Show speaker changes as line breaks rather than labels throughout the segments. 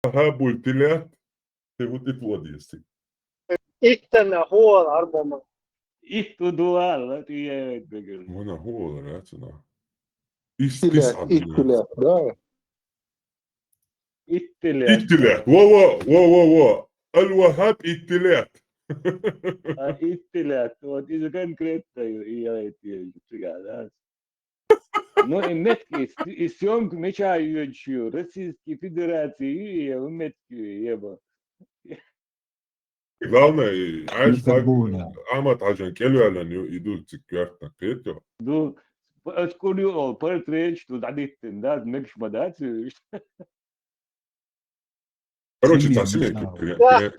هابوا الثلاث تتوديسي
إكتنا هو الأربعة.
ihtudualla tiedätkö?
وانا هو راتنا
اختلاف اختلاف ده
Ittiläät.
الثلاث و الوهاب الثلاث
Ittiläät. Isso concreto aí. Ну, и метки, и съемку мечающую Российской Федерации, и метки, еба.
главное عايش
يكتبونا.
عمت عشان كيلو لانه يدوك سكرتنا كيتو
Du, скоро портрет, что дадит, да, мекш мадат.
короче
سمير
تعسيني
بيشاور.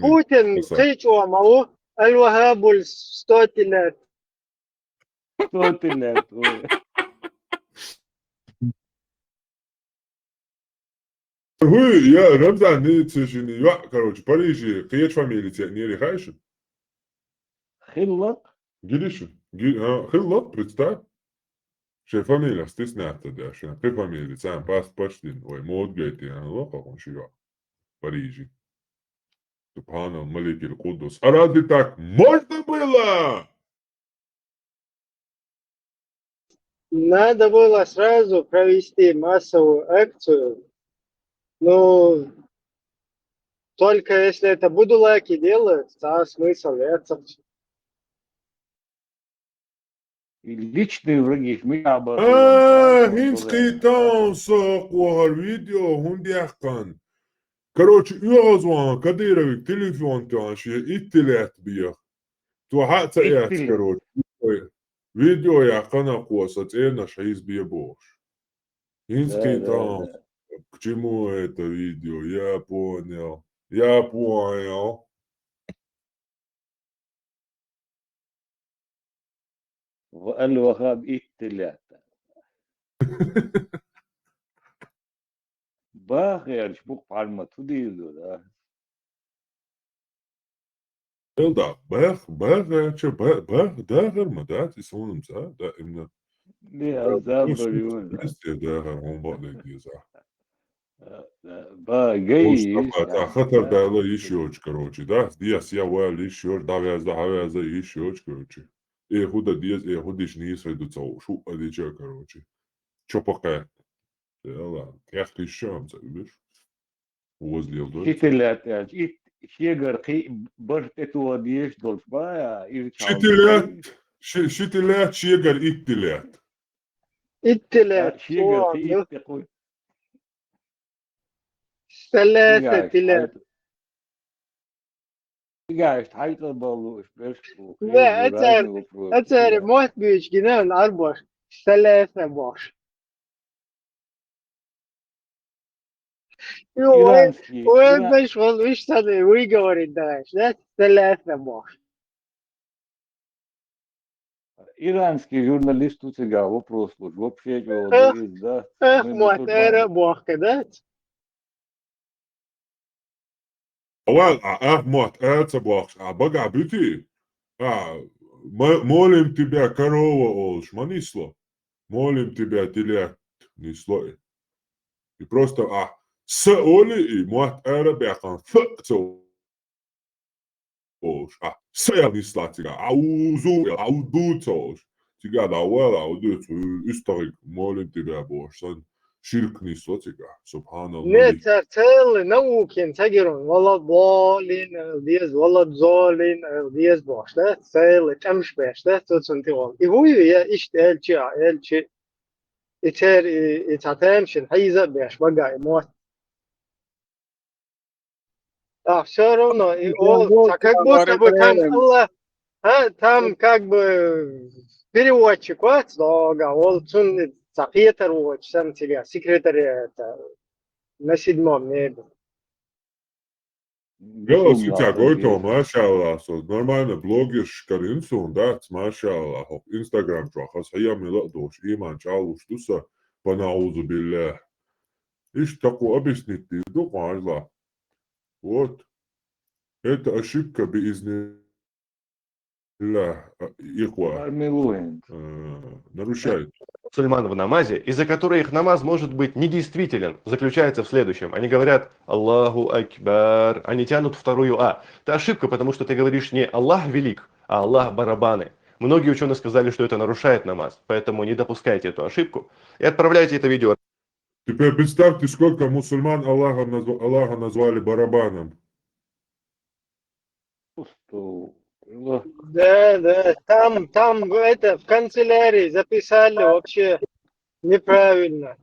Путин قيچوا معه الوهاب والستوتيلات.
Что ты лет?
هو يا رمزان نيتشني يا короче Парижи قيت فاميلي تاني خايش
خلط.
جيليش خلط представь شي فاميلي استثناء ده عشان في فاميلي سام باس باشتين ومود جايتي انا لقى شو Парижи سبحان الملك القدس أراضي так можно было
Надо было сразу провести массовую акцию. Ну, только если это будулаки делают, то смысл это.
Личные враги, меня об
هنسكي تانسق وهالفيديو هندي أحقن короче يغزوان كديرك تليفون تانشي اتلات بيه تو حتى ايات короче فيديو يا قنا قوسة اينا شايز بيه بوش هنسكي تانسق к чему это видео я понял
الوهاب اتلات. باخر شبوك على ما تديدو ده.
да бэх дагер мадат исонум са да имна
ليه زابريون.
لسه داغر هم بعض ديزا
با جيش.
خطر да ла ишиоч короче да диас я вал ишиоч да вяза ишиоч короче худа диас худиш не сойдутся шу адича короче чё пока لا يا اخي الشام видишь возле вдоль
اتلات شيغر قي برتتو ديش دولش با
شتلات شيغر اتلات
التلات.
شيغر قي اتقوي.
ثلاثة تلات.
قاعد حيط البالوش بس.
لا أتعرف موت بيش جنان أربع ثلاثة باش. وين بيشغل ويشتغل ويقور الداعش لا ثلاثة باش.
Иранский журналист у тебя вопрос вообще да.
موت أربع كده.
أول موت أربع بقى بيتي молим тебя корова олш манисло молим тебя телят несло и просто سأولي и موت أربع олш سأل نسلا تيجا عودو توش تيجا داول عودو историк молим тебя бош شرك نسلا تيجا سبحان الله
نترتل نوكين تجرون والله ضالين ديز والله ضالين ديز باش لا تسيل تمش باش لا تسنتيون هو يا إيش الشيء يتر يتعتمش حيزة باش بقى يموت все равно как будто бы الله там как бы переводчик вот он секретарь сам тебя секретарь это на 7-м небе.
Gels ik ja gooit al, mashallah. So normale bloggers karin zo'n dat, mashallah. Op Instagram toch, als hij me laat door, iemand chalus tussen, banauzu billah. Is taku объяснить ты, до важно. Вот. Это ошибка بإذن الله. Ихва.
Армилуем.
Нарушает.
мусульман в намазе, из-за которой их намаз может быть недействителен, заключается в следующем. Они говорят «Аллаху Акбар», они тянут вторую «А». Это ошибка, потому что ты говоришь не «Аллах велик», а «Аллах барабаны». Многие ученые сказали, что это нарушает намаз, поэтому не допускайте эту ошибку и отправляйте это видео.
Теперь представьте, сколько мусульман Аллаха назвали барабаном.
Что?
Да, там это в канцелярии записали вообще неправильно.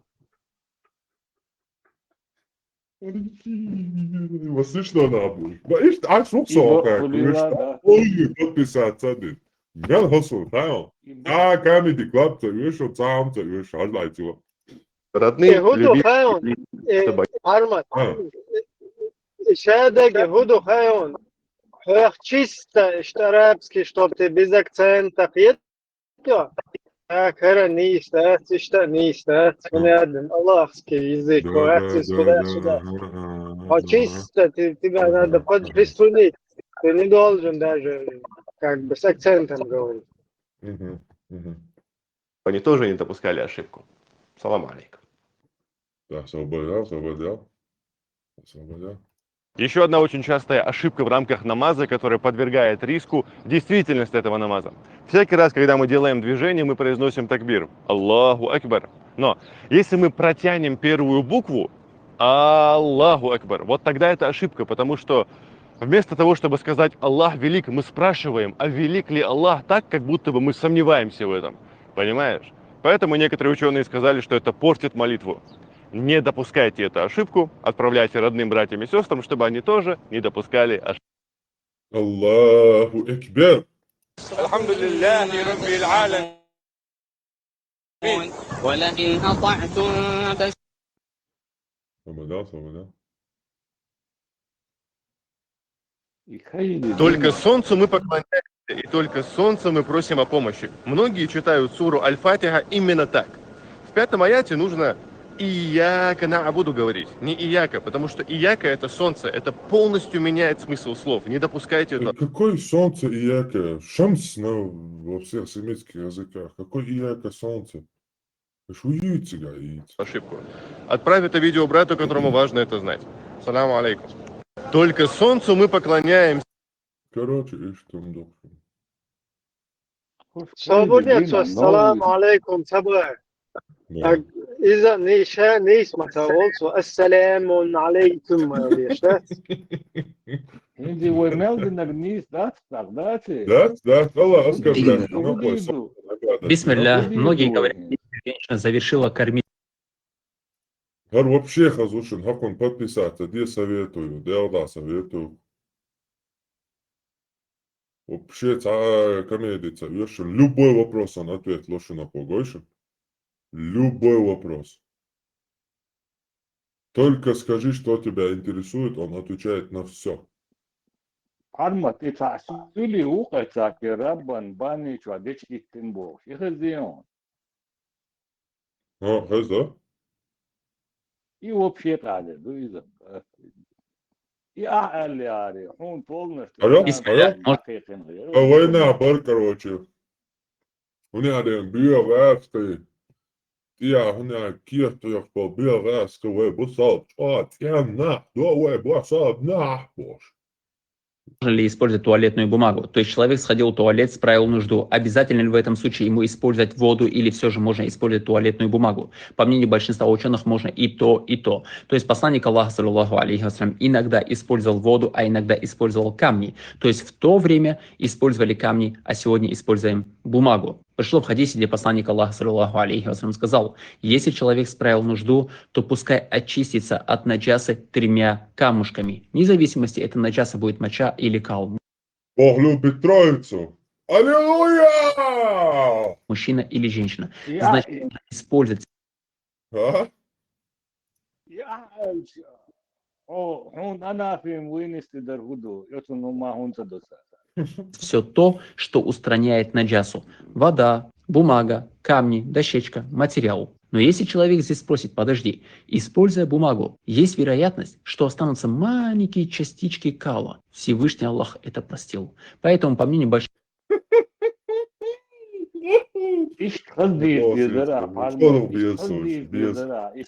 Was ist da nabul? Ma ist einfach
И
so,
Булила, да.
Ой, подписаться один. Гал хосу, тао. А, камеди клаб, ты видишь, сам, ты видишь, аллайти.
Родные,
Hudu
любимые,
Хаун,
чтобы
Армат,
А,
Шадаги, Hudu Хаун, чисто арабский, чтоб ты без акцентов. Это Кара не istāt, что не istāt. Un один аллахский язык, сюда. А чисто тебя надо приструнить. Ты не должен даже как бы с акцентом говорить.
они тоже не допускали ошибку. Салам алейкум.
Да, освободил.
Еще одна очень частая ошибка в рамках намаза, которая подвергает риску действительность этого намаза. Всякий раз, когда мы делаем движение, мы произносим такбир. Аллаху Акбар. Но если мы протянем первую букву, Аллаху Акбар, вот тогда это ошибка, потому что вместо того, чтобы сказать Аллах велик, мы спрашиваем, а велик ли Аллах так, как будто бы мы сомневаемся в этом. Понимаешь? Поэтому некоторые ученые сказали, что это портит молитву. Не допускайте эту ошибку, отправляйте родным братьям и сестрам, чтобы они тоже не допускали ошибку.
Аллаху Акбар.
Алхамдулиллахи Раббил Аламин. ولئن أطعتم
Освободил.
И хайди,
Только
Дима.
солнцу мы поклоняемся, и только солнцу мы просим о помощи. Многие читают суру Аль-Фатиха именно так. В 5-м аяте нужно «Ияка на'буду» говорить, не «Ияка», потому что «Ияка» — это солнце, это полностью меняет смысл слов. Не допускайте этого.
Какое солнце ияка? Шамс во всех семитских языках. Какое ияка солнце? Шуюйте, гаите.
Ошибку. Отправь это видео брату, которому важно это знать. Саламу алейкум. Только солнцу мы поклоняемся.
Короче, и что он должен?
Свободец, ассаламу алейкум, сабах. إذا نسمة also السلام عليكم что?
Hindi ومالدي نغنيس дати.
Да, Allah, оскорбляешь.
Бисмилля, многие говорят, если женщина завершила кормить.
Гар вообще хазушин, как он подписаться, где советую, где Allah советую. Вообще, комедица, любой вопрос он ответ лошина погойшин. Любой вопрос. Только скажи, что тебя интересует, он отвечает на все.
Армат и тасули уқата ки раббан бани чвадеч иттин бош. Ихазион.
Хэз, да?
И вообще таде, дуиза. И ахали ари, он полностью.
Алло? Война, бар, короче. У меня один биографский. Я киртуях по биографского бусал. Тяна, дуэ, бусал, нахбош.
Можно ли использовать туалетную бумагу? То есть человек сходил в туалет, справил нужду. Обязательно ли в этом случае ему использовать воду или все же можно использовать туалетную бумагу? По мнению большинства ученых, можно и то, и то. То есть посланник Аллаха, саллаллаху алейхи вассалям, иногда использовал воду, а иногда использовал камни. То есть в то время использовали камни, а сегодня используем бумагу. Пришло в хадисе, где посланник Аллаха, саллаллаху алейхи вассалям, сказал: если человек справил нужду, то пускай очистится от наджасы 3 камушками. Вне зависимости, это наджаса будет моча или кал.
Бог любит троицу. Аллилуйя!
Мужчина или женщина. Значит, нужно использовать.
А?
он анафим вынести даргуду. Это ну махунца доса.
Все то, что устраняет наджасу. Вода, бумага, камни, дощечка, материал. Но если человек здесь спросит: подожди, используя бумагу, есть вероятность, что останутся маленькие частички кала. Всевышний Аллах это простил. Поэтому, по мнению большинства...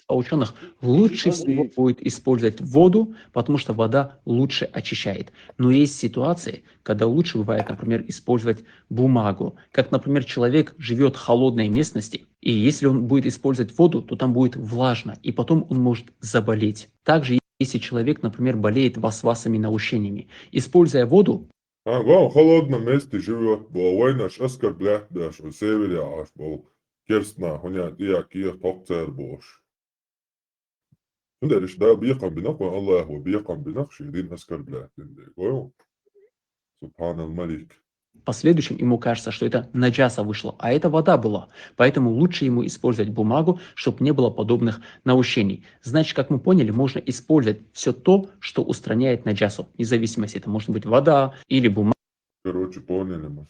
А ученых лучше всего будет использовать воду, потому что вода лучше очищает. Но есть ситуации, когда лучше бывает, например, использовать бумагу. Как, например, человек живет в холодной местности, и если он будет использовать воду, то там будет влажно, и потом он может заболеть. Также, если человек, например, болеет васвасами наущениями, используя воду,
Главное, в холодном месте живет, войнаш оскорблять даже, северя аж был, керстна, хуня, и токцер бош. Ну, да, лишь да, бьякам бинак, Аллаху, бьякам бинак, шейдин оскорблять, Субхан аль-Малик.
в последующем ему кажется, что это наджаса вышло, а это вода была. Поэтому лучше ему использовать бумагу, чтобы не было подобных наущений. Значит, как мы поняли, можно использовать все то, что устраняет наджасу. Независимости, это может быть вода или бумага.
Короче, поняли мы.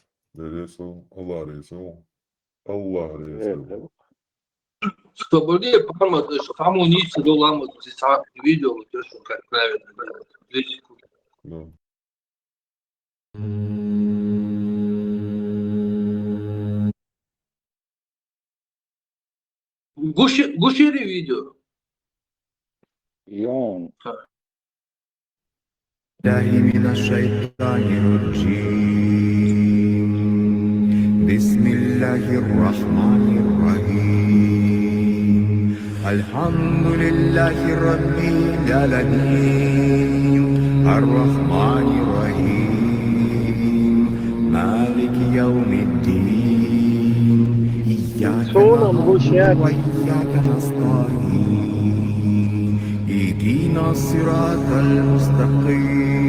Аллах резал. Аллах резал.
Свободе парма, то есть кому ниц до ламу, видео, то есть как правильно.
Да.
Гушери видео.
يوم
الله من الشيطان الرجيم بسم الله الرحمن الرحيم الحمد لله رب العالمين الرحمن الرحيم مالك يوم الدين إياك نعبد وإياك نستعين اهدنا الصراط المستقيم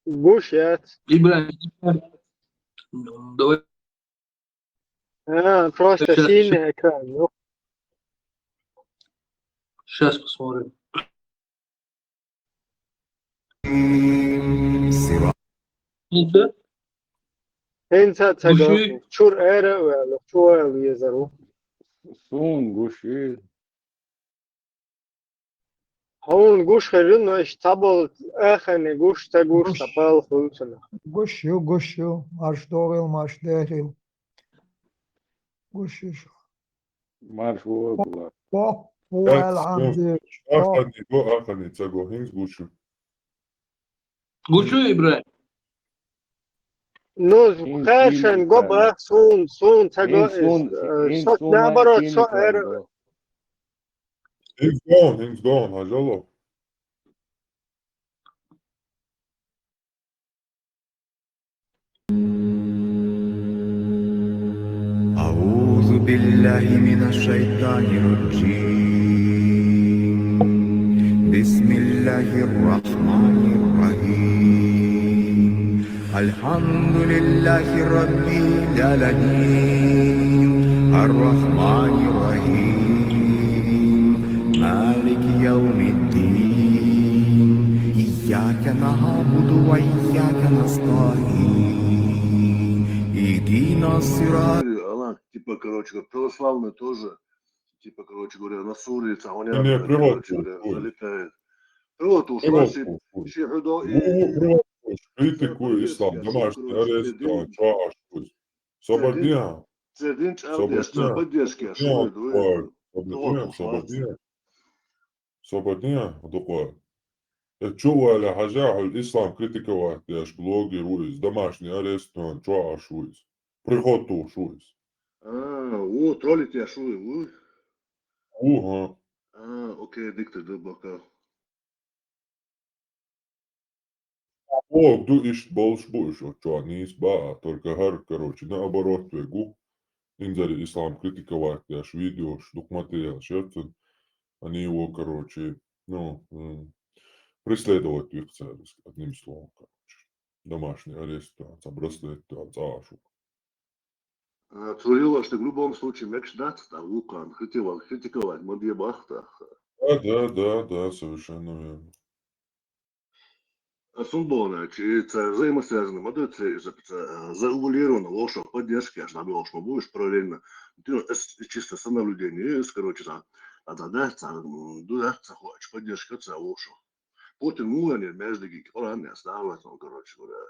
Гушет.
Ибрагим, давай.
Просто сильный экран. Ну,
Сейчас посмотрим.
صراط
Да?
انت تقول
Гуши.
شور ايرا ولا شو يزرو
سون گوشی
هون گوش خیرون نوش تابل اخن گوش تا گوش تابل خلصنا
Гощу, аж довел, маш дерил. Гощу.
марш вогла.
Попуэл амди.
Ахани, цаго, хинс гушу.
Гушу, Ибрагим.
Ну, خیرشن گوبه سون تگو صوت نبرد صوت ايرا
Hins gone, hajalo.
أعوذ بالله من الشيطان الرجيم بسم الله الرحمن الرحيم الحمد لله رب العالمين الرحمن الرحيم مالك يوم الدين إياك نعبد وإياك نستعين اهدنا الصراط
Она, типа, короче, православная тоже, типа, короче говоря, на сурится, он
Не,
короче говоря, залетает. Вот уж, Васип, Шихудо и...
Критикуй ислам, домашний арест, чашку. Свободня.
Цединч Авдеста, поддержки,
Свободня, такое. Чува ля хажаху ислам критиковать, я ж блогер уиз, домашний арест, чаш уиз. Приход туш уиз.
Троллит я шуй,
Уга.
Окей, диктор до бока.
О, ду ишь больше больше, чё, не изба, только гар, короче, наоборот, твегу. Инзари ислам критиковать, я ж видео, штук материал, шерцен. Они его, короче, преследовать их цели, одним словом, короче. Домашний арест, браслет, ашу.
Творила, что в любом случае мяч дать, там Лукан критиковать, модье бахта.
Да, совершенно верно.
Сумбона, це взаимосвязано, модель це зарегулировано, лоша поддержки, аж набил, что будешь параллельно. Чисто самонаблюдение, короче, да, хочешь поддержка, це лоша. Потом мулане, между гики, не оставить, короче, говоря,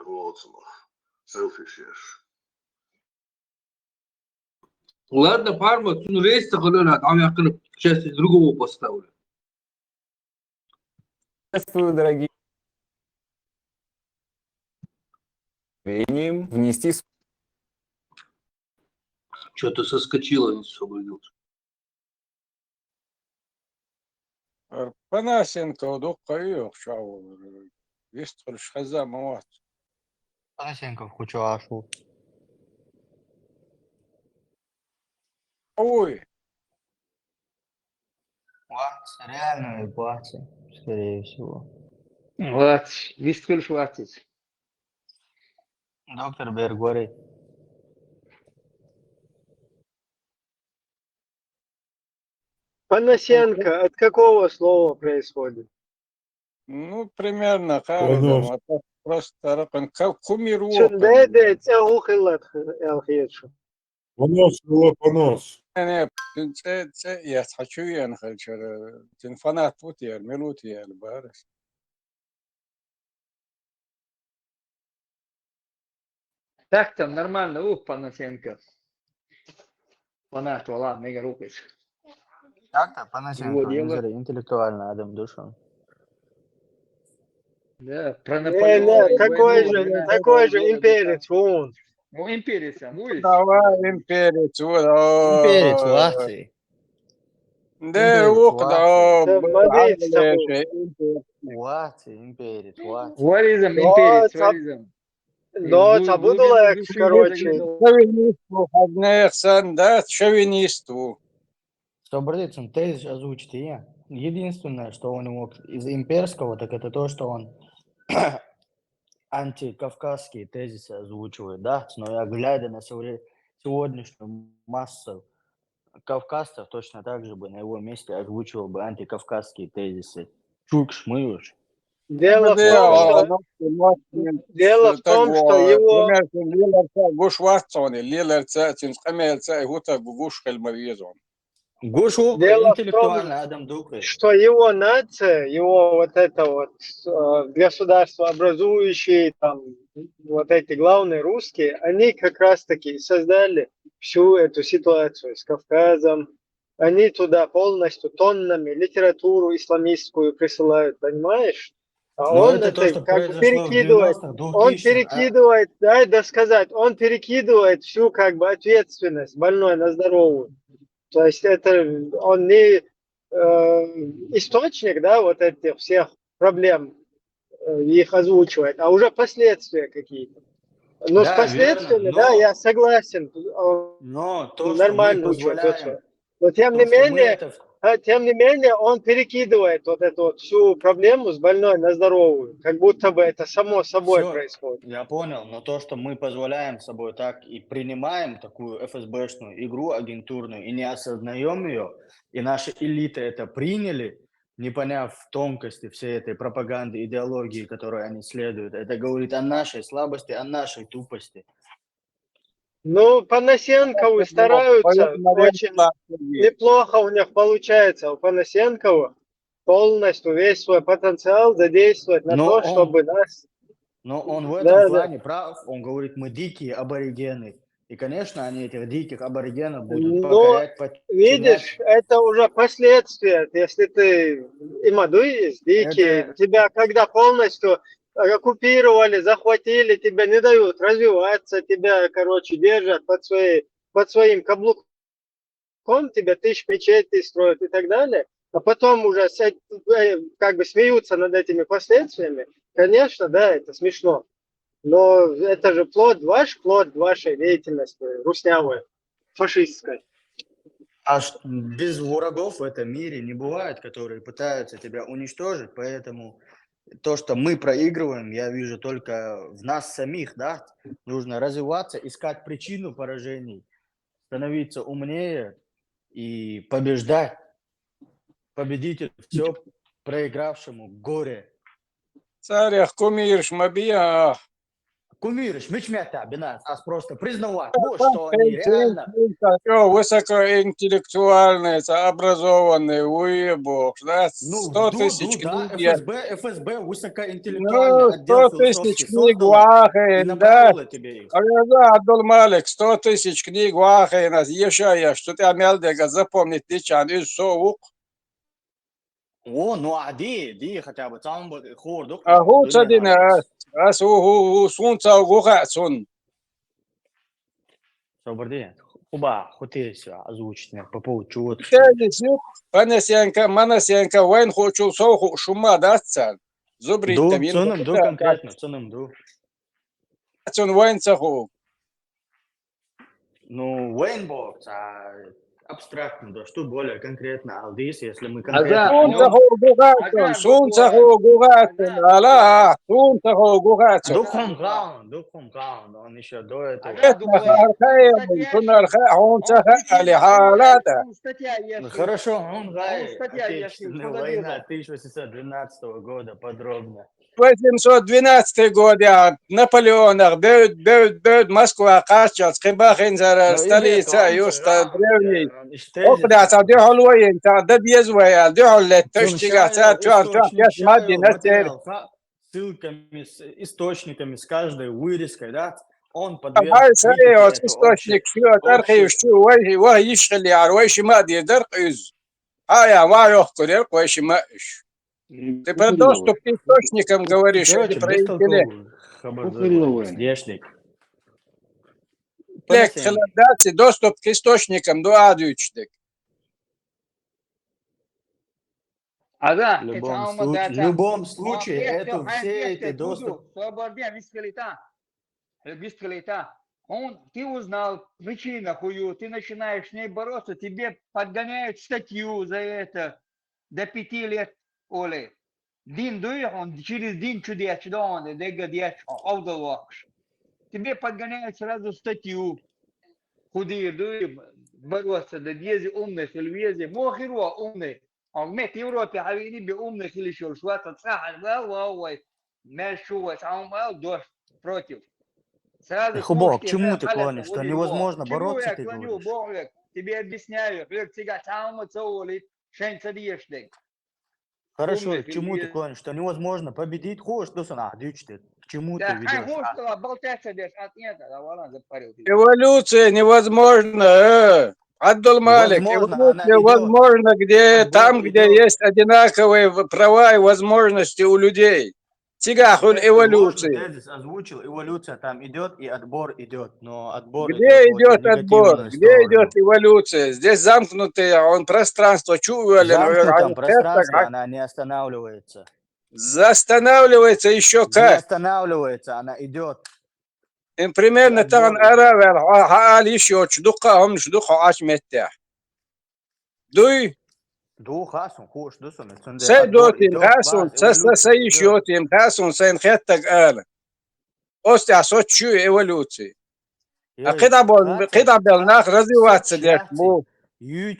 родственных. selfish, ешь.
Ладно, Парма, ну рейс такой, там я к части другого поставлю.
Приветствую, дорогие. Внести
Что-то соскочило, не освободился.
Панасенко ودق يوخ شاو يستر خزا موات.
Панасенко хочу ашу.
Ой,
Реально платье, скорее всего. Вот, вискуль хватит. Доктор Бергори. Панасенко от какого слова происходит?
ну примерно
Понос.
каждому. Это просто ракон кумир
Шундеде цеухилат элхиетшу.
Понос, понос.
أنا يا تحكي أنا خلشر تنفنات بوتير ملوتير بارس.
Так там нормально, Панасенко. Фанат, ладно, мега рукаешь. Так-то, Панасенко, интеллектуально, Адам Душан. Да, про Наполеона. Такой же имперец, он. Ну, имперец,
Давай имперец,
имперец Лации.
Да, рук, да,
Лации, имперец, Лации. Варизм, имперец, варизм. Да, забудula, короче.
Шовинисту, однех да, шовинисту.
Собраться тезис озвучить я. Единственное, что он мог из имперского, так это то, что он антикавказские тезисы озвучивает, да? Но я глядя на сегодняшнюю массу кавказцев, точно так же бы на его месте озвучивал бы антикавказские тезисы. Чукш-мыш. Дело в том, что его... Гушу интеллектуально Адам Дукры. Что его нация, его вот это вот государство образующие, там, вот эти главные русские, они как раз-таки создали всю эту ситуацию с Кавказом. Они туда полностью тоннами литературу исламистскую присылают, понимаешь? А он это то, что как бы перекидывает, он перекидывает, дай досказать, он перекидывает всю как бы ответственность больной на здоровую. То есть это он не источник, да, вот этих всех проблем, их озвучивает, а уже последствия какие-то. Но да, с последствиями, верно, да, я согласен. Но то, нормально учет. Но тем не менее, он перекидывает вот эту вот всю проблему с больной на здоровую, как будто бы это само собой происходит. Я понял, но то, что мы позволяем собой так и принимаем такую ФСБшную игру агентурную и не осознаем ее, и наши элиты это приняли, не поняв тонкости всей этой пропаганды, идеологии, которой они следуют, это говорит о нашей слабости, о нашей тупости. Ну, Панасенкову стараются, очень неплохо у них получается. У Панасенкова полностью весь свой потенциал задействовать на то, чтобы нас... Но он в этом плане прав, он говорит, мы дикие аборигены. И, конечно, они этих диких аборигенов будут покорять, подчинять. Видишь, это уже последствия. Если ты имадуист, дикий, тебя когда полностью оккупировали, захватили, тебя не дают развиваться, тебя, короче, держат под своим каблуком, тебя тысяч мечетей строят и так далее, а потом уже как бы смеются над этими последствиями, конечно, да, это смешно. Но это же плод вашей деятельности, руснявой, фашистской. А без врагов в этом мире не бывает, которые пытаются тебя уничтожить, поэтому то, что мы проигрываем, я вижу только в нас самих, да, нужно развиваться, искать причину поражений, становиться умнее и побеждать. Победитель все проигравшему горе.
Царях кумирш мабия.
кумиришь, мечмета, бинас, а просто признавать, вот что они реально.
Высокоинтеллектуальный, образованный, уебок, да,
Ну,
100 тысяч
да,
книг,
ФСБ, высокоинтеллектуальный
ну,
отдел
100 тысяч
философский
книг
создало и
вахин, да,
направило тебе их.
да, Абдул Малик, 100 тысяч книг вахин, еще, что ты амелдега запомнить, ты чан, и соук,
О, ну а ди хотя бы там хордук,
а гуц
дыны
один,
надо.
сунца гугацун.
Соборди, хуба, хотелся озвучить мне по поводу чего ты.
Панасенко, Манасенко, вайн хочу соху, шума, да, цан, зубрить там,
Ценом ду конкретно, ценом ду.
цун вайн цаху.
Ну, Вейнбокс, абстрактно, да, что более конкретно, Алдис, если мы
Аза,
конкретно
он-
Сунцаху гугацун, ала, сунцаху гугацун.
Духом Граунд, он еще до этого. Хорошо, он гай, Отечественная война 1812 года, подробно.
812 год, я Наполеонах, беут, Москва, Кача, Скрибахин, столица, юста древний. Окда, дехол воин, да безвая, дехол лет, тыштига,
ссылками, с источниками, с каждой вырезкой, да, он подверг критике эту
источник, архив, ويشغل يعني ويش ما يقدر يز هاي ما يحكي ويش ما إيش ты про доступ к источникам говоришь, а не
короче,
про интеллект.
Дешник.
Интеллект, доступ к источникам, дуадючник.
В любом случае, это все эти доступы.
Ты узнал причину хую, ты начинаешь с ней бороться, тебе подгоняют статью за это до 5 лет, Оли. Дин дуй, он через дин чудес, да он, дегадеш, аудалвакш. Тебе подгоняют сразу статью. Худые дуй, бороться, да дези умных или вези, мохирва умный. А в Европе, а вы не умных или что, что-то сахар, дождь против.
Хубо, к чему ты клонишь? Что невозможно бороться, ты говоришь?
Тебе объясняю,
Хорошо, к чему ты клонишь? Что невозможно победить? Хочешь, что сана, дючты. К чему ты ведешь?
Эволюция невозможна. Абдул Малик, эволюция возможна там, где есть одинаковые права и возможности у людей. Тигахуль эволюции.
Тезис озвучил, эволюция там идет и отбор идет, но отбор
где идет отбор, где идет эволюция? Здесь замкнутое пространство,
в замкнутом пространстве она не останавливается.
Застанавливается еще как?
Не останавливается, она идет.
Примерно там аравел, еще чдукахум, чдуху ашмеття. Дуй.
Духасун, хуш, дусун.
Сейдотим, хасун, сейшотим, хасун, сейн хеттак ала. Остя сочу эволюции. А когда belнах развиваться для чего?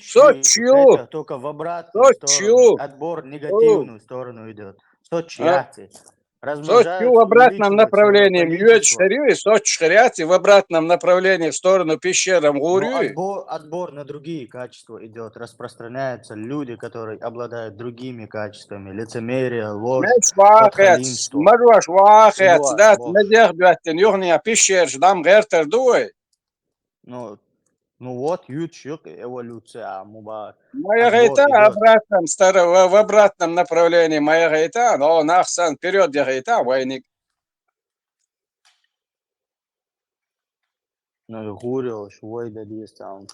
Сочу.
Только в обратную сторону. Отбор негативную сторону идет. Сочияти.
Сочу в обратном направлении. Сочу в обратном направлении в сторону пещерам Гурю.
Отбор на другие качества идет. Распространяются люди, которые обладают другими качествами. Лицемерие, ложь, подхалимство. Ну вот, ютчик, эволюция, муба.
Моя гайта в обратном направлении. Моя гайта, но нахсан вперед, где гайта, войник.
Ну, гурил, швой дадис там.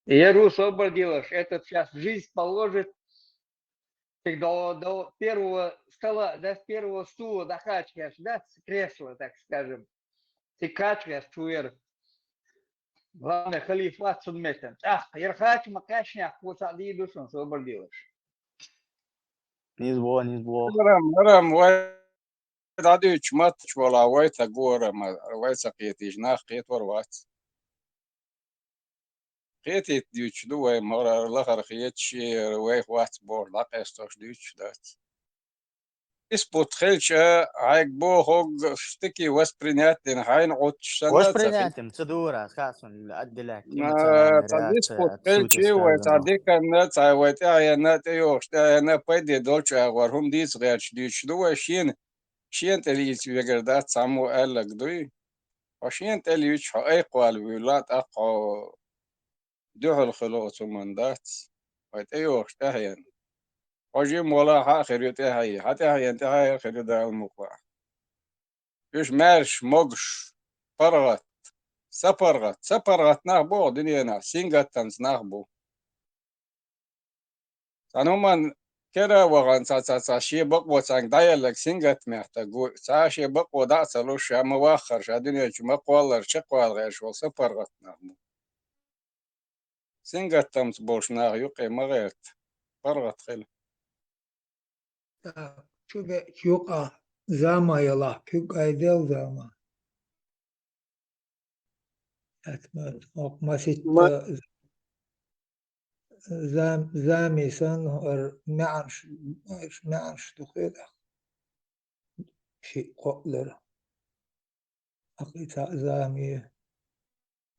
Я русобр делаешь, этот сейчас жизнь положит до первого стола, до первого стула докачиваешь, да, с кресла, так скажем. Ты качаешь, чуер. Главное, халифат судметен. Ярхач макашня, хвосади душон, собор делаешь.
Низбо.
Рам, дады чмат, чвала, вайта гора, вайта қиетиш, нах қиет варват. قيتي ديوش دوي مرة لخر خيتش ويخ وات بور لا قيستوش ديوش دات Испут хельча айгбо хог штыки воспринятен хайн отчана
Воспринятием цедура, хасон, отделять эмоциональную
Тадиспут
реакцию от сути
хельчи уай
сказанного.
тадикана цайвайт аяна теёш таяна пайде долча вархум дис гач дичдуа шин телич вегерда цаму алагдуй وشين تليش أيقوال ويلات أقو دهل خلوص ومندات ويتأيوش تهين وجي مولا آخر يتهي حتى هي انتهي آخر يدا المقوى يش مارش مقش فرغت سفرغت نهبو دنيانا سينغتنس نهبو سانومان كده وغان سا شي بقوة سانك دايلك سينغت محتاجو سا شي بقوة دا سلوش شا مواخر شا دنيا شو مقوالر شقوال غيش وسفرغت نهبو سينغتمس بوش ناغ يقي مغيت فرغت خيل
Çünkü yok zama yala, pük aydel zama. Etmet, ok masit zami san me'anş tukhida. Şey qokları. Akita zami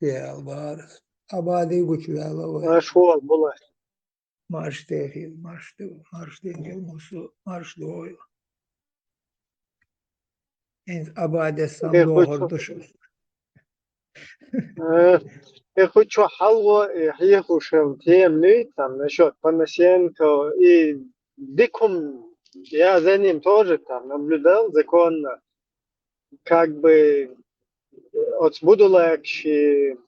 yal barız. Abadi güç yala var.
Ашвол была.
Marş tehil, marş tehil, marş doğuyor. En abade san doğur dışı.
Я хочу халва и хочу темный, там насчет Панасенко и Дикум. Я за ним тоже там наблюдал законно, как бы от Будулакши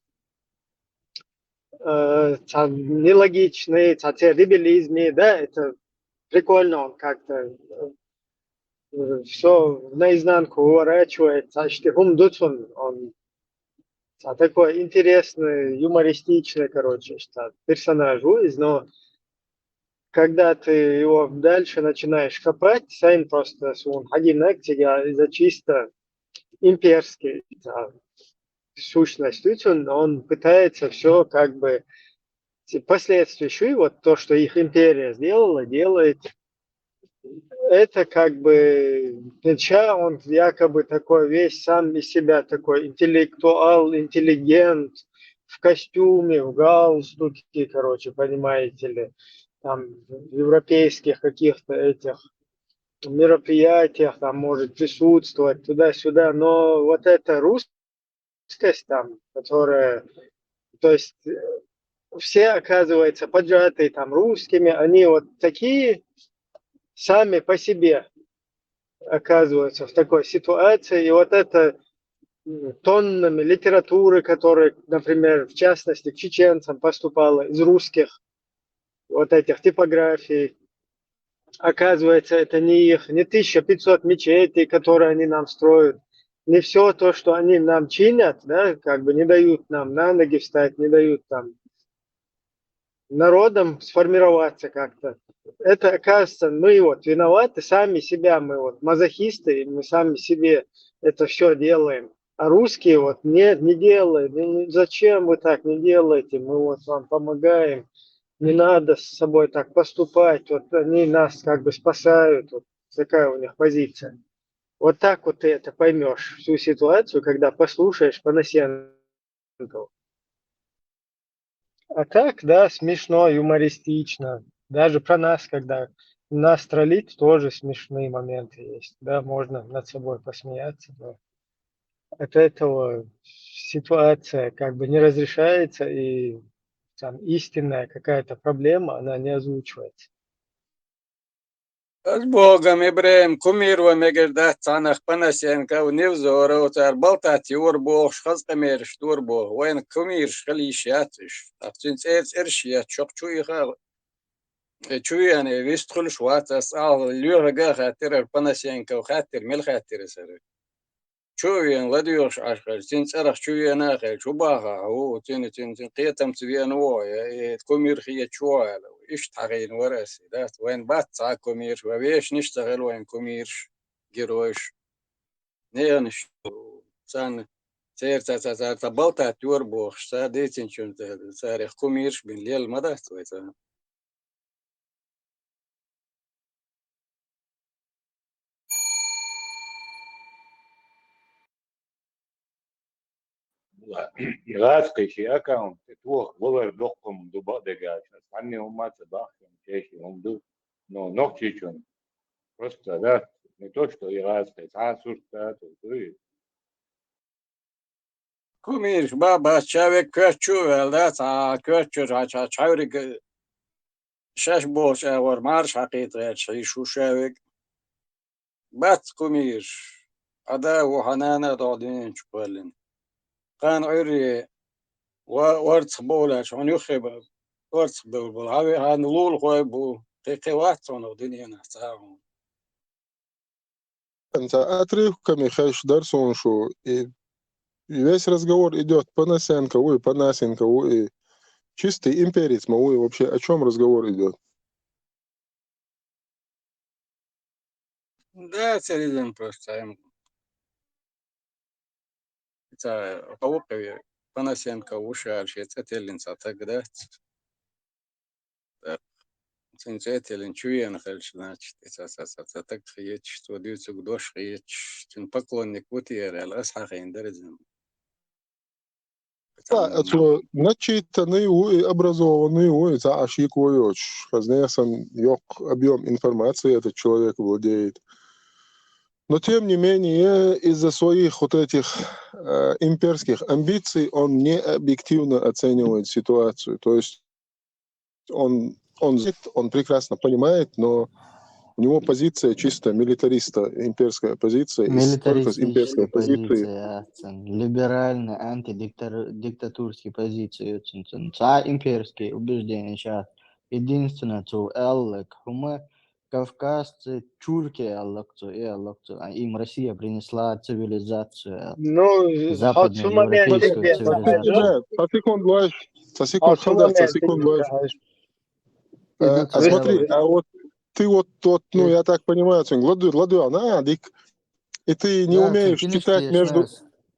нелогичный, дебилизме, да, это прикольно, он как-то все наизнанку уворачивает, штыхум дуцун, он такой интересный, юмористичный, короче, персонаж, но когда ты его дальше начинаешь копать, сам просто он хагинак тебя из-за чисто имперской сущности, он пытается все как бы последствия, вот то, что их империя сделала, делает. Это как бы Печа, он якобы такой весь сам из себя такой интеллектуал, интеллигент, в костюме, в галстуке, короче, понимаете ли, там в европейских каких-то этих мероприятиях там может присутствовать туда-сюда, но вот эта русскость там, которая, то есть все, оказывается, поджатые там русскими, они вот такие сами по себе оказываются в такой ситуации. И вот это тоннами литературы, которая, например, в частности, к чеченцам поступала из русских вот этих типографий, оказывается, это не их, не 1500 мечетей, которые они нам строят, не все то, что они нам чинят, да, как бы не дают нам на ноги встать, не дают там народам сформироваться как-то. Это, оказывается, мы вот виноваты сами себя, мы вот мазохисты, и мы сами себе это все делаем. А русские вот нет, не делают. Зачем вы так не делаете? Мы вот вам помогаем. Не надо с собой так поступать. Вот они нас как бы спасают. Вот такая у них позиция. Вот так вот ты это поймешь, всю ситуацию, когда послушаешь Панасенкова. А так, да, смешно, юмористично. Даже про нас, когда нас троллить, тоже смешные моменты есть. Да, можно над собой посмеяться. Но от этого ситуация как бы не разрешается, и там истинная какая-то проблема, она не озвучивается.
С Богом, Ибраим, кумирва мегердат цанах Панасенко, невзора, утар балтати урбох, шхазкамер штурбох, вайн кумир шхалишятиш. Ахтинц эршия, чокчуиха, чуяне, вистхул шватас, люрга хатер Панасенко, хатер, мел хатер сэр. Чуян, ладьёш ашхар, тинц арах чуяна хэр, чубаха, о, тин қиятам цвиян воя, кумир хия чуяла. اشتغل وراسي ده وين باتع كومير وبيش نشتغل وين كومير جيروش نيانش سان سير تبالتا توربوخ سا ديتين شون سارخ كوميرش بين ليل مدى تويتا
يغاسقي аккаунт تو ولر دوقم دو بدغاش عني هم تباخم شيء هم دو но ногтичон просто да не то что يغاسقي сасурта то
Кумир, баба, человек кърчу, да, кърчу, человек شش бош авар марш حقيقة شيء شو شاوك بات كومير أدا وحنانا دادين شقالين كان عيري ورث بولا شون يخيب ورث بول هاي هنلول خويبو تقوات صنع دنيا نحساهم
أنت отрывками хочешь дарсон шо, и весь разговор идет по Насенкову и по Насенкову, и чистый империзм, и вообще о чем разговор идет?
Да, царизм просто им. Это паукови Панасенко уши альшецателин сатагдат. Цинцателин чуен хальш значит это так хиет что дюцук дош хиет тин поклонник утер аласхахин дарзим.
Да, это начитанный и образованный, это ашик воёч. Разнесан ёк объем информации этот человек владеет. Но тем не менее, из-за своих вот этих имперских амбиций он не объективно оценивает ситуацию. То есть он прекрасно понимает, но у него позиция чисто милитариста, имперская позиция.
Милитаристическая позиция, либеральная, антидиктатурские позиции, имперские убеждения сейчас. Единственное, что мы кавказцы, тюрки, им Россия принесла цивилизацию, западную европейскую цивилизацию.
Смотри, а вот ты вот, ну, я так понимаю, и ты не умеешь читать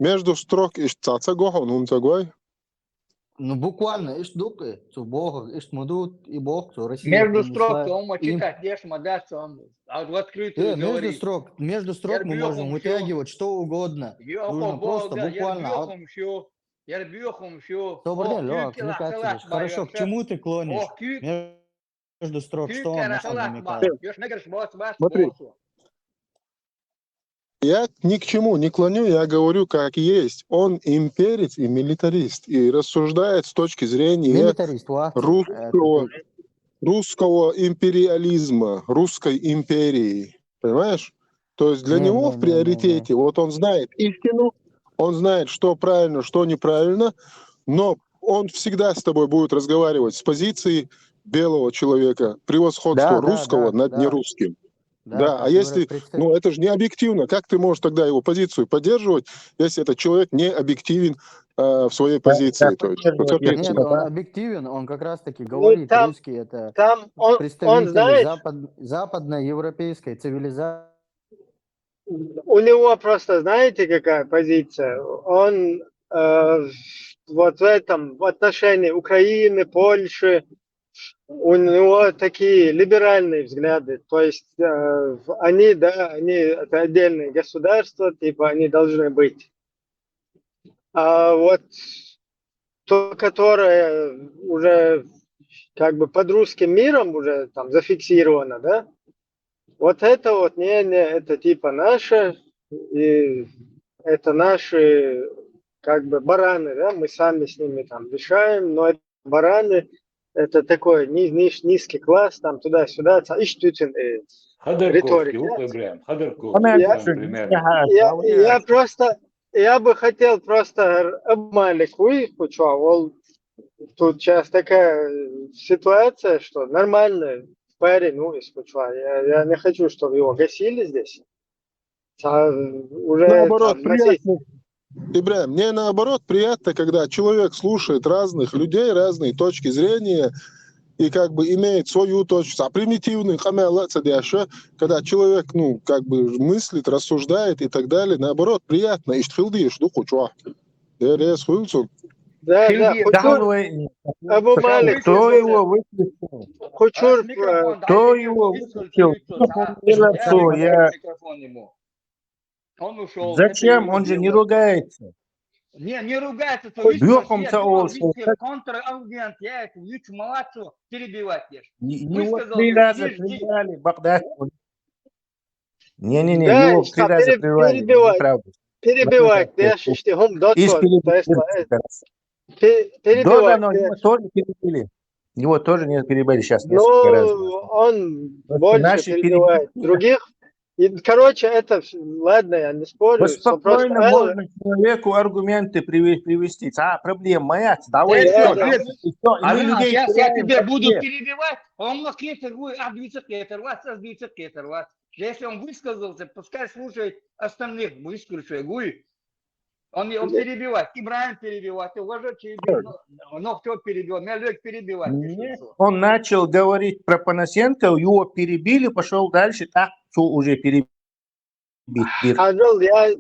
между строк,
ну, буквально, Бог, Мадут и Бог, Россия
между строк, он читать, дешь мадаться, он в открытую говорит.
Между строк мы можем вытягивать что угодно. Нужно просто буквально. Хорошо, к чему ты клонишь? Между строк, что он намекает?
Смотри, я ни к чему не клоню, я говорю как есть. Он имперец и милитарист, и рассуждает с точки зрения русского империализма, русской империи, понимаешь? То есть для него в приоритете, вот он знает истину, он знает, что правильно, что неправильно, но он всегда с тобой будет разговаривать с позиции белого человека, превосходство русского над нерусским. Да, а если, ну это же не объективно, как ты можешь тогда его позицию поддерживать, если этот человек не объективен в своей позиции? То есть,
нет, он объективен, он как раз таки говорит, русский это представители западноевропейской цивилизации.
У него просто, знаете, какая позиция? Он вот в этом, в отношении Украины, Польши, у него такие либеральные взгляды. То есть они это отдельные государства, типа они должны быть. А вот то, которое уже как бы под русским миром уже там зафиксировано, да? Вот это вот, это типа наше, и это наши как бы бараны, да, мы сами с ними там решаем, но это бараны, это такой низкий класс, там туда-сюда, риторика. Я бы хотел просто тут сейчас такая ситуация, что нормально парень, я не хочу, чтобы его гасили здесь. Уже
наоборот, приятно. Ибрахим, мне наоборот приятно, когда человек слушает разных людей, разные точки зрения и как бы имеет свою точку, примитивный, когда человек, ну, как бы мыслит, рассуждает и так далее, наоборот, приятно.
Да, Абу Малик,
кто его выключил? Кто его выключил? Зачем? Он же не ругается.
Не ругается, то
Бьёхом соус.
контраргумент, я это молодцу перебивать ешь.
Его 3 раза прибрали, Багдад. Не-не-не,
Да,
его 3 раза прибрали. Неправда.
перебивать, я что хом до
Из
того, то есть
Да, но
перебивать.
его тоже перебили. Его тоже не перебили сейчас
Но
несколько раз.
он
Просто
больше
наши
перебивает других. И, короче, это ладно, я не спорю.
Спокойно можно человеку аргументы привести. Проблема моя, давай
Сейчас я
теряем
тебе буду
вообще.
перебивать, а он нас если он высказался, пускай слушает остальных, выскажи. Он перебивает, Ибраим перебивает, уважать но кто перебивает, меня Олег перебивать.
Нет, он начал говорить про Панасенко, его перебили, пошел дальше, так, что уже перебит.
Адол, я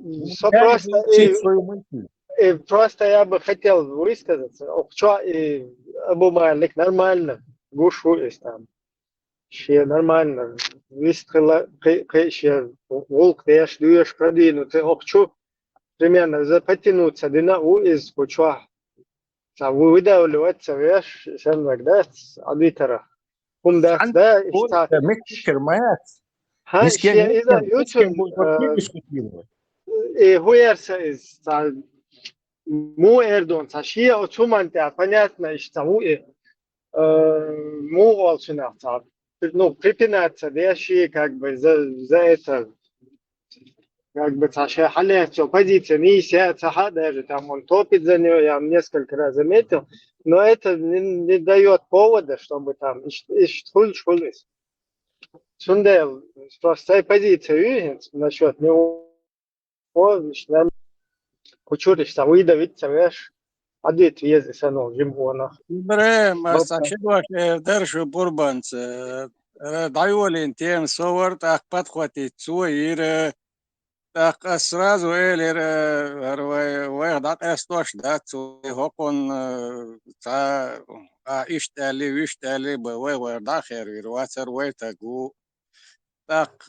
просто я бы хотел высказаться. Что Абу Малик нормально, гушу есть там. Все нормально. Выстрела, волк, я шлюешь крадину, ты обчу. Примерно потянуться динау из куча. Выдавливаться, веш, сам тогда аудитора. Да,
Мексикер маяц.
и хуерся из му Эрдон, сашия очуманте, понятно, что му волчина, ну, припинаться, вещи, как бы, за это, как бы, Саша Халевцев, позиция, миссия, Саха даже, там он топит за нее, я несколько раз заметил, но это не дает повода, чтобы там, шулис. Сунде, просто позиция, насчет него, кучуриш, там, выдавить, веш, ответ везде, санов, жимбона.
Брем, сашидваш, дершу бурбанц, дайолин тем совар, так подхватить суир, так сразу элер, вайдак эстош, да, хокон, та, иштали, виштали, вайдак вирвацер, вайтагу, так,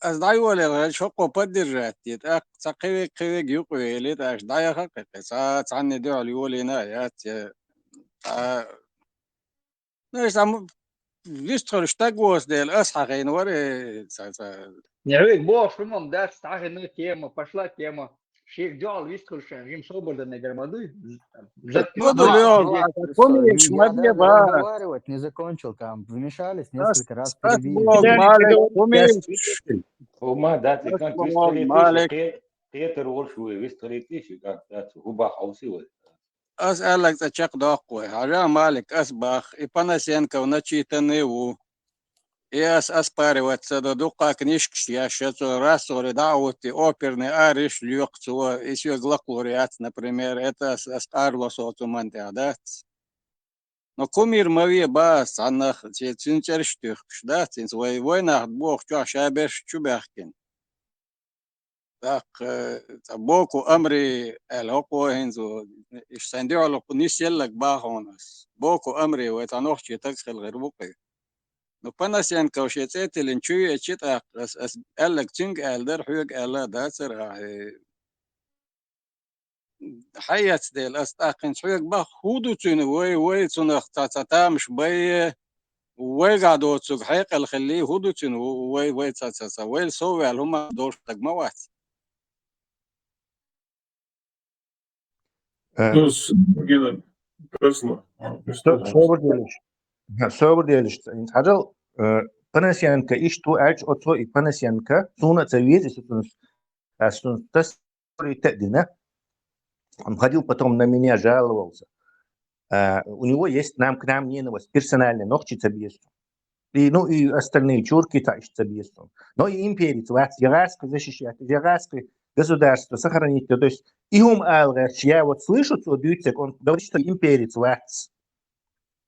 дайолин, шоко поддержать, так, цакиве гюкве, или так, дайха, цанни дюалиолина, я ну, сам вистхор штагос дел асхагин варе
Не, бог, шумом, да, старая тема, пошла тема. Шейх делал вискушен, им свобода на громаду.
Разговаривать не закончил, там вмешались несколько раз, перебили.
Ума, да, ты как вистрелить, Петр Оршуй, вистрелить, как губа хаусивает.
أسألك تشق دقوة حاجة مالك أسبخ إباناسينكا ونشيتنيو إياس أسباري واتسادو دقا كنيشكش يا شاتو راسو رداوتي أوبرني آريش ليوكتو إسيو غلاقوريات например это أسقарлوس أوتومانتيادات но кумир маве бас аннах цинчерштых да цинц войнах бог чё шабеш чубахкин так боку амри الهوكو هنزو يستندعوا لقنيس يلك باهونس بوكو امري ويتنوخشي تكسل غير بوكي نو باناسيان كوشيتي لنشوي اتشيت اس قالك تشنج قال در حيق قال داتر حيات ديل استاقن شويك با هودو تشين وي تنخ تاتا مش بي وي قعدوا تسوق حيق الخليه هودو تشين وي تاتا وي سوي هما دور تجمعات
Собор делишь. Хаджал Панасенко и что альч отцо и Панасенко суна цавези сун тас тедина. Он ходил потом на меня жаловался. У него есть к нам ненависть персонально, нохчица бесу. И ну и остальные чурки тащатся бесу. Но и империя Яраска защищает, Яраска государство сохранить. То есть Игум Алраш, я вот слышу, что Дюйцек, он говорит, что имперец вац.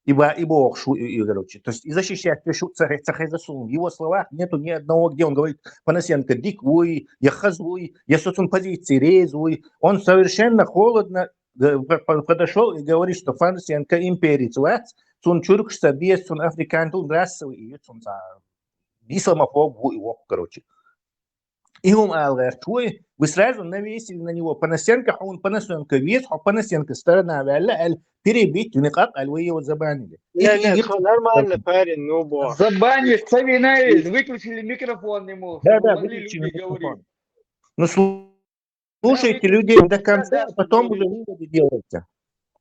И бог, короче. То есть и защищать Цахайзасун. В его словах нету ни одного, где он говорит, Панасенко диквуй, я хазуй, я соцун позиции резвуй. Он совершенно холодно подошел и говорит, что Панасенко имперец вац, цун чурк собес, цун африкан, цун расовый, и цун исламофоб, короче. И он говорит, шوي, вы сразу навесили на него Панасенко, а он Панасенко вес, а Панасенко сторона вяла, перебить нقاط الوية والزبانية.
Не, то нормально, парень, ну бо.
Забанишь, Савинаис, выключили микрофон ему,
Да,
чтобы
да,
могли
выключили
люди говорить.
микрофон. Ну, слушайте людей до конца, а потом уже выводы делайте.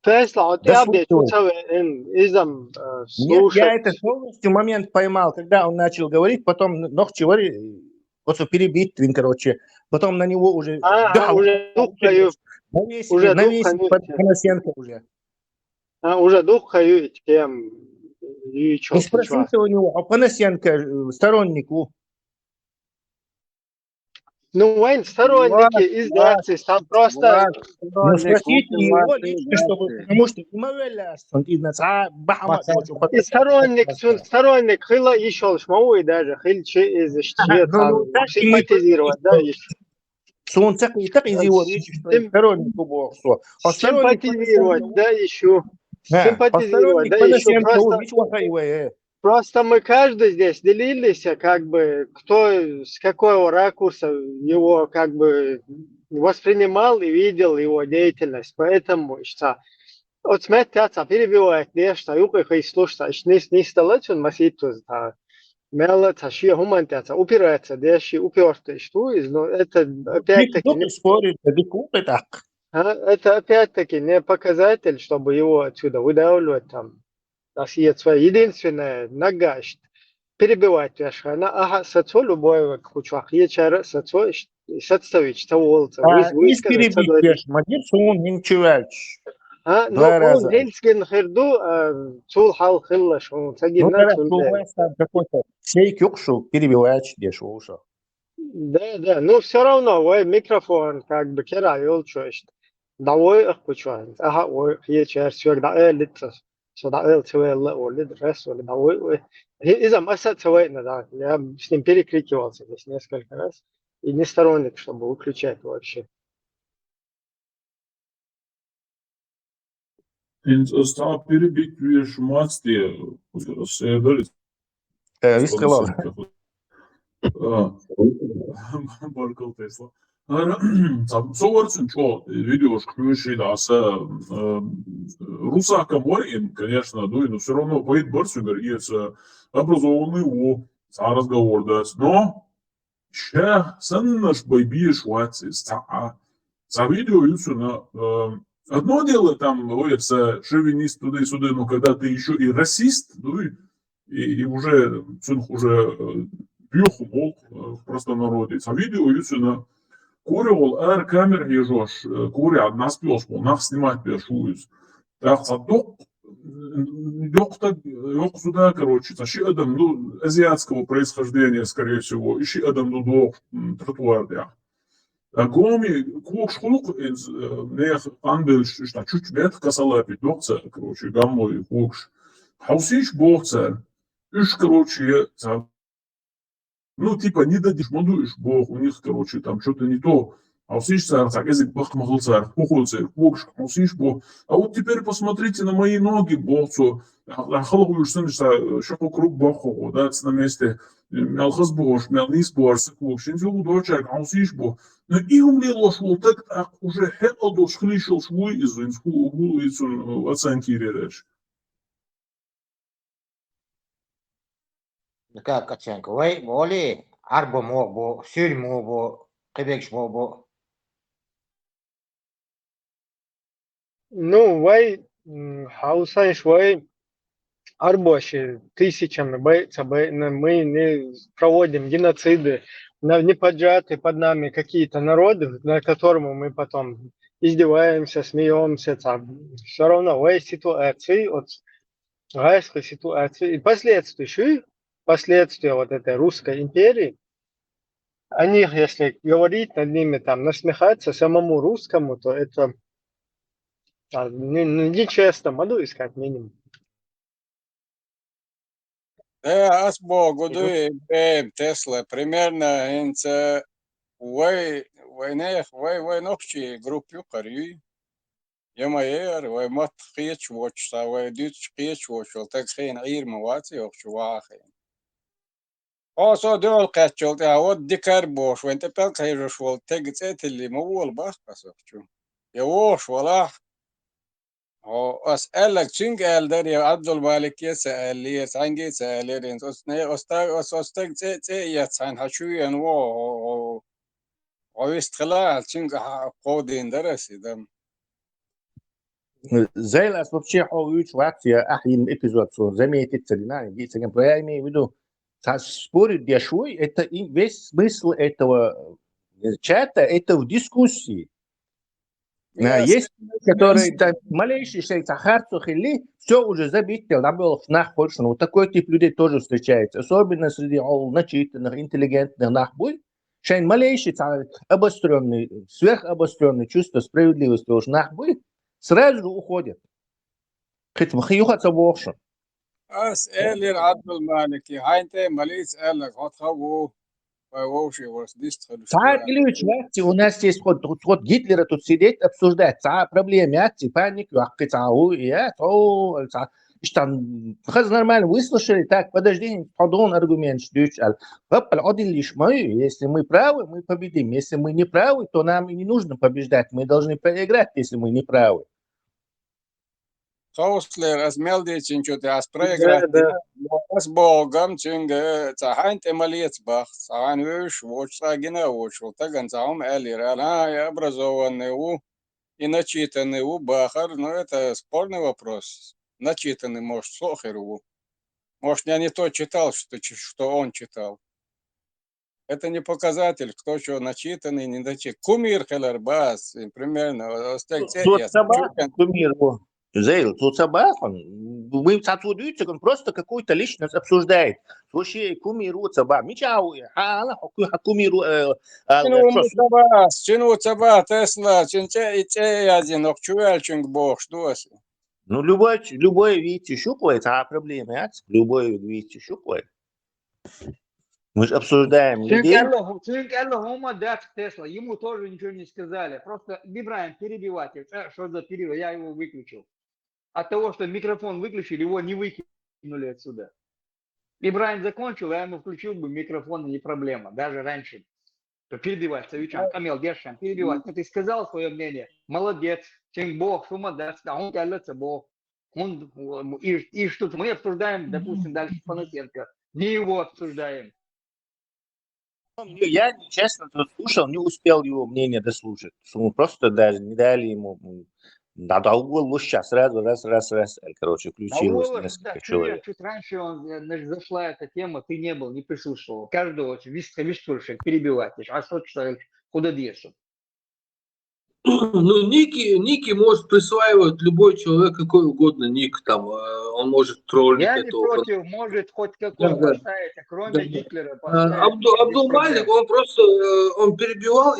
Тесла, вот я опять изам
Нет,
слушать.
я это полностью момент поймал, когда он начал говорить, потом ног чевари, вот перебить, короче, потом на него уже
Уже духаю, уже
навесили Панасенко уже.
Уже духаю тем и
И
что
спросите у него, а Панасенко стороннику?
Ну, Вань, сторонники из нации, там просто...
Ну, спросите его лично, чтобы, потому что не мовеляс, он и
сторонник хила еще шмауи даже, хил че из симпатизировать, да, еще.
Он так из его речи, что стороннику был все.
Симпатизировать, да, еще. Симпатизировать, да, еще просто мы каждый здесь делились, как бы, кто с какого ракурса его, как бы, воспринимал и видел его деятельность. Поэтому, что от смертя перебивает нечто, юка и слушать, не столеть он маситу, мело, шия хумантя, упирается, деши, упертый, что из, но это опять-таки...
Не спорит, это так.
Это опять-таки не показатель, чтобы его отсюда выдавливать там. Россия своя единственная нога, перебивать Яшхана, ага, сацо любой кучах, ечара сацо, сацович, таволца,
высказать, перебить, мадирс он не чувач.
Ну, он хельсген херду, цул хал хиллаш, он сагинна цунде.
Какой-то сейк юкшу, перебивач, деш уша.
Да, ну все равно, ой, микрофон, как бы, кера, елчуешь. Давай их кучуан, ага, ой, ечар, сюр, да, лица. So da el tue la or lid rest or da we из-за масса цвейна, да, я с ним перекрикивался здесь несколько раз и не сторонник, чтобы выключать вообще.
Стал перебить вещь масти,
Вистрелал.
Баркал Тесла. Соварцин, что видео ключи, да, с русаком варим, конечно, но все равно поет Барсюгер, и это образованный его разговор, да, но ще саннаш байби швацы, за видео юсуна, одно дело там, говорится, шовинист туда и сюда, но когда ты еще и расист, ну и уже, уже пьеху мол в простонародье, за видео юсуна, Кури ол әр камер ежош, кури одна спёс, мол, нах снимать пешуюсь. Так, yok сюда, короче, ищи адам, ну, азиатского происхождения, скорее всего, ищи адам, ну, до тротуар, да. Гоми, кук шхулук, нех андел, что чуть бед касалапи, докца, короче, гаммой, кукш. Хаусиш бокца, иш, короче, ну, типа, не дадишь, модуешь, бог, у них, короче, там что-то не то. А усиш царь, так, язык бах могл царь, пухол царь, бог, усиш бог. А вот теперь посмотрите на мои ноги, бог, что, халуешь, что вокруг баху, да, на месте, мелхаз бог, мелнис бог, сыквок, шинзил дочек, а усиш бог. Но и умлило шел так, уже хекал до шхлишил швуй из инску, из оценки реч.
Как оценка? Вы моли арбо мобо, сюль мобо, кебекш мобо.
Ну, вай хаусан швай арбоши тысячами боится, мы не проводим геноциды, не поджаты под нами какие-то народы, на которыми мы потом издеваемся, смеемся, там. Все равно вай ситуации, от гайской ситуации, и последствия вот этой русской империи, о них, если говорить над ними, там, насмехаться самому русскому, то это нечестно, могу искать минимум.
Да, асбо, гудуи, Тесла, примерно, инца, вой ногчи, группу карью, يماير ومات خيش واتش ويدوتش خيش واتش وتك خين غير مواتي وخش واخين أصلا دول قتشلت هود ديكار بوش وأنت بتلقى هيروش وول تجت اللي مول بخ قصفشو يوش ولا هو أسألك شنك قال در يا عبد المالك يسأل لي يسعنجي سأل لي أسنى أستاج يسعن حشوي أنو ويستخلال شنك قودين درسي دم
زي الأسباب شيء حويش وقت يا أحيان إبيزود صور زي ما يتتسلنا دي سجن برايمي بدو спорить дешевой, это и весь смысл этого чата, это в дискуссии. Есть, которые там малейший шейк сахарцух или все уже забито, набыл нахбольше. Вот такой тип людей тоже встречается. Особенно среди начитанных, интеллигентных нахбой. Шейн малейший, обостренный, сверхобостренный чувство справедливости уж нахбой сразу же уходят. Хоть махиюхаться в общем.
أسأل عبد المالك هاي أنت ماليس قال لك هتخوه ووشي ورسديست
Царь Ильич, знаете, у нас есть вот Гитлера тут сидеть, обсуждать проблемы, паник, что нормально выслушали, так, подожди, подон аргумент, если мы правы, мы победим, если мы не правы, то нам и не нужно побеждать, мы должны проиграть, если мы не правы.
Kausler as meldi çünkü de as pregrati as bogam çünkü tahan temaliet bax tahan üç voçta gene voç tagan zaum elir она я образованный начитанный бахар но это спорный вопрос начитанный может слухер может я не то читал что он читал это не показатель кто что начитанный не начитанный кумир хелербас примерно
кумир Зейл, тут собака, мы сотрудничаем, он просто какую-то личность обсуждает. Слушай, кумиру собака, мечау, кумиру.
Чину собака, Тесла, чинче и те один, но чуял чинг бог, что это?
Ну, любой видите щупает, а проблема, любой видите щупает. Мы же обсуждаем людей.
Тесла, ему тоже ничего не сказали. Просто Ибраим перебивать. Что за перерыв? Я его выключил. От того, что микрофон выключили, его не выкинули отсюда. Ибраим закончил, я ему включил бы микрофон, не проблема. Даже раньше. Перебивать, Савичан, Камил, Дершан, перебивать. Ты сказал свое мнение. Молодец. Чем Бог, сумасшедший, он кажется Бог. И что мы обсуждаем, допустим, дальше Панасенко. Не его обсуждаем.
Я, честно, слушал, не успел его мнение дослушать. Мы просто даже не дали ему... Надо угол сейчас сразу, раз, короче, включилось несколько человек.
Чуть раньше зашла эта тема, ты не был, не прислушивал. Каждого виштуршек перебивать. А что человек, куда держит?
Ну, ники может присваивать любой человек, какой угодно ник, там, он может троллить.
Я не против, может хоть какой поставить, кроме Гитлера.
Абдул-Малик, он просто, он перебивал,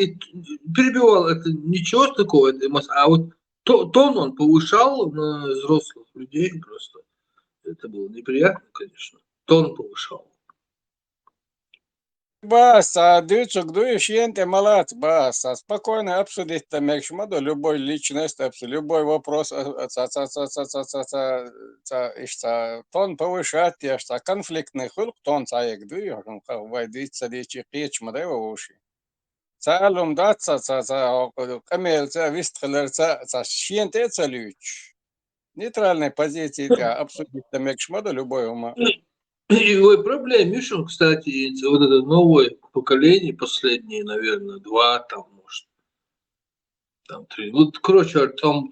это ничего такого, а вот тон он повышал на взрослых людей просто. Это было неприятно, конечно. Тон повышал.
Бас, дючок, дующий молодец, бас, спокойно обсудить там, любой личность, любой вопрос, тон повышать, конфликтный хулк, тон цаек, дующий, войдиться, лечи, печь, мадева уши. Цалум датса, камел, вистхлер, щенте, цалюч. Нейтральной позиции, обсудить там, любой ума.
Ой, проблема, видишь, кстати, вот это новое поколение, последние, наверное, 2, там, может, там 3. Вот, короче, там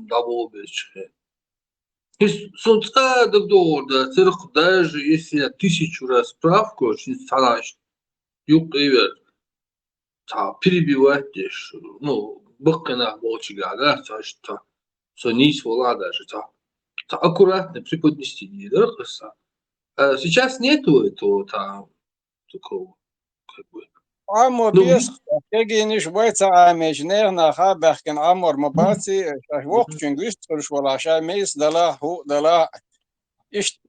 дабл бич. Солнца да, церковь, даже если я 1000 раз прав, короче, стараюсь, юг привет, перебивать, ну, бакана молчага, что сонись, вола даже, аккуратно преподнести, да, красота. Сейчас нету этого там такого, как бы.
Амор без, кегиниш бойца амеж, нерна хабахкен амор мабаци, вок чунгвист, вала шамейс дала иш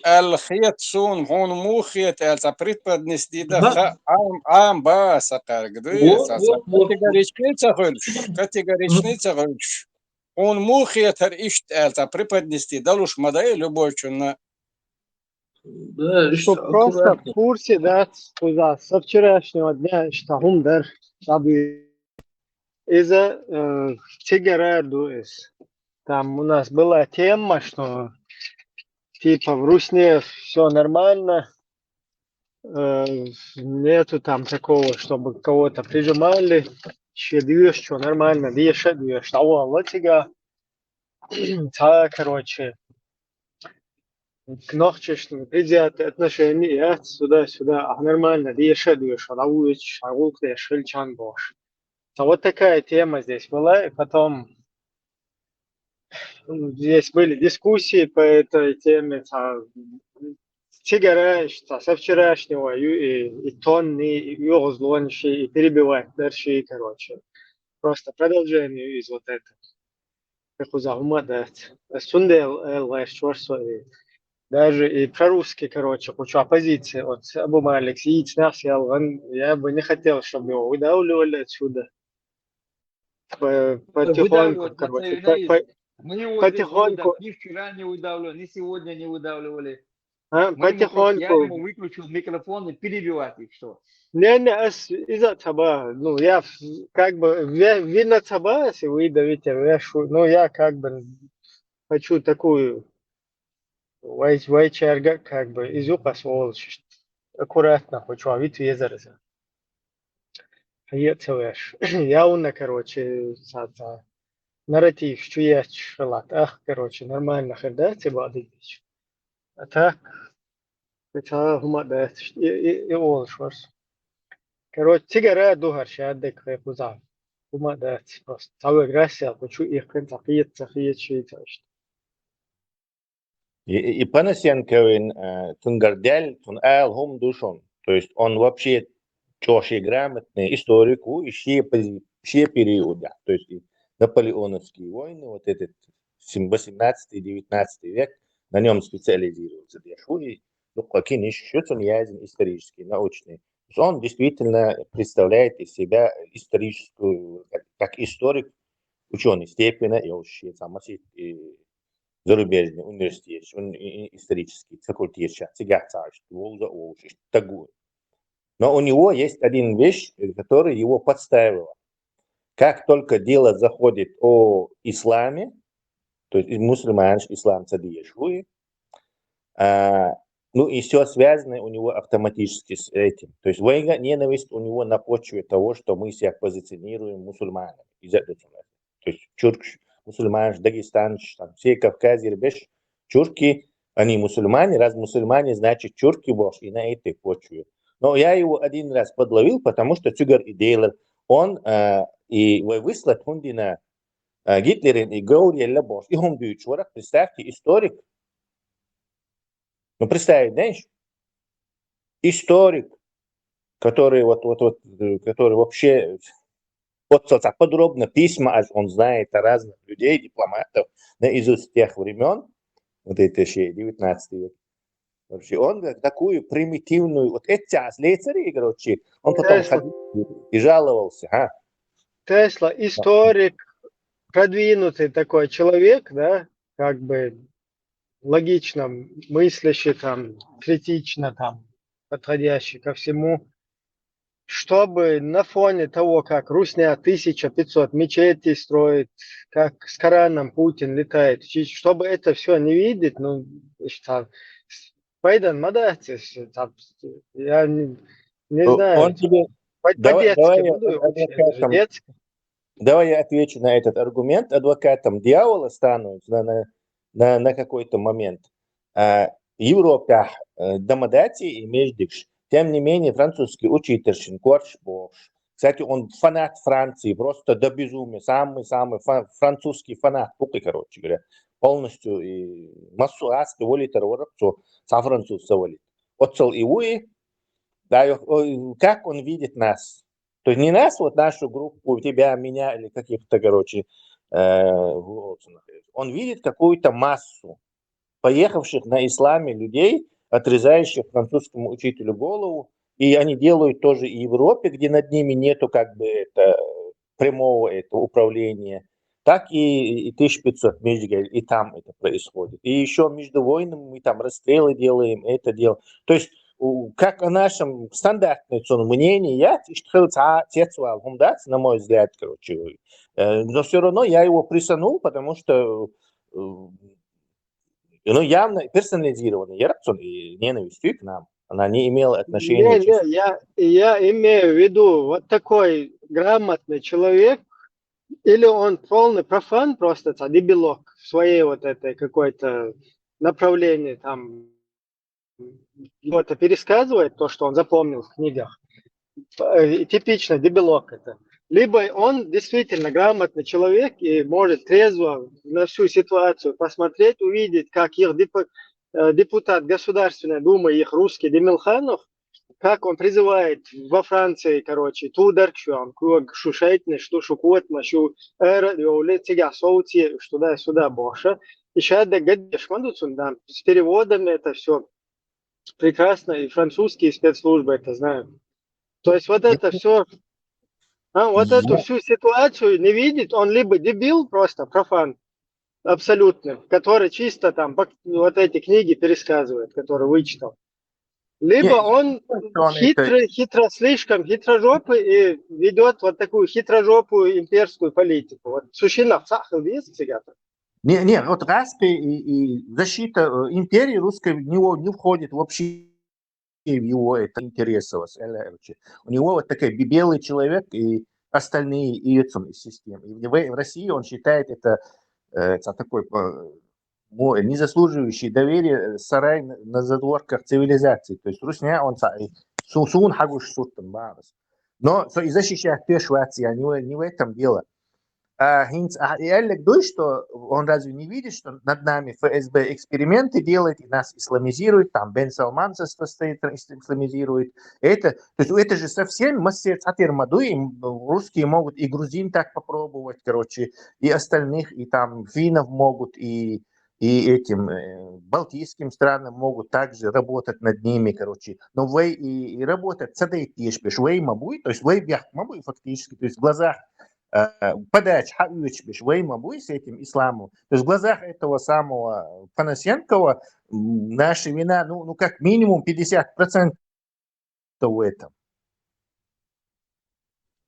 الخيط سون هون مو خيط التا преподнести да ам ба сакар гды категоричный цахольш он му хиятар ишт элта преподнести далуш мадай любой чунна.
Да,
Что
что
просто в
аккуратно.
курсе, да, туда, со вчерашнего дня, что гумдер, чтобы из-за Тигераду, там у нас была тема, что типа в Русне все нормально, нету там такого, чтобы кого-то прижимали, щедуешь, что нормально, двешь, того, вот тебя, короче, к ночешнему предвзятые отношения, сюда-сюда, а нормально, двешь, лавуешь, шагулкаешь, шельчан бош. А вот такая тема здесь была, и потом здесь были дискуссии по этой теме, со вчерашнего, и тонны, и югозлонши, и перебивать дальше, короче. Просто продолжение из вот этого. Как у Захмадат. Сундел, даже и прорусский, короче, кучу оппозиции. Вот Абу Малик, я бы не хотел, чтобы его выдавливали отсюда. Потихоньку,
Выдавливать
короче,
национализм. Мы его здесь
потихоньку,
ни вчера не выдавливали, ни сегодня не выдавливали. Я
потихоньку.
ему выключил микрофон и перебивать их, что?
Не, из-за таба, ну, я как бы, видно таба, если вы давите, ну, я как бы хочу такую вайчерга, как бы, из юга сволочь, аккуратно хочу, а вид везерза. Явно, короче, нарратив, что я шалат, короче, нормально ходать, и бадить. А так, это гумадет, и олшварс. Короче, тигара дугар шадек хепузав. Гумадет, просто. Савы грасия, хочу их контакиет, шииташ.
И Панасенковин Тунгардель, Тун Хом Душон. То есть он вообще очень грамотный историк, и все периоды. То есть и наполеоновские войны, вот этот 18-19 век, на нем специализируется. И какие еще он язен исторический, научный. Он действительно представляет из себя историческую, как историк, ученый степени, и вообще там зарубежный университет, он исторический факультет, но у него есть один вещь, которая его подставила. Как только дело заходит о исламе, то есть мусульман, ислам цадиешвуи, ну и все связано у него автоматически с этим. То есть война, ненависть у него на почве того, что мы себя позиционируем мусульманами. То есть мусульмане, Дагестан, там, все Кавказе, чурки, они мусульмане, раз мусульмане, значит чурки бож, и на этой почве. Но я его один раз подловил, потому что Цюгар и Дейлер, он и выслать хундина Гитлерин и Гаурьелла бож, и он дючварах, представьте, историк. Ну, представить, знаешь, историк, который который вообще подробно письма, он знает о разных людей, дипломатов, наизусть тех времен, вот это еще 19 век. Вообще, он такую примитивную, вот эти слесари, короче, он потом ходил и жаловался.
Тесла, историк, продвинутый такой человек, да, как бы логично мыслящий, там, критично, там, подходящий ко всему, чтобы на фоне того, как Русня 1500 мечетей строит, как с Кораном Путин летает, чтобы это все не видеть, ну, что Байден, молодец, я не знаю,
Он тебе...
по-детски буду вообще, даже детски.
Давай я отвечу на этот аргумент. Адвокатом дьявола станут на какой-то момент. Европа домодати и междикш. Тем не менее, французский учитель Корж Бош. Кстати, он фанат Франции, просто до безумия. Самый французский фанат, короче говоря. Полностью и массу аски волит арворапцу со французца волит. Отцел и уи, да, как он видит нас. То есть не нас, вот нашу группу, тебя, меня или каких-то, короче, он видит какую-то массу поехавших на исламе людей, отрезающих французскому учителю голову, и они делают тоже и в Европе, где над ними нету как бы прямого управления. так и 1500 Межгель, и там это происходит. И еще между войнами мы там расстрелы делаем, это делаем. То есть, как о нашем стандартном мнении, я на мой взгляд, короче. Но все равно я его присанул, потому что явно персонализированный и ненавистью к нам. Она не имела отношения.
Я имею в виду, вот такой грамотный человек, или он полный профан, просто дебилок в своей вот этой какой-то направлении, там, что-то пересказывает, то, что он запомнил в книгах. Типично дебилок это. Либо он действительно грамотный человек и может трезво на всю ситуацию посмотреть, увидеть, как их депутат Государственной Думы, их русский Демилханов, как он призывает во Франции, короче, тударчуан, шушейтный, что шукот, машу, тига соути, туда-сюда больше. И сейчас с переводами это все прекрасно, и французские спецслужбы это знают. То есть вот это все, вот эту всю ситуацию не видит, он либо дебил, просто профан, абсолютно, который чисто там вот эти книги пересказывает, которые вычитал. Либо он слишком хитрожопый и ведет вот такую хитрожопую имперскую политику. Вот сущина в сахар есть всегда.
Не, вот распри и защита империи русской в него не входит вообще в его это интересы. У него вот такой белый человек и остальные из системы. И в России он считает это такой не заслуживающий доверия сарай на задворках цивилизации. То есть русня он сун хагуш суттан баарас. Но и защищает Швеция, не в этом дело. Что он разве не видит, что над нами ФСБ эксперименты делает и нас исламизирует, там Бен Салман состоит, исламизирует. То есть это же совсем русские могут и грузин так попробовать, короче, и остальных, и там финнов могут, и этим балтийским странам могут также работать над ними, короче. Но вы и работать с этой пешпеш, вы мабуй, то есть вы мабуй фактически, то есть в глазах подать вы с этим исламом. То есть в глазах этого самого Панасенкова наша вина, ну как минимум 50% в этом.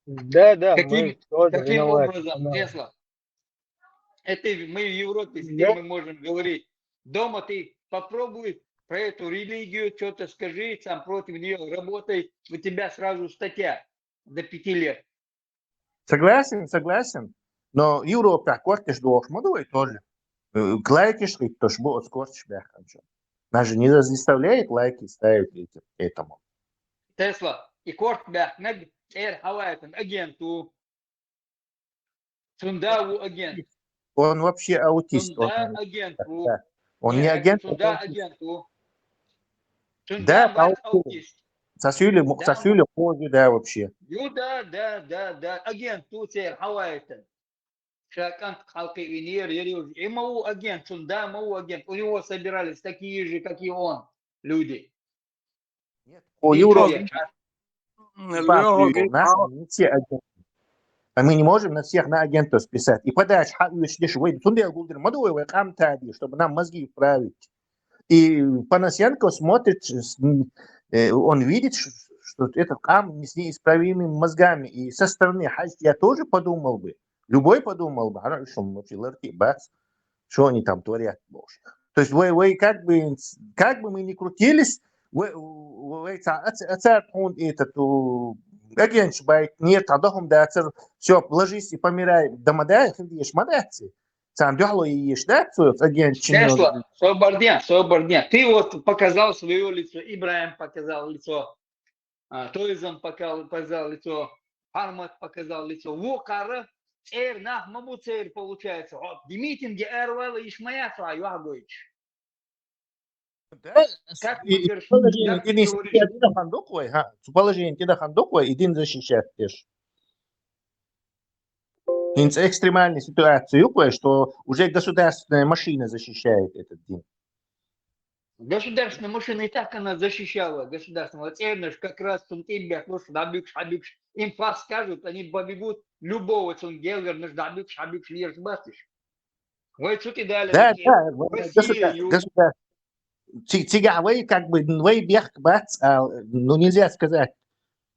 Да,
Каким образом, Тесла? Это мы в Европе, с кем мы можем говорить. Дома ты попробуй про эту религию, что-то скажи, сам против нее работай, у тебя сразу статья до 5 лет.
Согласен. Но Европа кортиш должен тоже. Лайки шли, то что будет скорчь бяханчо. Нас же не заставляет лайки ставить этому.
Тесла и корт бях над хавайтен агенту. Сундаву агент.
Он вообще аутист.
Агенту.
Он не агент.
Агенту.
Да, аутист. Сосюли ходит, да, вообще.
Да. Агент тут хавайтен. Шакант халки винир, и мау агент, мау агент. У него собирались такие же, как и он, люди.
У Европы не все агенты. А мы не можем на всех на агентов списать. И подать, чтобы нам мозги вправить. И Панасенко смотрит, он видит, что это кам с неисправимыми мозгами. И со стороны я тоже подумал бы. Любой подумал бы, что они там творят. То есть вы как бы мы ни крутились, агент нет, все, ложись и помирай, домодай, ешь мадаться. Сам дёхло и ешь, да, агент.
Тесла, Соборден. Ты вот показал свое лицо, Ибраим показал лицо, Тойзан показал лицо, Армат показал лицо, Вокара, маму цер получается. Вот, митинги Эрвела и Шмаяса, Юагойч.
Как положение тебя хандуквай, один защищает теж. Экстремальная ситуация, что уже государственная машина защищает этот день.
Государственная машина и так она защищала государственного. Вот именно как раз тебе хабибш. Им фас скажут, они побегут любого цунгелгер, наш дабик, хабибш, лирс бастиш. Вы что дали?
Да, да,
В Россию.
государство. Вы как бы, вы бег бац, ну нельзя сказать.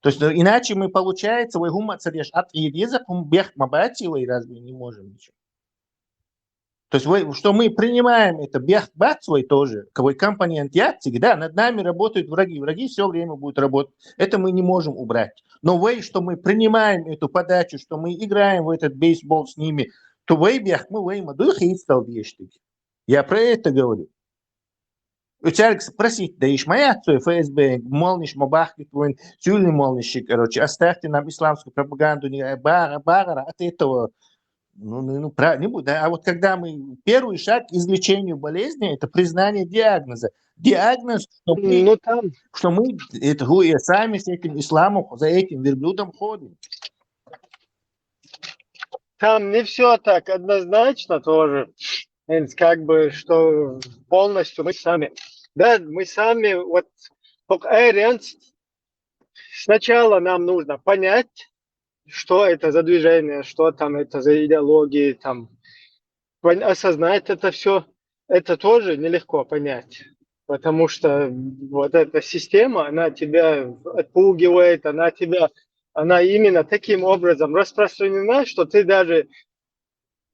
То есть иначе мы, получается, вы гума цареш от язык, бег мабати, вы разве не можем ничего. То есть что мы принимаем это бег бацвой тоже, какой компонент яцик, да, над нами работают враги все время будут работать. Это мы не можем убрать. Но что мы принимаем эту подачу, что мы играем в этот бейсбол с ними, то бег мы мадух и стал вещить. Я про это говорю. У тебя спросить, да ишь моя ФСБ, молниш мабахки твой, тюльный молниши, короче, оставьте нам исламскую пропаганду, не бара, от этого. Не будет. А вот когда мы первый шаг к излечению болезни, это признание диагноза. Диагноз, что мы это, сами с этим исламом, за этим верблюдом ходим.
Там не все так однозначно тоже. Как бы, что полностью мы сами. Да, мы сами, вот, сначала нам нужно понять, что это за движение, что там это за идеологии, там, осознать это все, это тоже нелегко понять, потому что вот эта система, она тебя отпугивает, она именно таким образом распространена, что ты даже,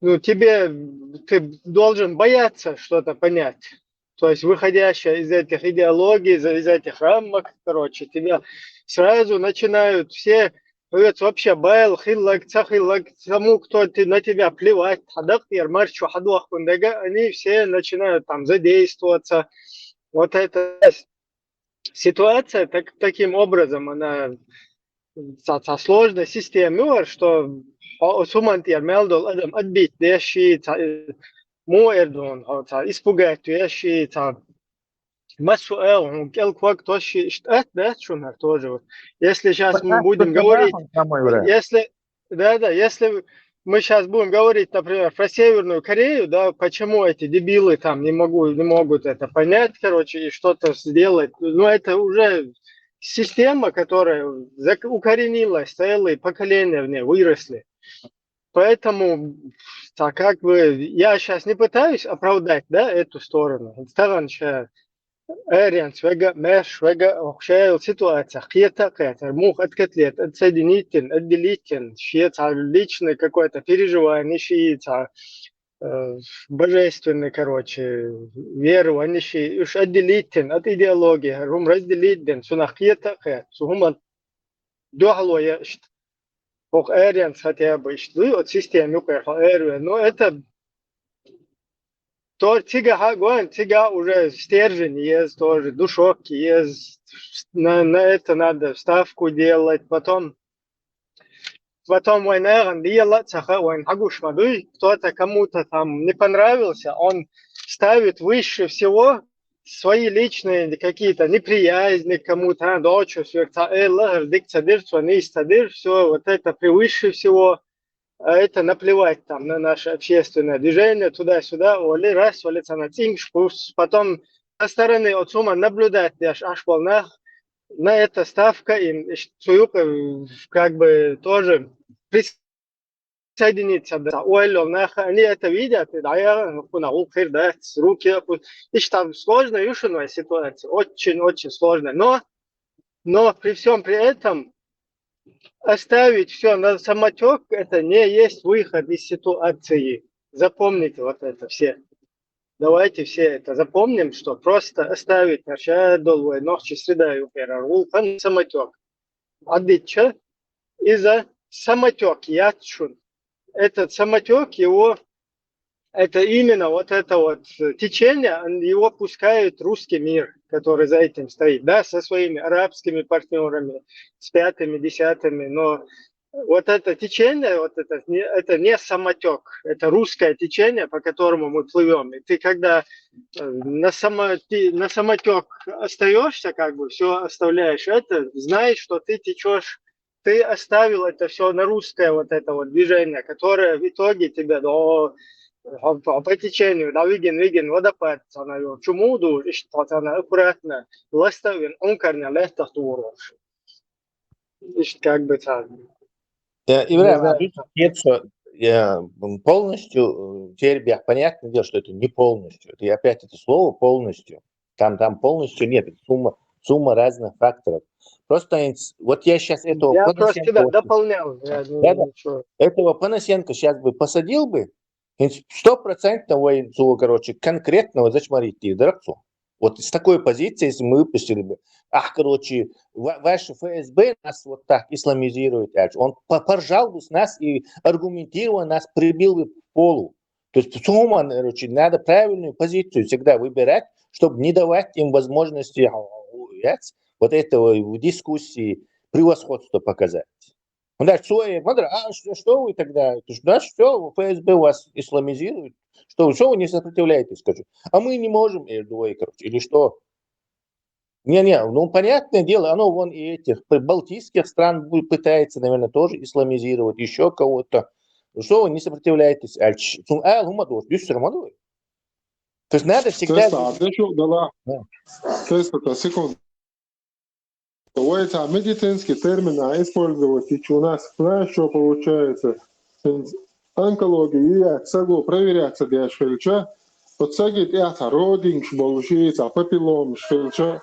ты должен бояться что-то понять. То есть, выходящая из этих идеологий, из этих рамок, короче, тебя сразу начинают все вообще тому, кто на тебя плевать, они все начинают там задействоваться. Вот эта ситуация таким образом, она сложная система, что отбить вещи, испугать вещи, مسؤول كل وقت توشي اشتقت ده شو тоже. Если сейчас мы будем говорить, если мы сейчас будем говорить, например, про Северную Корею, да, почему эти дебилы там не могут это понять, короче, и что-то сделать, это уже система, которая укоренилась, целые поколения в ней выросли. Поэтому, так как бы, я сейчас не пытаюсь оправдать, да, эту сторону. اريانس وجا ماش وجا وخشاية ситуация قيتا قيتا мух откотлет отсоединитель отделитель шиется личное какое-то переживание шиется божественный, короче, верование ши уж отделитель от идеологии рум разделить ден сунах قيتا قيت сухума дохлое ох اريانس хотя бы что от системы قيتا но это то тига уже стержень есть, тоже душок есть, на это надо ставку делать, потом война делать, кто-то кому-то там не понравился, он ставит выше всего свои личные какие-то неприязни кому-то, дочь, все, вот это превыше всего. А это наплевать там на наше общественное движение, туда-сюда, оли раз, оли цанатинг, потом со стороны от сума наблюдать, аж волнах, на это ставка, и как бы тоже присоединиться, они это видят, руки, и там сложная юшиная ситуация, очень-очень сложная, но при всем при этом оставить все на самотек, это не есть выход из ситуации. Запомните вот это все. Давайте все это запомним, что просто оставить долгой ночи среда и самотек. Отдича из-за самотек ячун. Этот самотек его, это именно вот это вот течение, его пускает русский мир, который за этим стоит, да, со своими арабскими партнерами, с 5-ми, 10-ми, но вот это течение, вот это не самотек, это русское течение, по которому мы плывем. И ты когда на самотек остаешься, как бы все оставляешь, это знаешь, что ты течешь, ты оставил это все на русское вот это вот движение, которое в итоге тебя по течению, да, виген, водопад, она его чумуду, и что она аккуратно, ластовин, онкарня, леста турош. И как бы так.
Ибрahim, нет, что я полностью, теперь понятное дело, что это не полностью. И опять это слово полностью. Там полностью нет. Это сумма разных факторов. Просто вот я сейчас этого
Я
Панасенко...
просто тебя дополнял.
Этого Панасенко сейчас бы посадил бы, 100% короче, конкретного зачмарить дырцу. Вот с такой позиции, если мы выпустили бы, короче, ваше ФСБ нас вот так исламизирует, он поржал бы с нас и аргументированно нас прибил бы к полу. То есть, короче, надо правильную позицию всегда выбирать, чтобы не давать им возможности вот этого в дискуссии превосходство показать. Он говорит, что вы тогда? Значит, все, ФСБ вас исламизирует. Что вы не сопротивляетесь, скажу. А мы не можем, короче, или что? Ну, понятное дело, оно вон и этих балтийских стран пытается, наверное, тоже исламизировать, еще кого-то. Что вы не сопротивляетесь? То есть надо всегда...
Секунду. Эти медицинские термины использовать, и у нас, знаешь, что получается? Онкология, проверяться для швельча, вот сагит это родинг, получается, папиллом, швельча,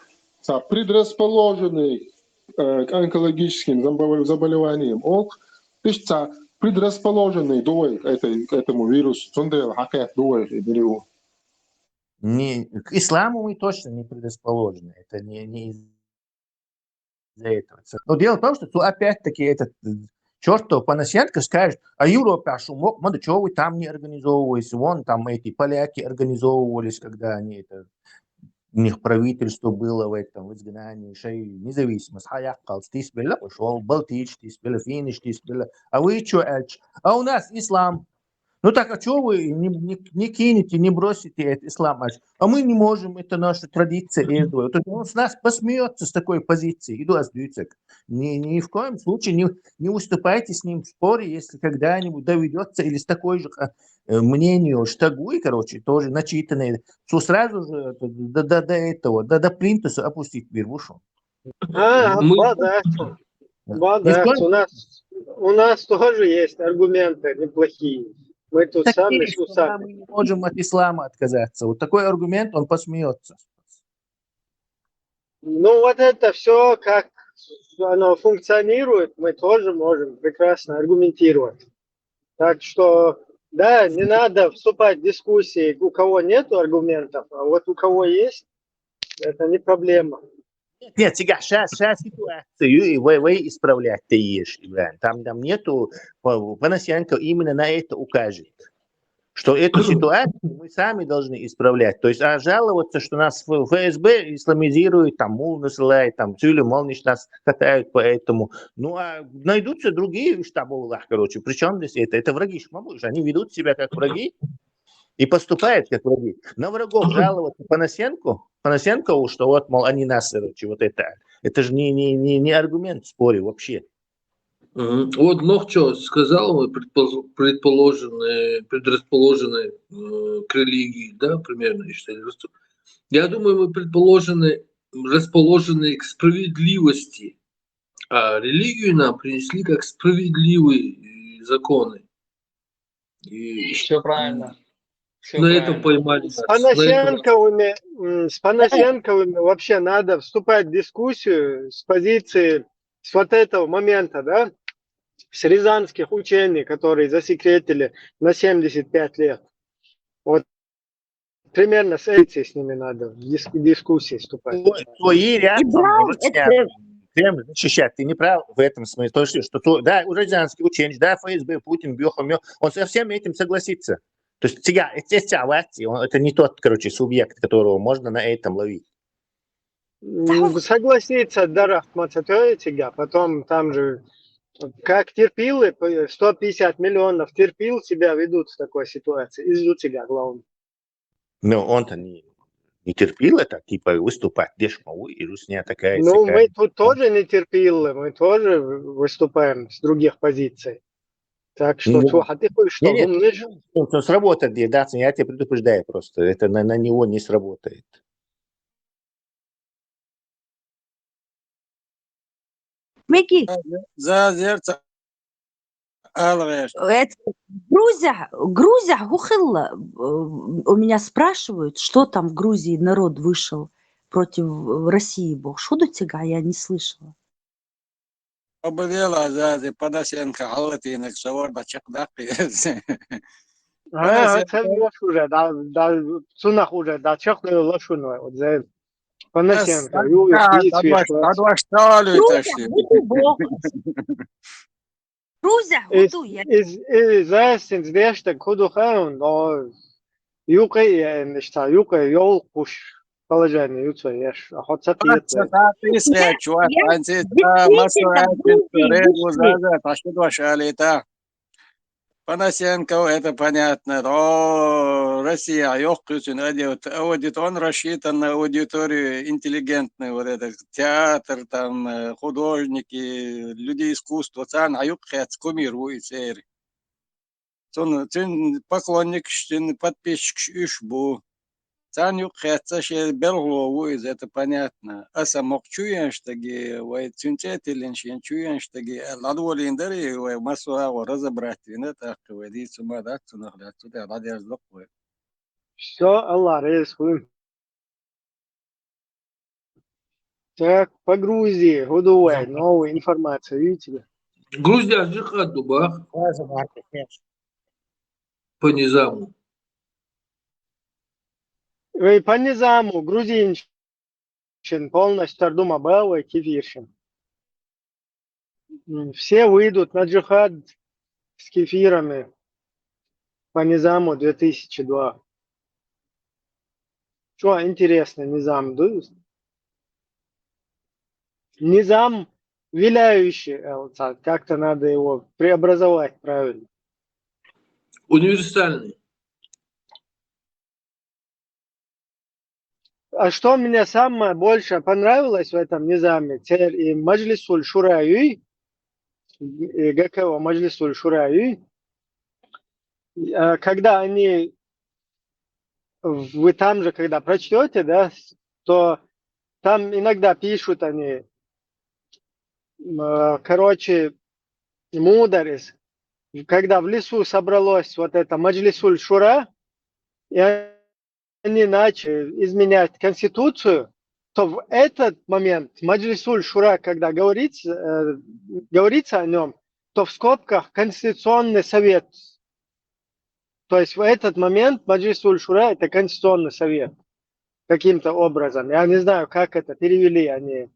предрасположенный к онкологическим заболеваниям. Он, предрасположенный этому вирусу, к
исламу мы точно не предрасположены. Это не из-за этого. Но дело в том, что опять-таки этот чертов Панасенко скажет, а Европа шумок, чего вы там не организовываетесь? Вон там эти поляки организовывались, когда они это... У них правительство было в изгнании, независимость. Пошел, Балтич, Финиш, а вы что, а у нас ислам. Ну так, а что вы не кинете, не бросите этот ислам? А мы не можем, это наша традиция. Он с нас посмеется с такой позиции. Ни в коем случае не уступайте с ним в споре, если когда-нибудь доведется, или с такой же мнению штагуй, короче, тоже начитанный, то сразу же до плинтуса опустить вирвушу.
У нас тоже есть аргументы неплохие. Мы тут сами с усами.
Мы не можем от ислама отказаться. Вот такой аргумент, он посмеется.
Ну вот это все, как оно функционирует, мы тоже можем прекрасно аргументировать. Так что, да, не надо вступать в дискуссии, у кого нет аргументов, а вот у кого есть, это не проблема.
Нет, сейчас ситуацию вы исправлять-то ешь, там нету, Панасенко именно на это укажет, что эту ситуацию мы сами должны исправлять. То есть, жаловаться, что нас ФСБ исламизирует, там, мул насылает, там, молнич нас катают по этому. Ну, а найдутся другие штабы, короче, причем здесь это враги шмабуш, они ведут себя как враги и поступают как враги. На врагов жаловаться Панасенко, что вот, мол, они нас, короче, вот это же не аргумент в споре вообще.
Вот Нохчо сказал, мы предрасположены к религии, да, примерно, я думаю, мы расположены к справедливости, а религию нам принесли как справедливые законы. И
все правильно.
На этом поймали.
С Панасенковыми вообще надо вступать в дискуссию с позиции, с вот этого момента, да, с рязанских учений, которые засекретили на 75 лет. Вот примерно с этим с ними надо в дискуссии вступать.
Твои реакции Кремль защищать. Ты не прав в этом смысле, что да, рязанский ученый, да, ФСБ, Путин, Бьохом, он со всем этим согласится. То есть это не тот, короче, субъект, которого можно на этом ловить.
Согласиться, да, Рахмататоя, потом там же, как терпилы, 150 миллионов терпил себя ведут в такой ситуации, из-за тебя, главное.
Но он-то не терпил это, типа, выступать, дешмову, и русня такая.
Ну, мы тут тоже не терпилы, мы тоже выступаем с других позиций. Так что, а ты хочешь что,
Нет,
думаешь?
он сработает, да, я тебя предупреждаю просто. Это на него не сработает.
Меги. زازيرت الغير.
Грузия, Гухелла, у меня спрашивают, что там в Грузии народ вышел против России. Бог, что до тебя, я не слышала.
وبديلا زازي بدسين كحلتي انك صور بچق دقي
Это loš уже, da cunah уже, da čehli lošuno od zem. Понасенко, Юлю,
Грузия,
Зайсинс деште куду хаун, но юкай, нечто, юкай, йол куш положение, юцо еш, а хоть сапиет.
Понасенко, это понятно. О, Россия, аудит, он рассчитан на аудиторию интеллигентную, вот это театр, там, художники, люди искусства, цан, аюкхец, кумирует, сери. Цин поклонник, подписчик, ишбу. Цан юкхец, ще белглову, это понятно. А самок чуенштаги, вай цинцетилиншин чуенштаги, ладволиндери, вай масуа разобрать, винета, вайди сума дакцу нахлятцу, да, ладяж локвы.
Все, Аллах, рейсхуем. Так, по Грузии, Гудуэй, новая информация, видите?
Грузия джихад дубах по низаму.
Вы по низаму, грузинчин, полностью Тардума Бава и Кефиршин. Все выйдут на джихад с кефирами по низаму 2002. Что интересно, низам? Низам виляющий, как-то надо его преобразовать правильно.
Универсальный.
А что мне самое больше понравилось в этом низаме, и Маджлисуль Шураюй, и ГКО Маджлисуль Шураюй, когда они, вы там же, когда прочтете, да, то там иногда пишут они, короче, мударис, когда в лесу собралось вот это Маджлисуль Шура, и они начали изменять Конституцию, то в этот момент Маджлисуль Шура, когда говорится о нем, то в скобках Конституционный совет. То есть в этот момент Маджлисуль Шура это Конституционный совет каким-то образом. Я не знаю, как это перевели они.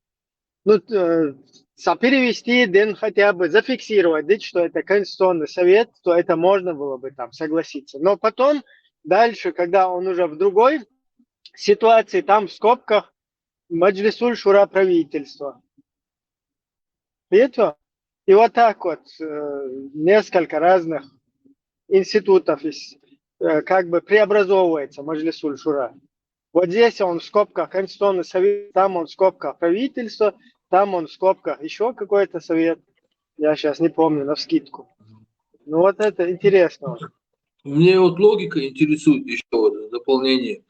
Ну, перевести, хотя бы зафиксировать, что это Конституционный совет, то это можно было бы там согласиться. Но потом, дальше, когда он уже в другой ситуации, там в скобках Маджлисуль Шура правительство. Видите? И вот так вот несколько разных институтов как бы преобразовывается Маджлисуль Шура. Вот здесь он в скобках Конституционный совет, там он в скобках правительство, там он в скобках еще какой-то совет. Я сейчас не помню навскидку. Ну вот это интересно.
Мне вот логика интересует еще вот дополнение.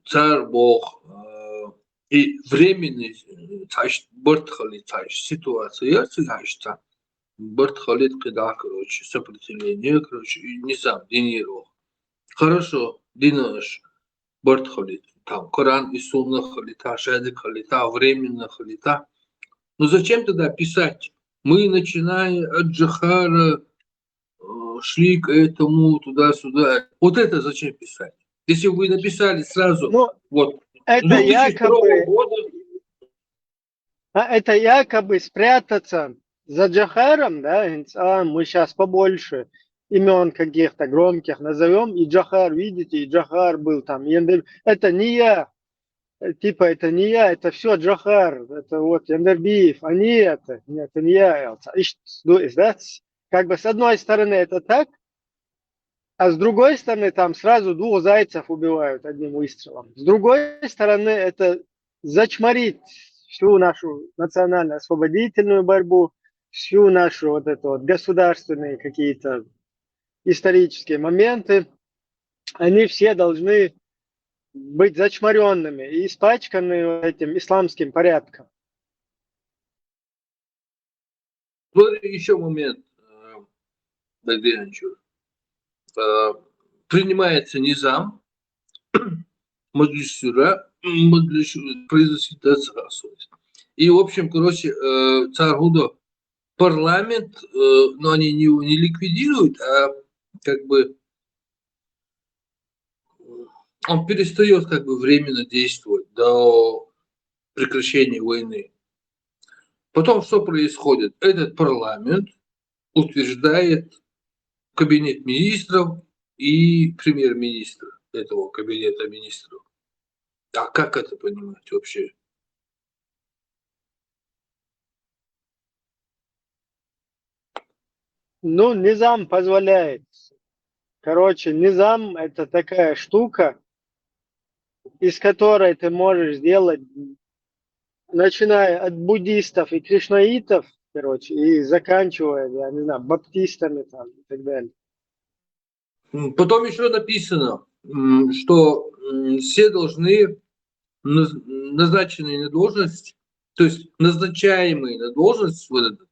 Царь Бог и временный ситуация, я Бартхалит когда, короче, сопротивление, короче, и низам, динировал. Хорошо, динаш, Бартхалит, там, Коран и Сунна халита, Шадик халита, временно халита. Но зачем тогда писать? Мы, начиная от Джахара, шли к этому, туда-сюда. Вот это зачем писать? Если бы вы написали сразу, вот,
это якобы спрятаться за Джахаром, да, мы сейчас побольше имен каких-то громких назовем, и Джахар, видите, и Джахар был там. Это не я, типа это не я, это все Джахар, это вот Яндербиев, они это не я. Как бы с одной стороны это так, а с другой стороны там сразу двух зайцев убивают одним выстрелом. С другой стороны это зачморить всю нашу национально-освободительную борьбу, всю нашу вот это вот государственные какие-то исторические моменты, они все должны быть зачмаренными и испачканы этим исламским порядком.
Смотри, еще момент, Багденовичу. Принимается низам, маджлис-шура, произносит асос. И, в общем, короче, царь Гудо парламент, но они не ликвидируют, а как бы он перестает как бы временно действовать до прекращения войны. Потом что происходит? Этот парламент утверждает кабинет министров и премьер-министра этого кабинета министров. А как это понимать вообще?
Ну, низам позволяет. Короче, низам — это такая штука, из которой ты можешь сделать, начиная от буддистов и кришнаитов, короче, и заканчивая, я не знаю, баптистами там и так далее.
Потом еще написано, что все должны назначенные на должность, то есть назначаемые на должность, вот это,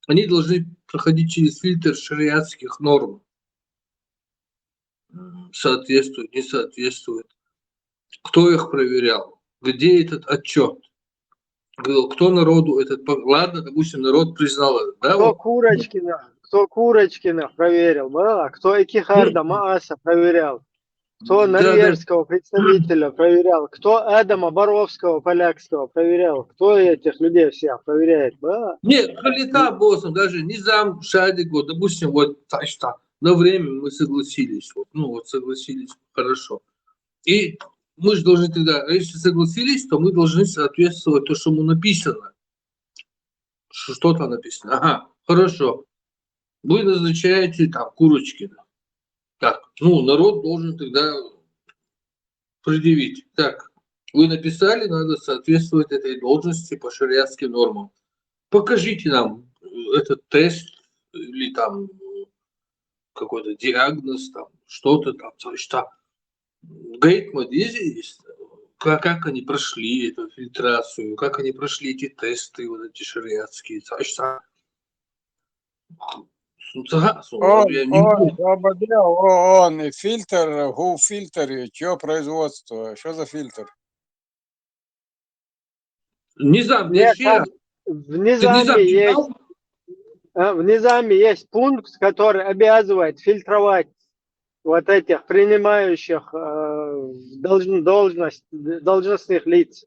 они должны проходить через фильтр шариатских норм. Соответствует, не соответствует. Кто их проверял? Где этот отчет? Кто народу этот... Ладно, допустим, народ признал это. Да,
Кто Курочкина проверил, да? Кто Экихарда Мааса проверял? Кто норвежского представителя проверял? Кто Адама Боровского, полякского проверял? Кто этих людей всех проверяет? Да?
Нет, халита боссом, даже низам, шадик, вот, допустим, вот на время мы согласились, согласились, хорошо. И мы же должны тогда, если согласились, то мы должны соответствовать то, что ему написано. Что там написано? Ага, хорошо. Вы назначаете там Курочкина. Так, народ должен тогда предъявить. Так, вы написали, надо соответствовать этой должности по шариатским нормам. Покажите нам этот тест или там какой-то диагноз, там что-то там, что. Говорит, есть, как они прошли эту фильтрацию, как они прошли эти тесты, вот эти шариатские.
Он и фильтр, фильтр, что производство, что за фильтр?
В низаме есть пункт, который обязывает фильтровать вот этих принимающих должностных лиц.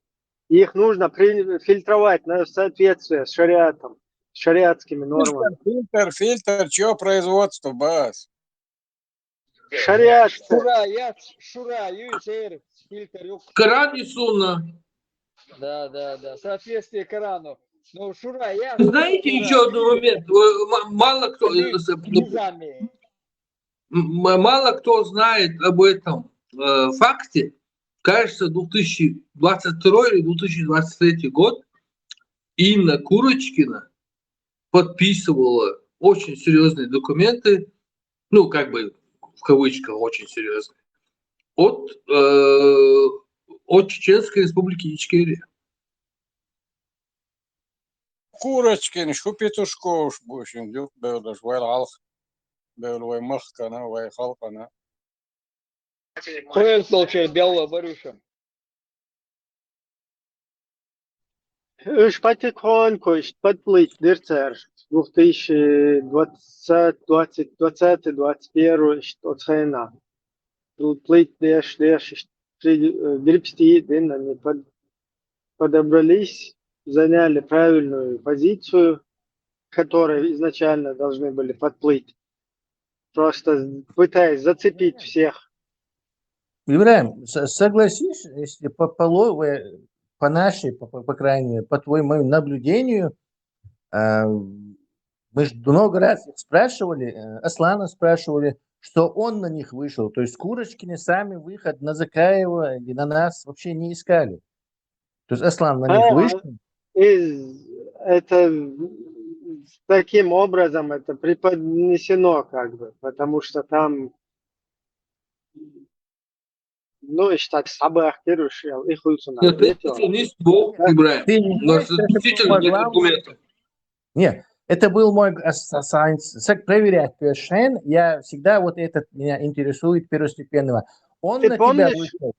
Их нужно фильтровать на соответствие с шариатом, с шариатскими нормами.
Фильтр, что производство, бас?
Шариат.
Шура, фильтр.
Коран и сунна.
Да. Соответствие Корану. Ну, шура,
знаете еще один момент? Мало кто знает об этом факте. Кажется, 2022 или 2023 год Инна Курочкина подписывала очень серьезные документы, как бы в кавычках очень серьезные, от Чеченской республики Ичкерия.
Курочкин, что петушков, бушин, дюк, белдаш, вайлалх, белвай махкана, вайхалкана.
Хуэль случай белого Барюша.
Уж потихоньку подплыть дырцер 2020-2021 от хайна. Плыть гребсти, они подобрались, заняли правильную позицию, к которой изначально должны были подплыть, просто пытаясь зацепить всех.
Ибраим, согласись, если по нашей, по крайней мере, по твоему наблюдению, мы же много раз спрашивали, Аслана спрашивали, что он на них вышел. То есть Курочкины сами выход на Закаева или на нас вообще не искали. То есть Аслан на них вышел.
Это таким образом это преподнесено, как бы, потому что там, ну, и так собак решил, их лучше
Это не спор, Ибраим. У нас действительно нет аргументов.
Нет, это был мой проверять Першен. Я всегда вот этот меня интересует первостепенного. Он
Ты
на
помнишь,
тебя вышел?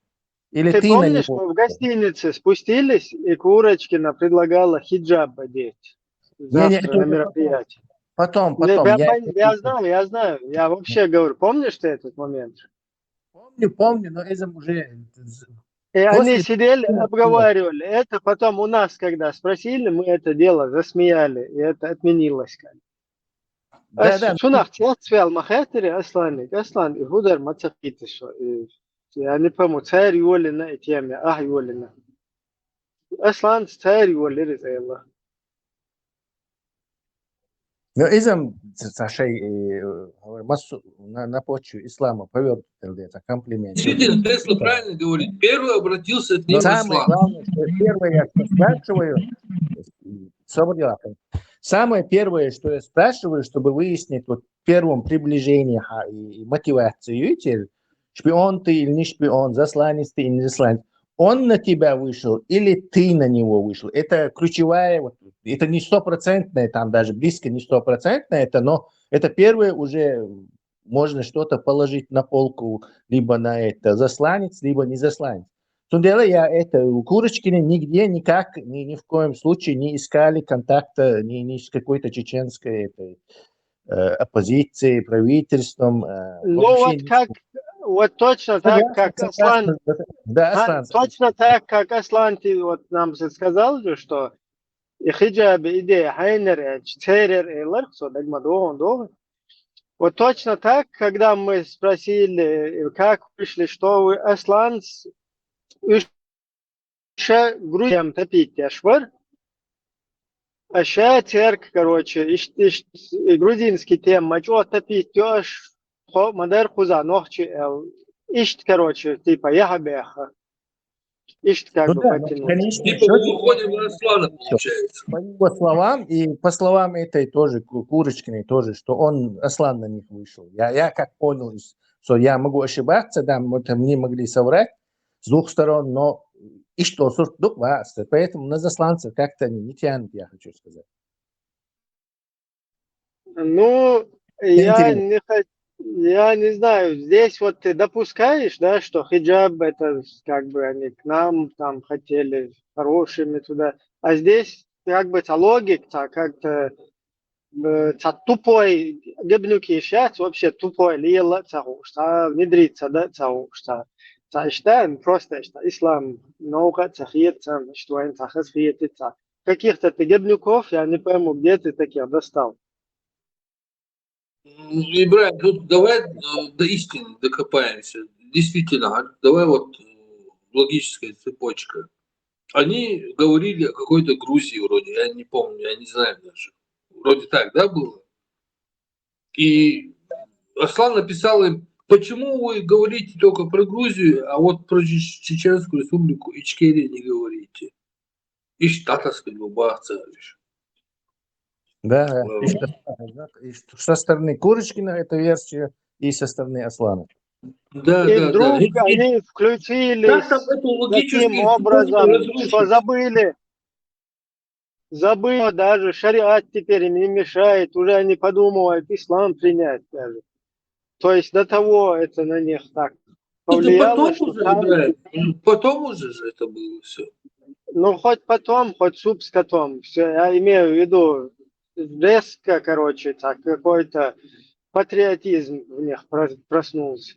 Или
ты
ты на
помнишь,
него?
мы в гостинице спустились, и Курочкина предлагала хиджаб одеть
Не,
завтра
это
на
уже
мероприятие.
потом.
Я знаю. Я вообще говорю, помнишь ты этот момент?
Помню, но это уже...
И они
После-
сидели, обговаривали это. Потом у нас, когда спросили, мы это дело засмеяли, и это отменилось.
Да.
Шунах цвел махатери Асланик. Аслан и Худар Мацафиты. Я не помню, царь Юлина и теме, Юлина. Аслан царь Юлина, Аллах.
Но изам Сашей на почве ислама повернут это комплимент.
Действительно, Тесла правильно говорит. Первый обратился к
Но
ним
самое
ислам.
главное, что первое, я спрашиваю, самое первое, что я спрашиваю, чтобы выяснить вот в первом приближении и мотивацию, видите, шпион ты или не шпион, засланец ты или не засланец, он на тебя вышел или ты на него вышел. Это ключевая, это не стопроцентное, там даже близко не стопроцентное, но это первое уже можно что-то положить на полку, либо на это засланец, либо не засланец. В том деле, я это у Курочкина нигде никак, ни в коем случае не искали контакта ни с какой-то чеченской этой, оппозицией, правительством.
Ну вот точно так, как Аслан.
Да, Аслан.
Точно так, как Аслан, ты вот нам сказал же, что хиджаб идея хайнер, церер и ларксо, вот точно так, когда мы спросили, как вышли, что вы Аслан грузиям топить яшвар, а ща церк, короче, грузинский тем, мачо топить тёж, мадар хуза, нохчи, короче, типа яхабеха. Как бы потянуть.
Типа мы выходим на Аслана, получается.
По его словам, и по словам этой тоже, Курочкиной тоже, что он, Аслан на них вышел. Я как понял, что я могу ошибаться, да, мне могли соврать с двух сторон, но и что, поэтому на засланцев как-то не тянут, я хочу сказать.
Ну, я не знаю, здесь вот ты допускаешь, да, что хиджаб это как бы они к нам там хотели хорошими туда, а здесь как бы логика как-то тупой гебнюки сейчас вообще тупой лила что внедриться, да, что считаем просто, что ислам наука цахиется, что он цахиется. Каких-то ты гебнюков, я не пойму, где ты таких достал.
Ибраим, тут давай до истины докопаемся. Действительно, давай вот логическая цепочка. Они говорили о какой-то Грузии вроде, я не помню, я не знаю даже. Вроде так, да, было? И Аслан написал им, почему вы говорите только про Грузию, а вот про Чеченскую республику Ичкерию не говорите? И штатовская губация.
Да, и со стороны Курочкина эта версия, и со стороны Аслана.
Да,
и вдруг они включились таким образом, что забыли даже шариат теперь им не мешает, уже они подумывают ислам принять даже. То есть до того это на них так повлияло, что
потом уже же это было все.
Ну хоть потом, хоть суп с котом. Все, я имею в виду резко, короче, так какой-то патриотизм в них проснулся,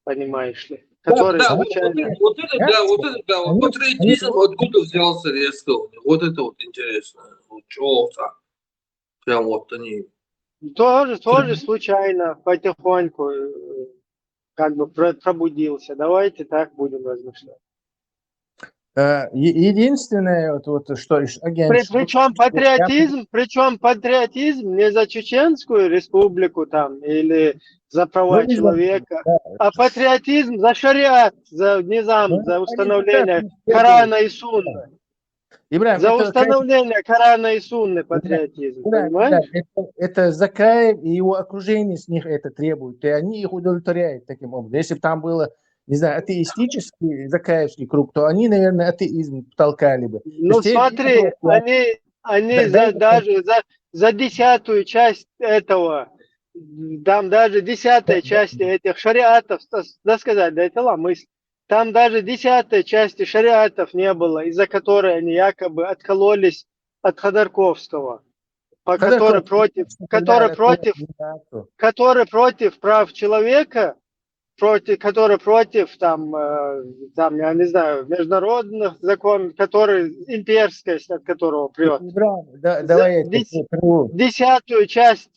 понимаешь ли? Который случайно...
Вот патриотизм откуда взялся резко у них? Вот это вот интересно. Вот чего так? Прям вот они...
Тоже случайно, потихоньку, как бы пробудился. Давайте так будем размышлять.
Единственное, вот что
причем патриотизм не за Чеченскую республику там или за права человека, а патриотизм за шариат, за низам, за установление Корана и Сунны.
Ибрагим,
За
это,
установление Корана и Сунны патриотизм, понимаешь?
это Закаев и его окружение с них это требует, и они их удовлетворяют таким образом. Если бы там было, не знаю, атеистический Закаевский круг, то они, наверное, атеизм толкали бы.
Ну смотри, они даже за 10-ю часть этого, там даже 10-я часть этих шариатов, да сказать, да это мысль, там даже 10-й части шариатов не было, из-за которой они якобы откололись от Ходорковского, который против прав человека, который против там, я не знаю, международных законов, который имперскость, от которого прет.
Давай
10-ю часть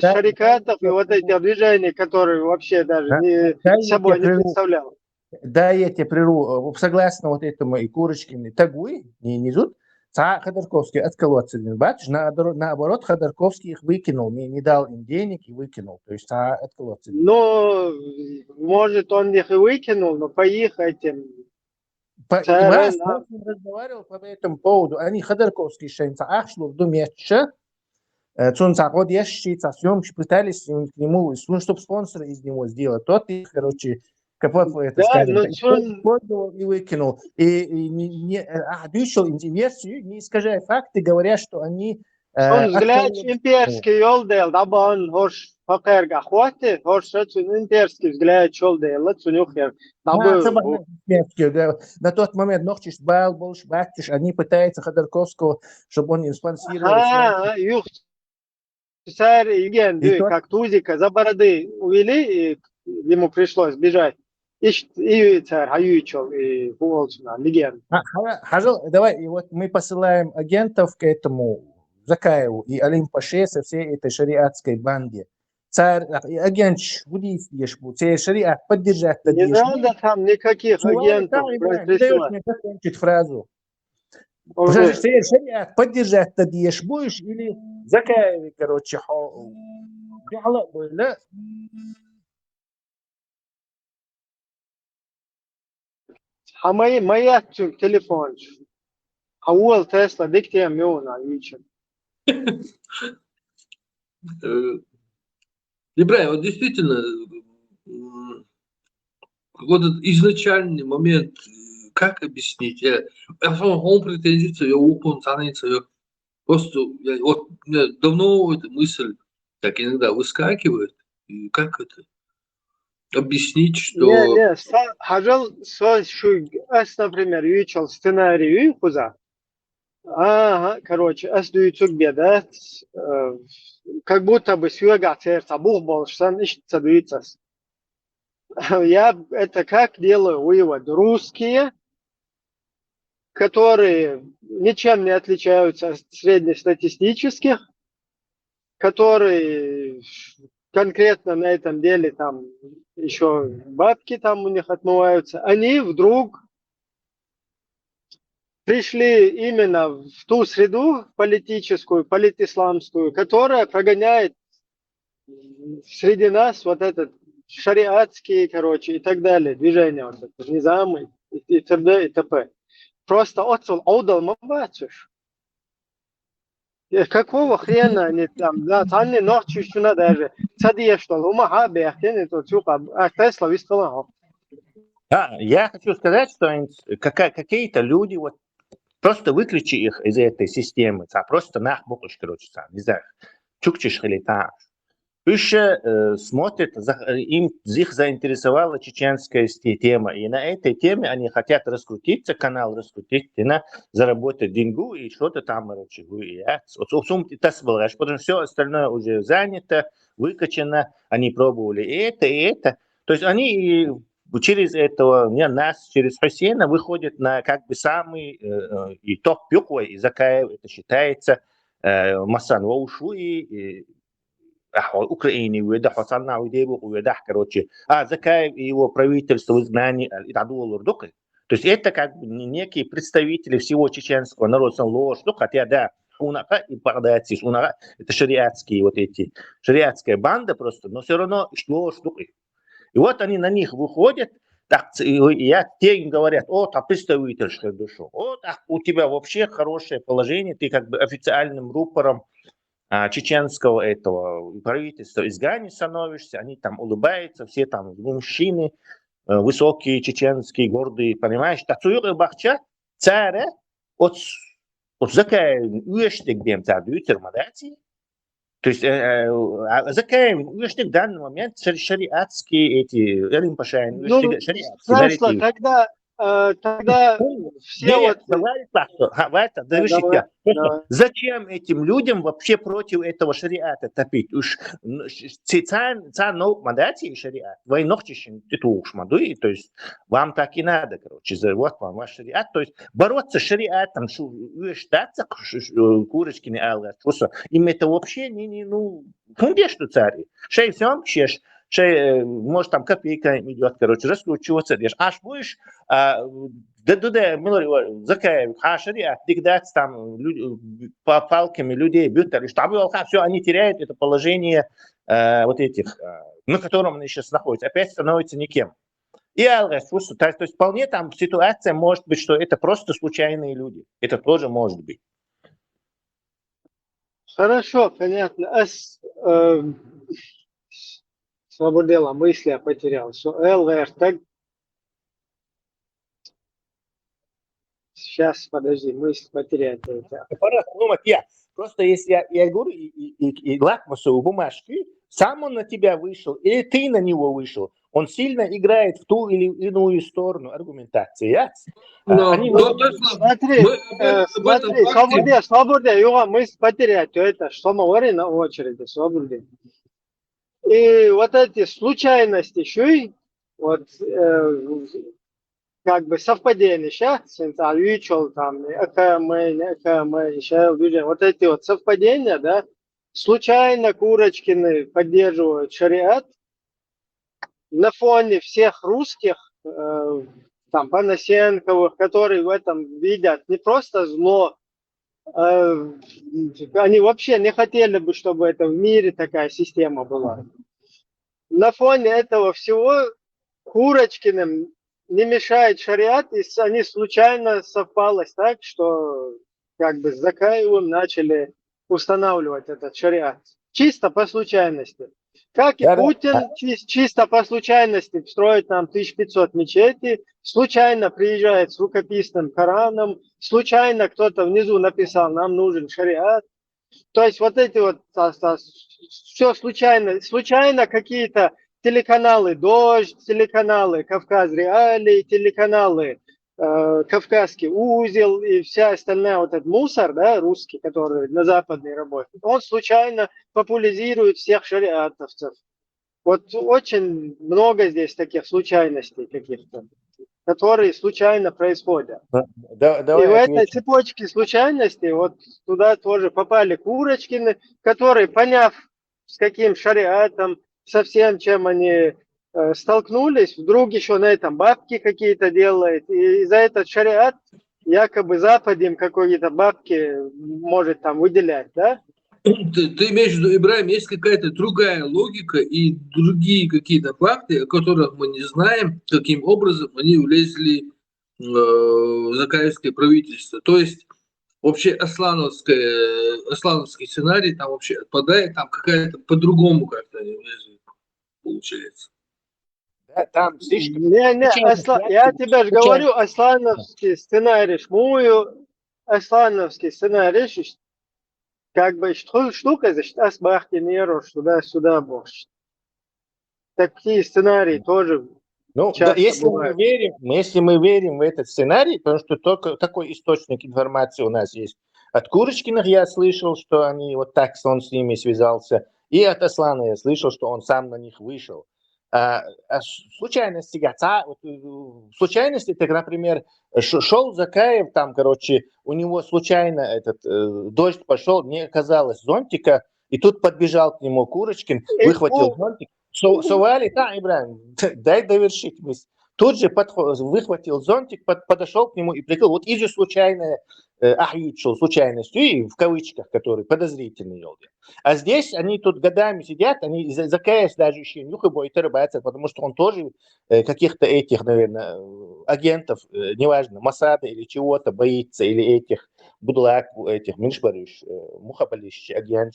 шарикатов и вот эти движения, которые вообще даже собой не представлял.
Да, я тебе прерву. Согласно вот этому и Курочкин, и Тагуи, не низут, Ходорковский отколоться. Бачишь, наоборот, Ходорковский их выкинул, не дал им денег и выкинул. То есть отколоться.
Ну, может, он их и выкинул, но по их этим...
Я с ним разговаривал по этому поводу. Они Ходорковский шейнца ахшлу в думече, цунца год ящица, съемки пытались к нему, чтобы спонсоры из него сделать. Тот их, короче, капот это скажем, и выкинул. И вышел версию, не искажая факты, говоря, что они...
Он взгляд имперский елдел, да он хош факерга хватит, хош имперский взгляд елдел, цунюхер.
На тот момент ночью бал больше батюш, они пытаются Ходорковского, чтобы он им спонсировал.
Юх, как Тузика за бороды увели, и ему пришлось бежать.
Давай, и вот мы посылаем агентов к этому Закаеву и Алим-Паше со всей этой шариатской банде. Царь, агент, шариат поддержать.
Не надо там никаких агентов.
Мне закончить фразу. Шариат поддержать тадьеш будешь или Закаеве, короче,
моя телефон. Ауэл Тесла диктия миона ичен.
Ибрагим, вот действительно, вот этот изначальный момент, как объяснить? Он претензируется, он станется, просто вот давно эта мысль так иногда выскакивает, и как это объяснить, что...
Хажал, например, юичал сценарий юихуза. Короче, асдуицук беда, как будто бы сюга церца бух болшсан ищется дуицас. Я это как делаю вывод? Русские, которые ничем не отличаются от среднестатистических, которые конкретно на этом деле там еще бабки там у них отмываются, они вдруг пришли именно в ту среду политическую, политисламскую, которая прогоняет среди нас вот этот шариатские, короче, и так далее, движения, вот это, низамы и т.д. и т.п. Просто отцел аудал мабачишь. Какого хрена они там, да, они ночью еще даже, цадия что, умаха бехтен, это тюка, а Тесла вискала.
Я хочу сказать, что какие-то люди, вот просто выключи их из этой системы, просто нахбукаш, короче, не знаю, чукчиш или так. Еще смотрят, их заинтересовала чеченская тема, и на этой теме они хотят раскрутиться, канал раскрутить, заработать деньгу и что-то там, короче, потому что все остальное уже занято, выкачано, они пробовали и это. То есть они через этого, нас, через Хусейна выходят на как бы самый и топ-пюквой, и Закаев, это считается, Масан Ваушуи, Украине, Уеда Хасана, Уеда, короче, Закаев и его правительство в изгнании Итадуа Лурдука. То есть это как бы некие представители всего чеченского народа, хотя да, Унака и Багдадсис, Унака, это шариатские вот эти, шариатская банда просто, но все равно шло штуки. И вот они на них выходят, Так, те им говорят, о, там представитель что дошел, о, так, у тебя вообще хорошее положение, ты как бы официальным рупором чеченского этого правительства из Гани становишься, они там улыбаются, все там мужчины, высокие, чеченские, гордые, понимаешь? Тацуюры бахча, царе, от закая уештик бем цадуютер мадати. То есть закая уештик в данный момент шариатские эти, элим пашайн,
Смысла, тогда все вот...
Зачем этим людям вообще против этого шариата топить? Уж мадати шариат, войнохчищен титулшмадуи, то есть вам так и надо, короче, вот вам ваш шариат, то есть бороться с шариатом, штаться курочкины алга, им это вообще не где что цари? Шей всем чеш. Может, там копейка идет, короче, раскручиваться, аж будешь, закаев, шариат, дикдать там палками людей бьют, все, они теряют это положение вот этих, на котором они сейчас находятся, опять становятся никем. И алгас, то есть вполне там ситуация может быть, что это просто случайные люди, это тоже может быть.
Хорошо, понятно. Свободела мысли, я потерял. ЛР, так... Сейчас, подожди, мысль потерять.
Просто если я говорю, и лакмусовые бумажки, сам он на тебя вышел, или ты на него вышел, он сильно играет в ту или иную сторону аргументации.
Смотри, свобода, его мысль потерять, то это, что мы говорим на очереди, свобода. И вот эти случайности, вот как бы совпадения, сейчас, там, вот эти вот совпадения, да, случайно Курочкины поддерживают шариат на фоне всех русских, там, Панасенковых, которые в этом видят не просто зло, они вообще не хотели бы, чтобы это в мире такая система была. На фоне этого всего Курочкиным не мешает шариат, и они случайно совпалось так, что как бы с Закаевым начали устанавливать этот шариат. Чисто по случайности. Как и Путин чисто по случайности строит нам 1500 мечетей, случайно приезжает с рукописным Кораном, случайно кто-то внизу написал, нам нужен шариат. То есть вот эти вот, все случайно какие-то телеканалы «Дождь», телеканалы «Кавказ Реалии», телеканалы «Кавказский узел» и вся остальная вот этот мусор, да, русский, который на западной работает, он случайно популяризирует всех шариатовцев. Вот очень много здесь таких случайностей каких-то, которые случайно происходят. И в этой цепочке случайностей вот туда тоже попали Курочкины, которые, поняв, с каким шариатом, со всем, чем они столкнулись, вдруг еще на этом бабки какие-то делают, и за этот шариат якобы Запад им какие-то бабки может там выделять, да?
Ты имеешь в виду, Ибрахим, есть какая-то другая логика и другие какие-то факты, о которых мы не знаем, каким образом они влезли в закаевское правительство. То есть вообще аслановский сценарий там вообще отпадает, там какая-то по-другому как-то они влезли, получается.
Да, там
я тебе же говорю, аслановский сценарий шмую, аслановский сценарий, как бы штука, значит, асбахти миру, сюда больше. Такие сценарии тоже.
Ну, да, если мы верим в этот сценарий, потому что только такой источник информации у нас есть. От Курочкиных я слышал, что они вот так он с ними связался, и от Аслана я слышал, что он сам на них вышел. Случайности, случайности, так, например, шел Закаев, там, короче, у него случайно дождь пошел, не оказалось зонтика, и тут подбежал к нему Курочкин, выхватил зонтик. Совали, да, Ибрахим, дай довершить мысль. Тут же выхватил зонтик, подошел к нему и прикрыл. Вот и же случайная ахьючил случайностью, и в кавычках, которые подозрительные. А здесь они тут годами сидят, они закаясь даже еще нюхай будет рыбаться, потому что он тоже каких-то этих, наверное, агентов, неважно, Масада или чего-то боится, или этих будлак, этих, миншбарыш, мухабалищ, агент,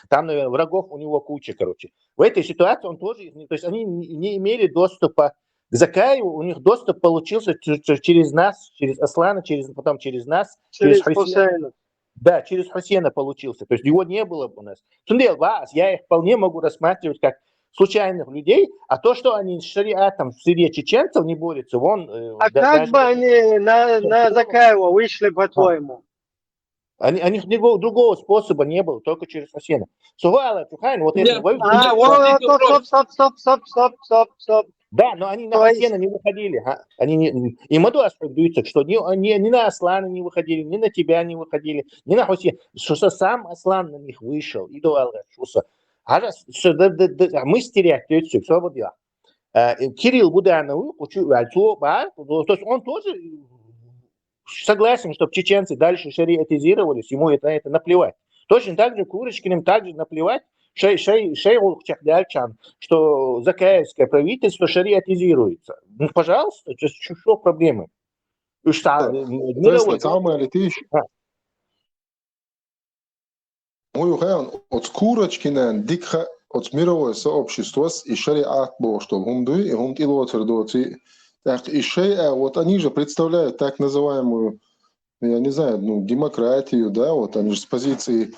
там, наверное, врагов у него куча, короче. В этой ситуации он тоже, то есть они не имели доступа к Закаеву, у них доступ получился через нас, через Аслана, потом через нас,
через Хусейна.
Да, через Хусейна получился. То есть его не было у нас. Я их вполне могу рассматривать как случайных людей, а то, что они с шариатом в среде чеченцев не борются,
А как бы они на Закаева вышли, по-твоему?
У них другого способа не было, только через Хусейна. Стоп. Да, но они на Хусейна не выходили. И Маду остаются, что ни на Аслана не выходили, ни на тебя не выходили, ни на Хусейна. Что сам Аслан на них вышел. И мы стереотипы, все вот я. Кирилл Буданову, то есть он тоже согласен, чтобы чеченцы дальше шариатизировались, ему это наплевать. Точно так же Курочкиным также наплевать, что закаевское правительство шариатизируется. Ну, пожалуйста, что проблемы?
От Курочкина дикха от мировое сообщество и шариат бог, что гумды и гумд илотвердоти. Так и вот они же представляют так называемую, я не знаю, демократию, да, вот они же с позиции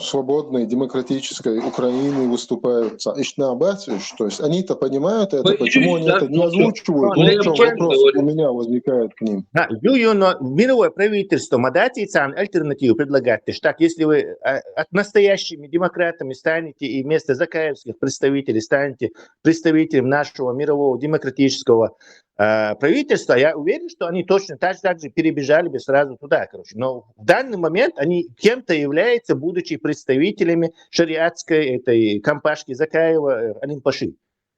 свободной демократической Украины выступают. То есть они-то понимают это, почему они это не озвучивают? Вопрос у меня возникает к ним.
Мировое правительство Мадатицан альтернативу предлагает. Так, если вы от настоящими демократами станете и вместо закаевских представителей станете представителем нашего мирового демократического правительства, я уверен, что они точно так же перебежали бы сразу туда, короче. Но в данный момент они кем-то являются, будучи представителями шариатской этой компашки Закаева Алин-Паши.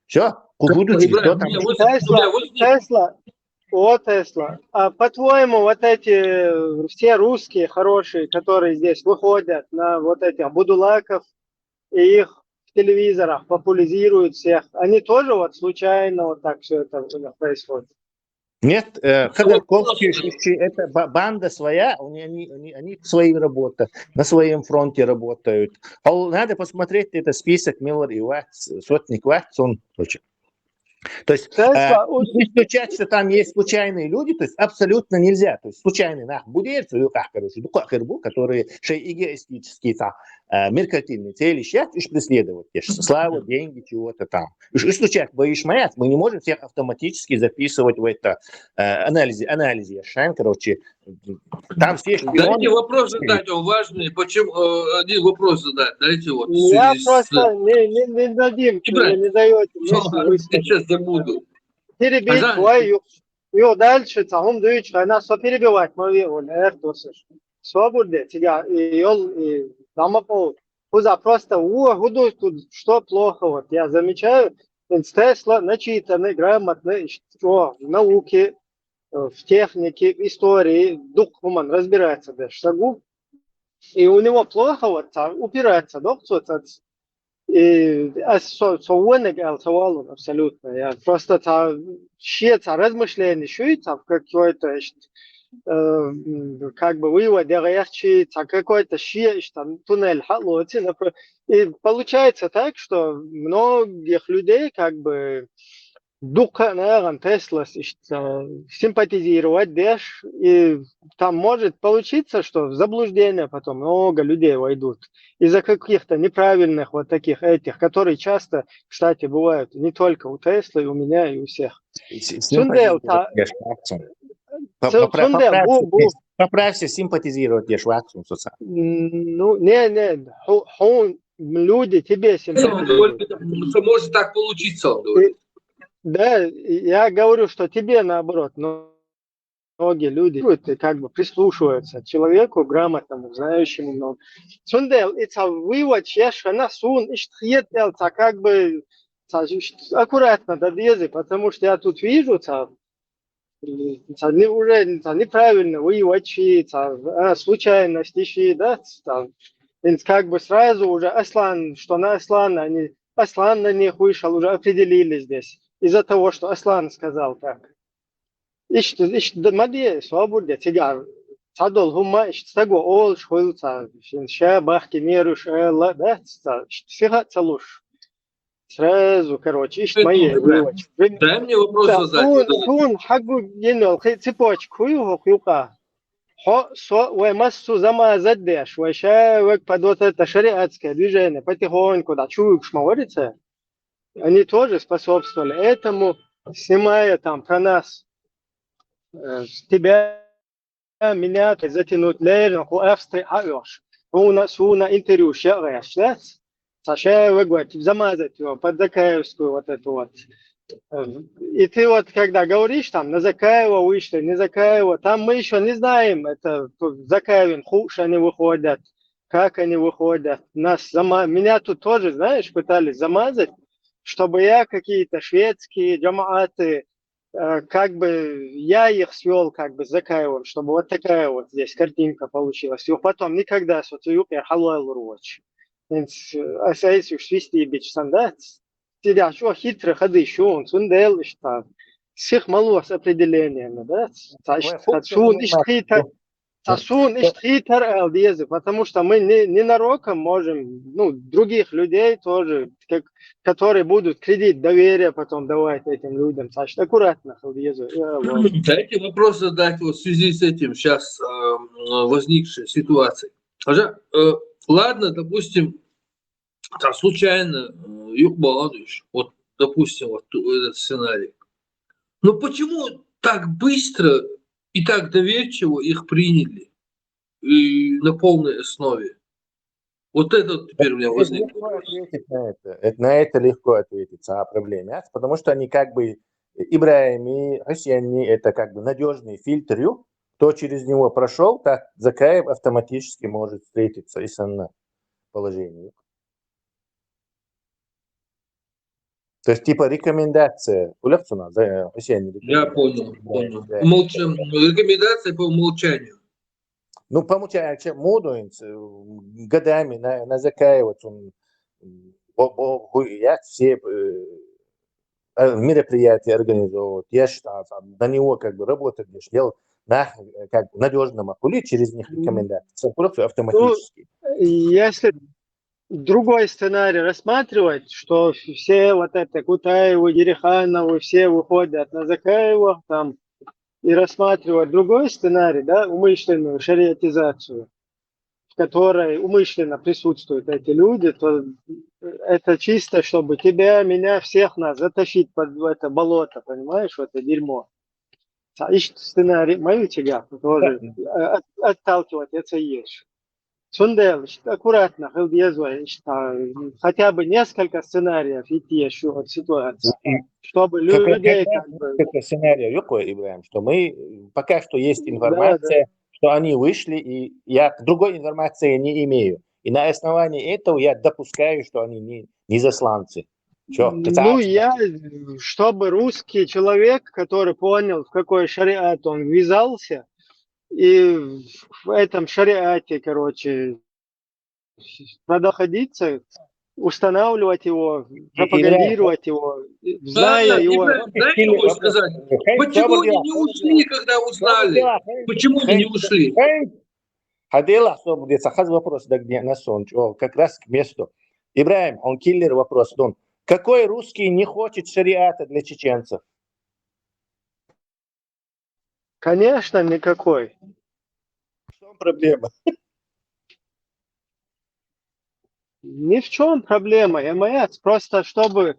Все,
Тесла. А по-твоему, вот эти все русские хорошие, которые здесь выходят на вот этих будулаков и их в телевизорах популяризируют всех, они тоже вот случайно вот так все это происходит?
Нет, Ходорковские это банда своя, они свои работают, на своем фронте работают. Надо посмотреть это список Миллер и Ватс, Сотник Ватс, он короче. То есть исключать, что там есть случайные люди, то есть абсолютно нельзя. То есть случайные будерцы, которые эгоистические меркантильные цели сейчас преследуют. Славу, деньги, чего-то там. И случайно боишь моя, мы не можем всех автоматически записывать в это анализе. Короче, там все шпионы.
Дайте вопрос задать, он важный. Почему один вопрос задать? Дайте вот.
Я просто не дадим, не даете.
Сейчас забуду.
Перебить твою. И дальше там дальше нас перебивать. Свобода тебя и дамапол. Просто что плохо, вот я замечаю, Тесла начитанный, грамотный, что в науке, в технике, в истории, духман разбирается даже шагу, и у него плохо вот упирается, да, и абсолютно, я просто размышления, что какое-то как бы вывод, какой-то туннель, и получается так, что многих людей как бы духа, наверное, Тесла симпатизировать, и там может получиться, что в заблуждение потом много людей войдут из-за каких-то неправильных вот таких этих, которые часто, кстати, бывают не только у Теслы, у меня и у всех.
Поправься, симпатизировать Ешватсу.
Ну, не, люди тебе симпатизируют.
Может так получиться.
Да, я говорю, что тебе наоборот, но многие люди как бы прислушиваются к человеку грамотному, знающему много. Сундел, это вывод, как бы аккуратно додези, потому что я тут вижу, уже неправильно выводчи, случайности, да, как бы сразу уже Аслан, что на Аслана, Аслан на них вышел, уже определили здесь, из-за того, что Аслан сказал так. Мади, свобода, тигар. Садол гума, стаго ол, шхуйлца, ща бахки меруш, да, всех целуш. Сразу, короче, мои выводчи.
Дай мне вопрос задать.
Тун, хагу, енол, цепочку, хуюка. Массу замазать дашь, вообще под вот это шариатское движение потихоньку, да, чуешь, шмаворится, они тоже способствовали этому, снимая там про нас, тебя, меня, затянуть лерно, хуэвсты, авёш, у нас интервью щегаешь, да, Саша, вы говорите, замазать его под Закаевскую вот эту вот. И ты вот когда говоришь там на Закаева вышли, не Закаева, там мы еще не знаем, это Закаевин, хуш они выходят, как они выходят. Меня тут тоже, знаешь, пытались замазать, чтобы я какие-то шведские джамааты, как бы я их свел как бы с Закаевым, чтобы вот такая вот здесь картинка получилась. И потом никогда соцуюк я халуэл руч. Асайсу свисти бич сандат. Тебя что хитрые ходы еще он сундел что всех мало с определениями, да? Сасун хитр алдезы, потому что мы ненароком можем, ну, других людей тоже, которые будут кредит доверия потом давать этим людям. Саш, аккуратно алдезы.
Дайте вопрос задать вот в связи с этим сейчас возникшей ситуацией. Ладно, допустим, там случайно юг баладыш, вот, допустим, вот этот сценарий. Но почему так быстро и так доверчиво их приняли и на полной основе? Вот это теперь у меня возник вопрос.
На это легко ответить о проблеме, потому что они как бы, Ибраим и россияне, это как бы надежный фильтр, кто через него прошел, так Закаев автоматически может встретиться и с положением. То есть типа рекомендация.
Я понял. Рекомендация по умолчанию.
Ну, по умолчанию, годами на Закаева, я все мероприятия организовывают, я считал, на него как бы работать, делал как бы надежном акуле через них рекомендации. Просто автоматически.
Если другой сценарий рассматривать, что все вот это Кутаеву, Ереханову, все выходят на Закаева там и рассматривать другой сценарий, да, умышленную шариатизацию, в которой умышленно присутствуют эти люди, то это чисто, чтобы тебя, меня, всех нас затащить под это болото, понимаешь, в это дерьмо. Сценарий мою тебя тоже отталкивать это есть. Сундел, аккуратно, хотя бы несколько сценариев идти еще от ситуации, чтобы людей как бы...
Сценарий, Ибраим, что мы, пока что есть информация, что они вышли, и я другой информации не имею. И на основании этого я допускаю, что они не засланцы.
Чтобы русский человек, который понял, в какой шариат он ввязался, и в этом шариате, короче, проходиться, устанавливать его, пропагандировать его, зная его.
Дайте ему сказать, почему они не ушли, когда узнали? Почему они не ушли?
Хадела, вопрос, на сон, как раз к месту. Ибраим, он киллер вопрос. Какой русский не хочет шариата для чеченцев?
Конечно, никакой.
В чем проблема?
Ни в чем проблема, просто чтобы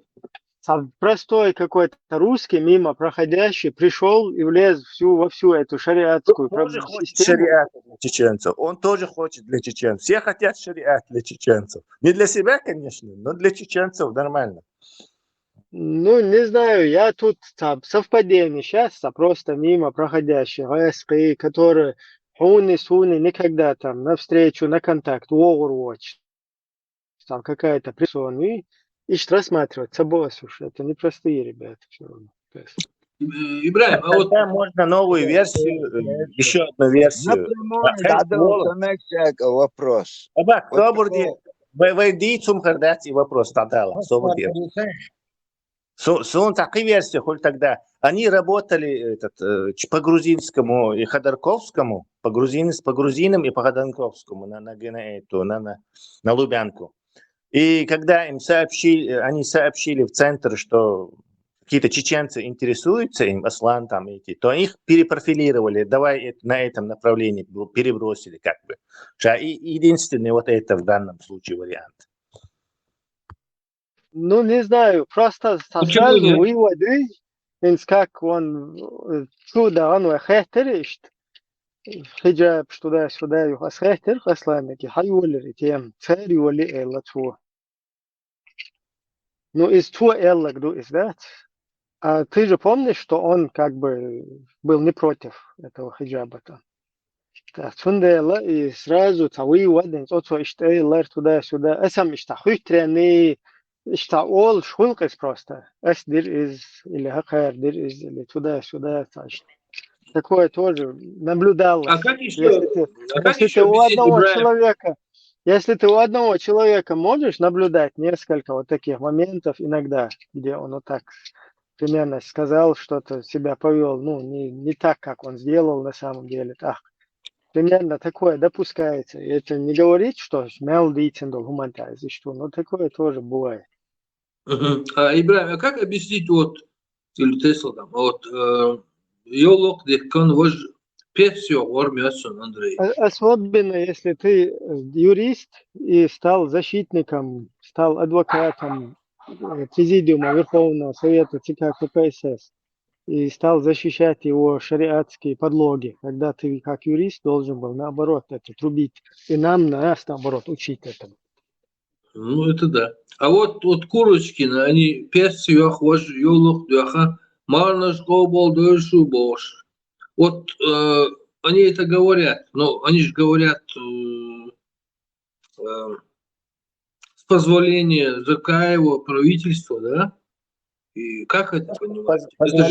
простой какой-то русский мимо проходящий пришел и влез во всю эту шариатскую систему.
Шариат для чеченцев. Он тоже хочет для чеченцев. Все хотят шариат для чеченцев. Не для себя, конечно, но для чеченцев нормально.
Ну, не знаю, я тут совпадение сейчас, просто мимо проходящих АСП, которые хуни-суни никогда там на встречу, на контакт, Overwatch, там какая-то персона, и рассматривать собой, слушай, это непростые ребята все равно.
Ибраим, а вот...
Тогда можно новую версию, еще одну версию.
Вопрос.
Кто будет? Войди zum Хардати вопрос тогда. Сун такие версии, хоть тогда. Они работали по грузинскому и ходорковскому, по грузинам и по ходорковскому на Лубянку. И когда им они сообщили в центр, что какие-то чеченцы интересуются им, Аслан там эти, то их перепрофилировали, давай на этом направлении перебросили как бы. И единственный вот это в данном случае вариант.
Ну, не знаю, просто сразу выводы, как он чудо, он хетеришь, хиджаб, сюда, его хетер, хасламики, хайволери, тем, царь воли элла ту. Ну, из ту элла, кто из that. А ты же помнишь, что он как бы был не против этого хиджаба-то? Элла, и сразу выводы, что туда-сюда, сам хуйтряный, all шхулкас просто. Дир из, или хакар, дир из, или туда-сюда. Такое тоже наблюдалось.
А как еще?
Если ты у одного человека можешь наблюдать несколько вот таких моментов иногда, где он вот так примерно сказал, что-то себя повел, ну, не так, как он сделал на самом деле, так. Примерно такое допускается. И это не говорит, что мелдитендл гумантайз, но такое тоже бывает.
Ибраим, а как объяснить вот, или Тесла там, вот, Йолок, Дехкан, вож персио в армии Андрей.
Особенно, если ты юрист и стал защитником, стал адвокатом Президиума Верховного Совета ЦК КПСС и стал защищать его шариатские подлоги, когда ты как юрист должен был наоборот это трубить. И нас наоборот учить этому.
Ну, это да. А вот Курочкина, они персио, вож Йолок, Дехкан, Марнаш Гобол, Дойшу, Бош. Вот они это говорят, но они же говорят с позволения Закаева правительства, да? И как это понимать? Это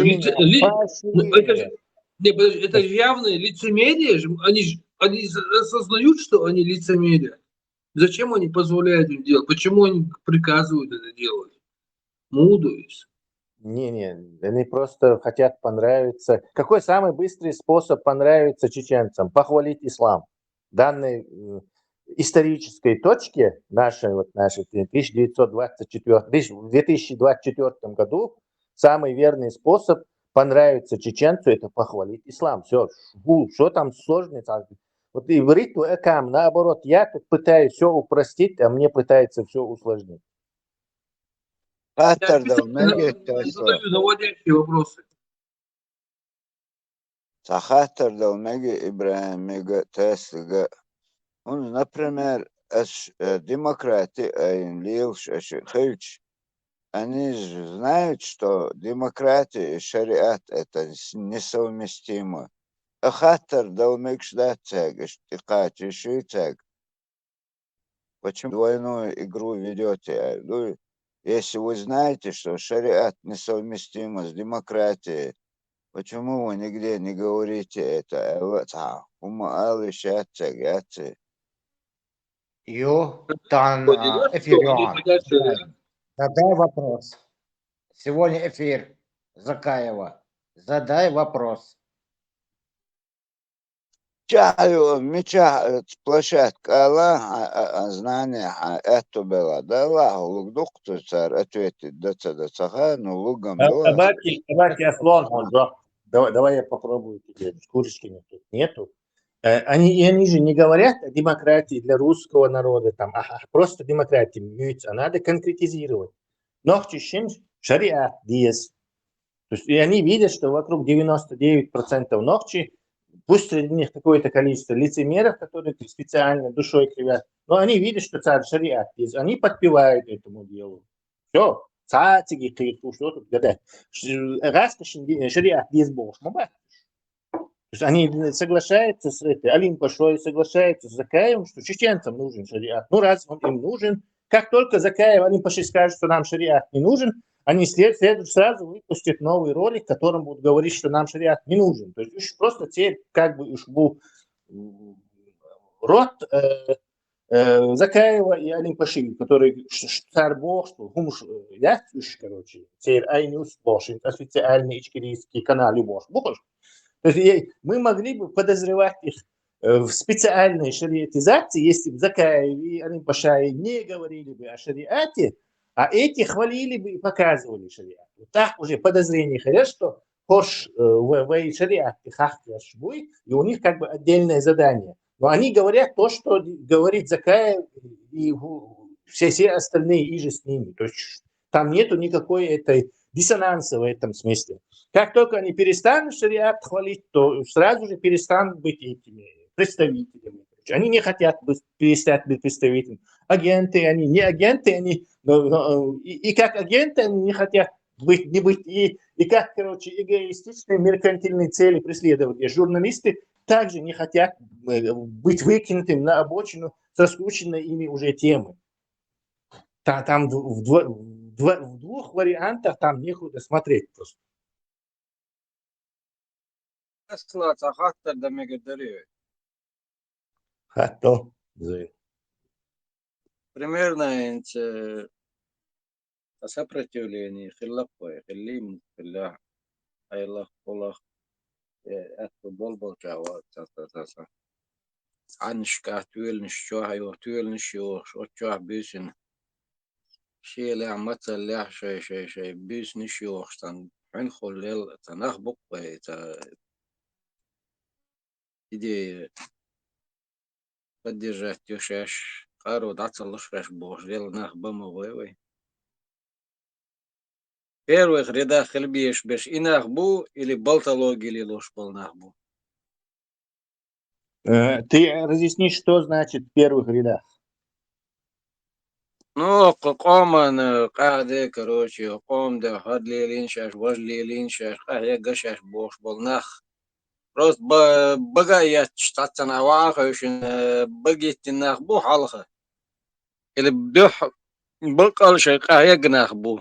же явное лицемерие. Они осознают, что они лицемерие. Зачем они позволяют им делать? Почему они приказывают это делать? Мудрость.
Не, они просто хотят понравиться. Какой самый быстрый способ понравиться чеченцам? Похвалить ислам. В данной исторической точке нашей 2024 году самый верный способ понравиться чеченцу – это похвалить ислам. Все, что там сложно? Вот иврит экам, наоборот, я тут пытаюсь все упростить, а мне пытается все усложнить.
Наводящие вопросы.
Например, они же знают, что демократия и шариат это несовместимо. Почему двойную игру ведете? Если вы знаете, что шариат несовместимо с демократией, почему вы нигде не говорите это?
Задай вопрос. Сегодня эфир Закаева. Задай вопрос.
Меча площадка Аллаха, знание, это было. Да Аллаху лук доктор царь ответит, да цаха, но лугом было.
Давайте Аслан, давай я попробую тебе. Курочкина тут нету. Они же не говорят о демократии для русского народа, там, просто демократии, а надо конкретизировать. Но шариат диез. То есть и они видят, что вокруг 99% ногчи, пусть среди них какое-то количество лицемеров, которые специально душой кривят, но они видят, что царь шариат диез. Они подпевают этому делу. Все. Цатиги, что тут гадать. Раз шариат диез бог. То есть они соглашаются с этой, Алим Пашой соглашается с Закаевым, что чеченцам нужен шариат. Ну, раз он им нужен, как только Закаев, Алим Паши скажет, что нам шариат не нужен, они сразу выпустят новый ролик, в котором будут говорить, что нам шариат не нужен. То есть просто теперь как бы уж был род Закаева и Алим Паши, который царь Бог, что гумш яхтуш, короче, теперь айнюс лошадь, официальный ичкерийский канал Любош. То есть мы могли бы подозревать их в специальной шариатизации, если бы Закаев и Алим Паши не говорили бы о шариате, а эти хвалили бы и показывали шариат. Вот так уже подозрение ходят, что хош в шариате хахтяш буй, и у них как бы отдельное задание. Но они говорят то, что говорит Закаев и все остальные иже с ними. То есть там нету никакой этой диссонанса в этом смысле. Как только они перестанут шариат хвалить, то сразу же перестанут быть этими представителями. Они не хотят перестать быть представителями. Агенты они, не агенты они, и как агенты они не хотят не быть, и как, короче, эгоистичные меркантильные цели преследовать. Журналисты также не хотят быть выкинутыми на обочину со скученной ими уже темой. Там в двух вариантах там некуда смотреть просто.
Примерно сопротивление, хиллапой, хиллим, хилля, айлах, полах, это болбол чава, та. Аншка, тюльнш, чуахайо, тюльнш, шо чуах бюсин. Шеля, мацаля, шей, бюсниш, йохстан. Хэнхол лел, танах буквай, та идея поддержать тюшеш. Кару дацалуш реш бож, лел нах бамовой. В первых рядах хельбиеш беш инах бу или болтологи или ложь полнах бу.
Ты разъясни, что значит в первых рядах.
Ну, какоман, каждый, короче, ком да хадли линшаш, важли линшаш, я гашаш бож полнах. Просто багаят штатсан аваха, очень багетинах бу халха. Или бдюх бакалшай, я гнах бу.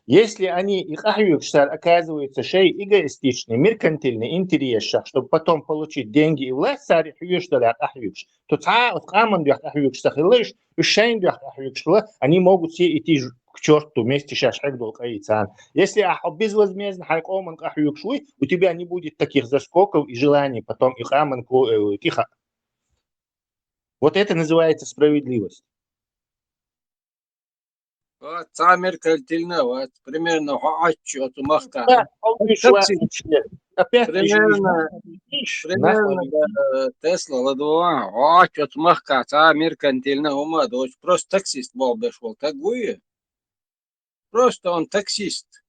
Если они оказываются шей эгоистичны, меркантильны, интересны, чтобы потом получить деньги и власть, то они могут все идти к черту вместе сейчас. Если безвозмездно у тебя не будет таких заскоков и желаний потом их тихо. Вот это называется справедливость.
Вот, меркантильно, вот, примерно, отчет у Махка. Примерно, Тесла, ладуа, отчет Махка, меркантильно, ума, дочь, просто таксист был, бешвол, так гуи. Просто он таксист.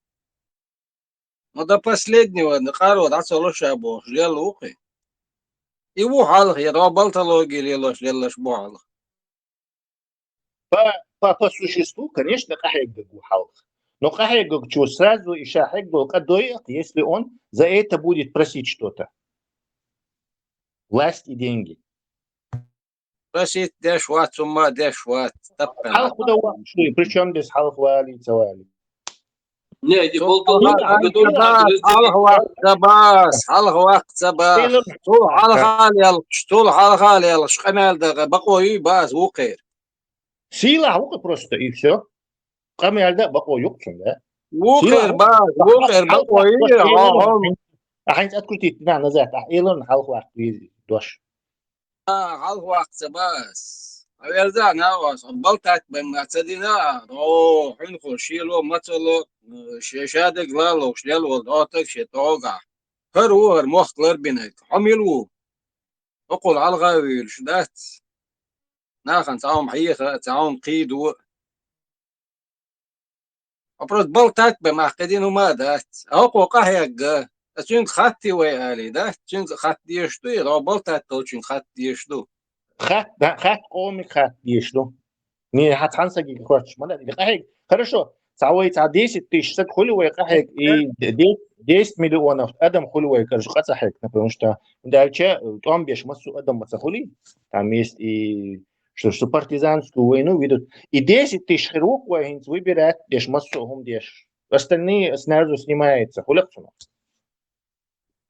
Но до последнего, нахару, да, солошабо, жлел ухи. Его халх, я работалоги, лелош, лелош, буалх.
По существу, конечно, но что сразу и если он за это будет просить что-то. Власть и деньги.
Просить дешват, сумма дешват.
Причем без халхвали, цавали.
Не, не
халхвак забас. Штул халхалил, шкамел да бакой баз вукер.
Сила просто и все. Камерда бакой юкчун, да?
Вукер бакой.
Ахинц открутить на назад, илон халхвак дош.
Халхвак забас. Аверда навас, болтать бемацадина. О, хинхо шило мацало, шешаде глало, шляло, отак шетога. هر مختلر بينك عملوا أقول على الغاوي شدات ناخن تعاون حقيقة تعاون قيدو أبرز بلتات بمعقدين وما دات أقول قهيق أتشين خاتي ويالي دات أتشين خات ديشتو يدعو بلتات تلشين خات ديشتو
خات قومي خات ديشتو не хатхансаги хочешь, хорошо. تعويت على 10 тысяч خلوة قحك и 10 миллионов адам خلوة كرج قصحك потому что дальше там беш массу адам мацахули там есть и что партизанскую войну ведут и 10 тысяч хирург воин выбирает беш массу هم деш остальные снаружи снимается хуляцуна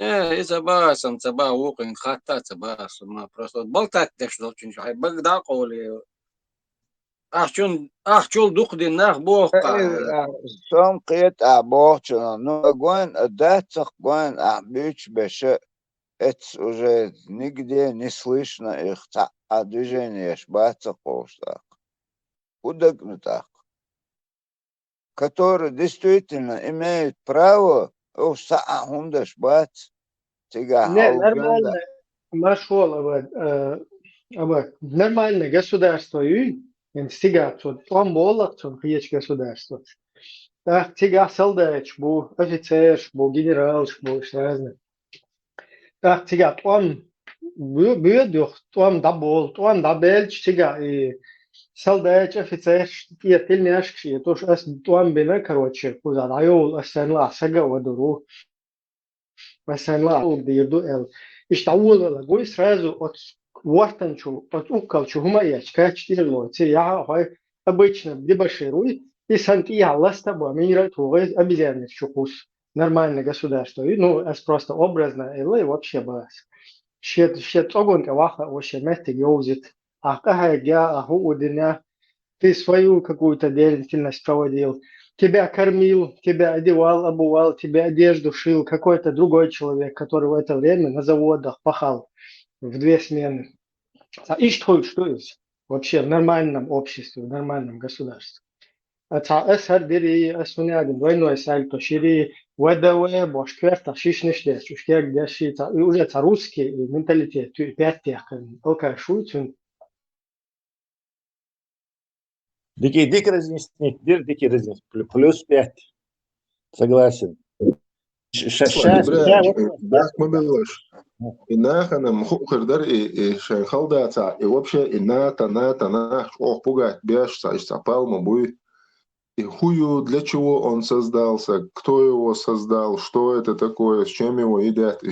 إذا باسم تبا وقن خاطة تباسم ما просто болтать что очень шай богда коли أحشون دوق دي ناخ بوقع
سوم قيت أبوچنا но гон датсах гон бич беше это уже нигде не слышно их движение шбацах полштак удобно которые действительно имеют право саахундаш бац тига
Нормально, машол, абад, нормально государство стигат, там болот, есть государство. Так, тига солдач, бу офицер, бу генерал, бу разные. Так, тига, там бюдюх, там дабол, там дабельч, тига, и солдач, офицер, и тельняшки, то что там бина, короче, кузадаю, асенла, сага водуру. مثلا ديردو ال اشتعول ولا جوي сразу от вартанчу от укалчу гумаячка чтило я хай обычно дебошируй и санки я ласта бо мира тугай обезьяны чукус нормальное государство ну это просто образно или вообще бас щет огонь ваха вообще месте геозит а как я удина ты свою какую-то деятельность проводил тебя кормил, тебя одевал, обувал, тебя одежду шил какой-то другой человек, который в это время на заводах пахал в 2 смены. И что есть вообще в нормальном обществе, в нормальном государстве. أسهر دري أسمعني دوينو أسألتو شيري ودوي باشكرتا شيش نشدش وشكيك داشي уже русский менталитет пятых только шутен.
Дикий разъяснить, дикий разъяснить. Плюс 5. Согласен.
إنها أنا مخوخر در شنخال داتا и вообще إنها ох пугать беш сапал мабуй и хую для чего он создался, кто его создал, что это такое, с чем его едят,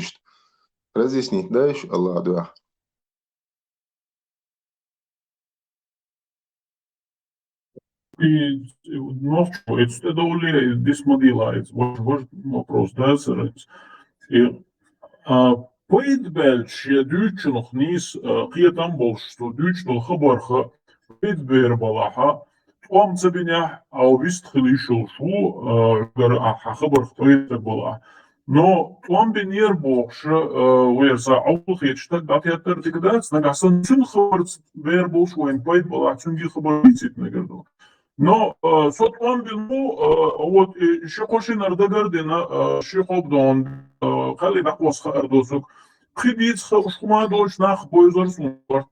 разъяснить, да, еще Аллах да.
И ночью это довольно дисмодилается. Вот вопрос, да, сразу. И поедбелч я дючу noch nis қиятан бол что дючно хабарха поедбер балаха том цабиня аувист хилишул шу хабар поедбер бала. Но том бинер болша уерса аулх ечтак датятер дигдац нагасан чун хабар бер болш уен поедбала чунги хабар бицит нагерду. Но сот он бину вот еще кошин ардагардина шихобдон خلي بقوس خاردوسك خبيت خما دوش ناخ بويزر سنور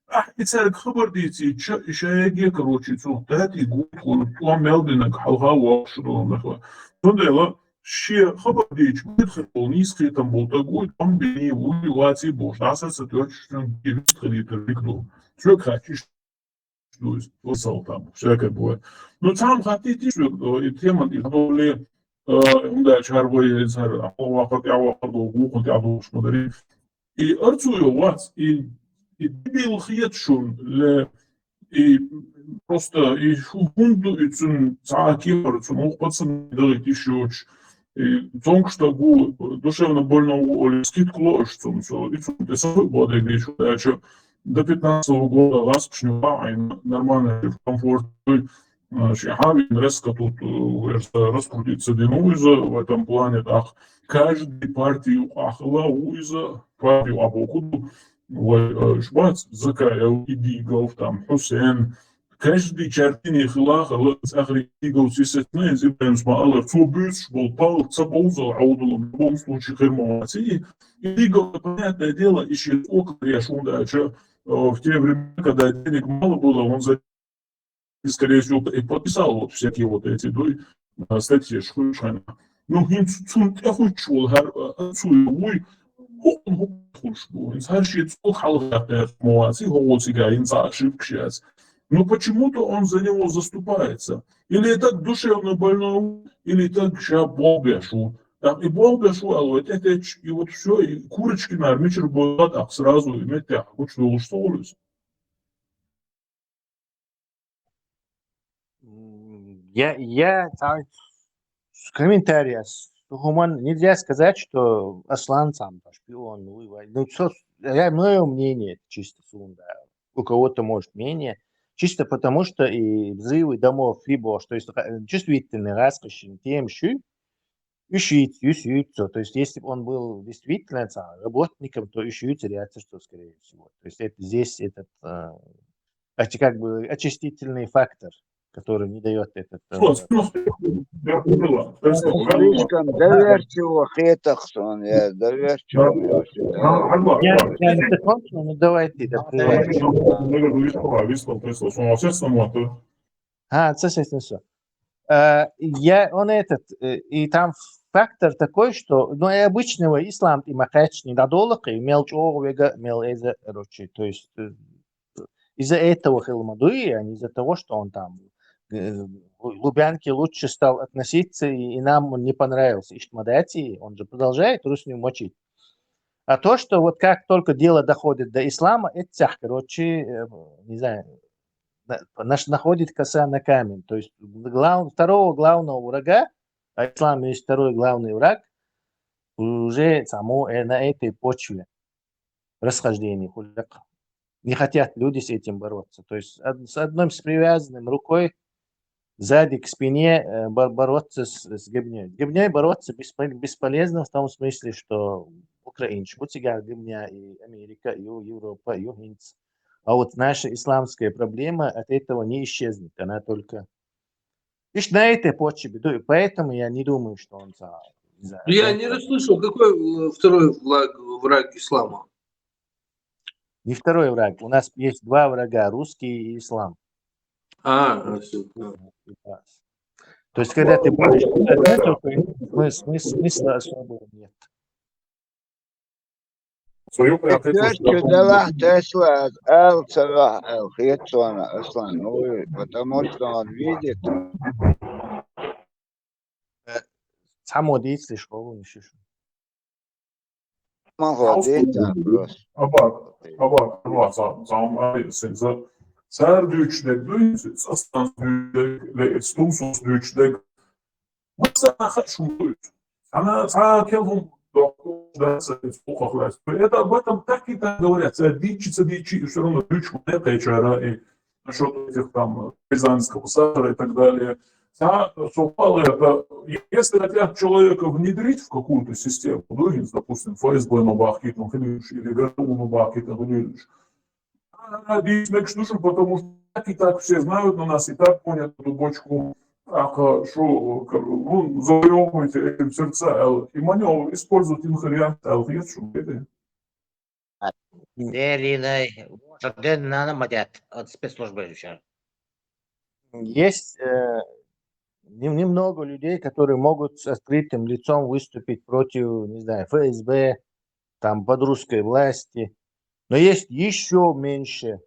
اتسالك خبر ديتي شايجي كروتشي تو تاتي يقول تو ميلدينك حلها واشرو نخوا تندلا شي خبر ديتش بيدخل نيسكي تم بولتاغوي تم بيني واتي بوش ناسا ستوچن بيدخل يتريكدو شو كاتش وصل там всякое бывает. Но там хотите что тема и да, чарвой цар, вахат я вахат гухот я душ модери. И арцую вас и бил хиетшун ле и просто и хунду и цун цаакивар цун ухпацан дырит ишуч. И тонк что гу душевно больно у скидку цун все и цун ты свой боды грешу дачу до 15 года ласкшнюва нормально в комфорт Шихави резко тут раскрутится Динуиза в этом плане, так каждый партию Ахла Уиза, партию Абокуду, Шбац, Закаял, Идигов, там Хусейн, каждый чертин Хилах, Ахри Идигов, Сисетне, Зибрем Смаалер, Цубюс, Болпал, Цабоуза, Аудул, в любом случае Хермовати. Идигов, понятное дело, ищет около Яшундача в те времена, когда денег мало было, он за и, скорее всего, и подписал вот всякие вот эти статьи Шхуйшана. Ну, хинцун тяхучул, цуй, он хушбу, инсаршит халгатер моаси, хоуцига, инса ошибкшиас. но почему-то он за него заступается. Или это душевно больной, или так ща Бог бешу. Там и Бог бешу, а вот это, и вот все, и курочки на вечер будут, так сразу иметь тях, вот что уж солюсь.
Я с комментария, Гуман, нельзя сказать, что Аслан сам шпион. Ну, мое мнение, чисто сунда. У кого-то может мнение. Чисто потому, что и взрывы домов, либо, что есть чувствительный раскошен тем, что ищут. То есть, если бы он был действительно работником, то ищут реакцию, что скорее всего. То есть, это здесь этот как бы очистительный фактор, который не дает этот...
Слишком доверчиво Хетахсон, я доверчиво.
Я не закончил, но давай ты, да, соответственно, все. Он и там фактор такой, что, ну, и обычного ислам и махач не додолок, и мелчовега, мелэза, то есть из-за этого хилмадуи, а не из-за того, что он там Лубянке лучше стал относиться, и нам он не понравился. Ишмадати, он же продолжает русню мочить. А то, что вот как только дело доходит до ислама, это, короче, не знаю, находит коса на камень. То есть второго главного врага, а ислам есть второй главный враг, уже само на этой почве расхождений. Не хотят люди с этим бороться. То есть с одной с привязанным рукой сзади к спине бороться с гибней. Гибней бороться бесполезно в том смысле, что Украина, Шмуцигар, гибня и Америка, и Европа, и Гинц. А вот наша исламская проблема от этого не исчезнет. Она только... Лишь на этой почве. Поэтому я не думаю, что он...
Я не расслышал, какой второй враг ислама?
Не второй враг. У нас есть два врага, русский и ислам. То есть, когда ты будешь смысла особого нет.
видит.
Само действие школу не шишу.
Это об этом так и так говорят. Дичи, и все равно дичь и насчет этих там рязанского сахара и так далее. Если хотят человека внедрить в какую-то систему, допустим, ФСБ Нобахитом, или ГРУ Нобахитом, потому что так и так все знают на нас, и так понят эту бочку, что завоевываете этим сердца, и маневр используют инхариант,
Есть немного людей, которые могут с открытым лицом выступить против, не знаю, ФСБ, там, под русской власти. Но есть еще меньше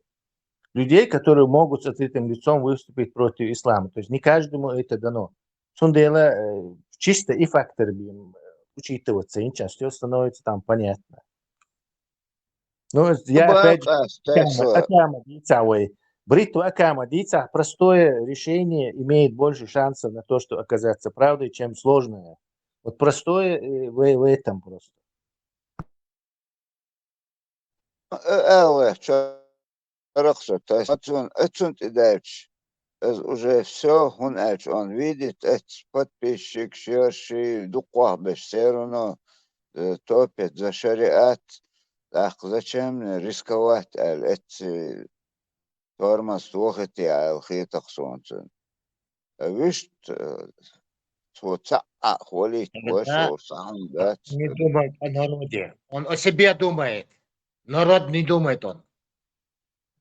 людей, которые могут с открытым лицом выступить против ислама. То есть не каждому это дано. Сундела чисто и фактор учитываться, и все становится там понятно. Ну, я опять же, Бритва Акамадица, простое решение имеет больше шансов на то, что оказаться правдой, чем сложное. Вот простое в этом просто.
То есть уже все, он видит, подписчик, шерши, дуквах все равно топит за шариат. Так зачем рисковать эти тормоз вахти алхитах солнце? Видишь, вот хвалить больше сам дать.
Не думает о народе. Он о себе думает. Народ не думает он.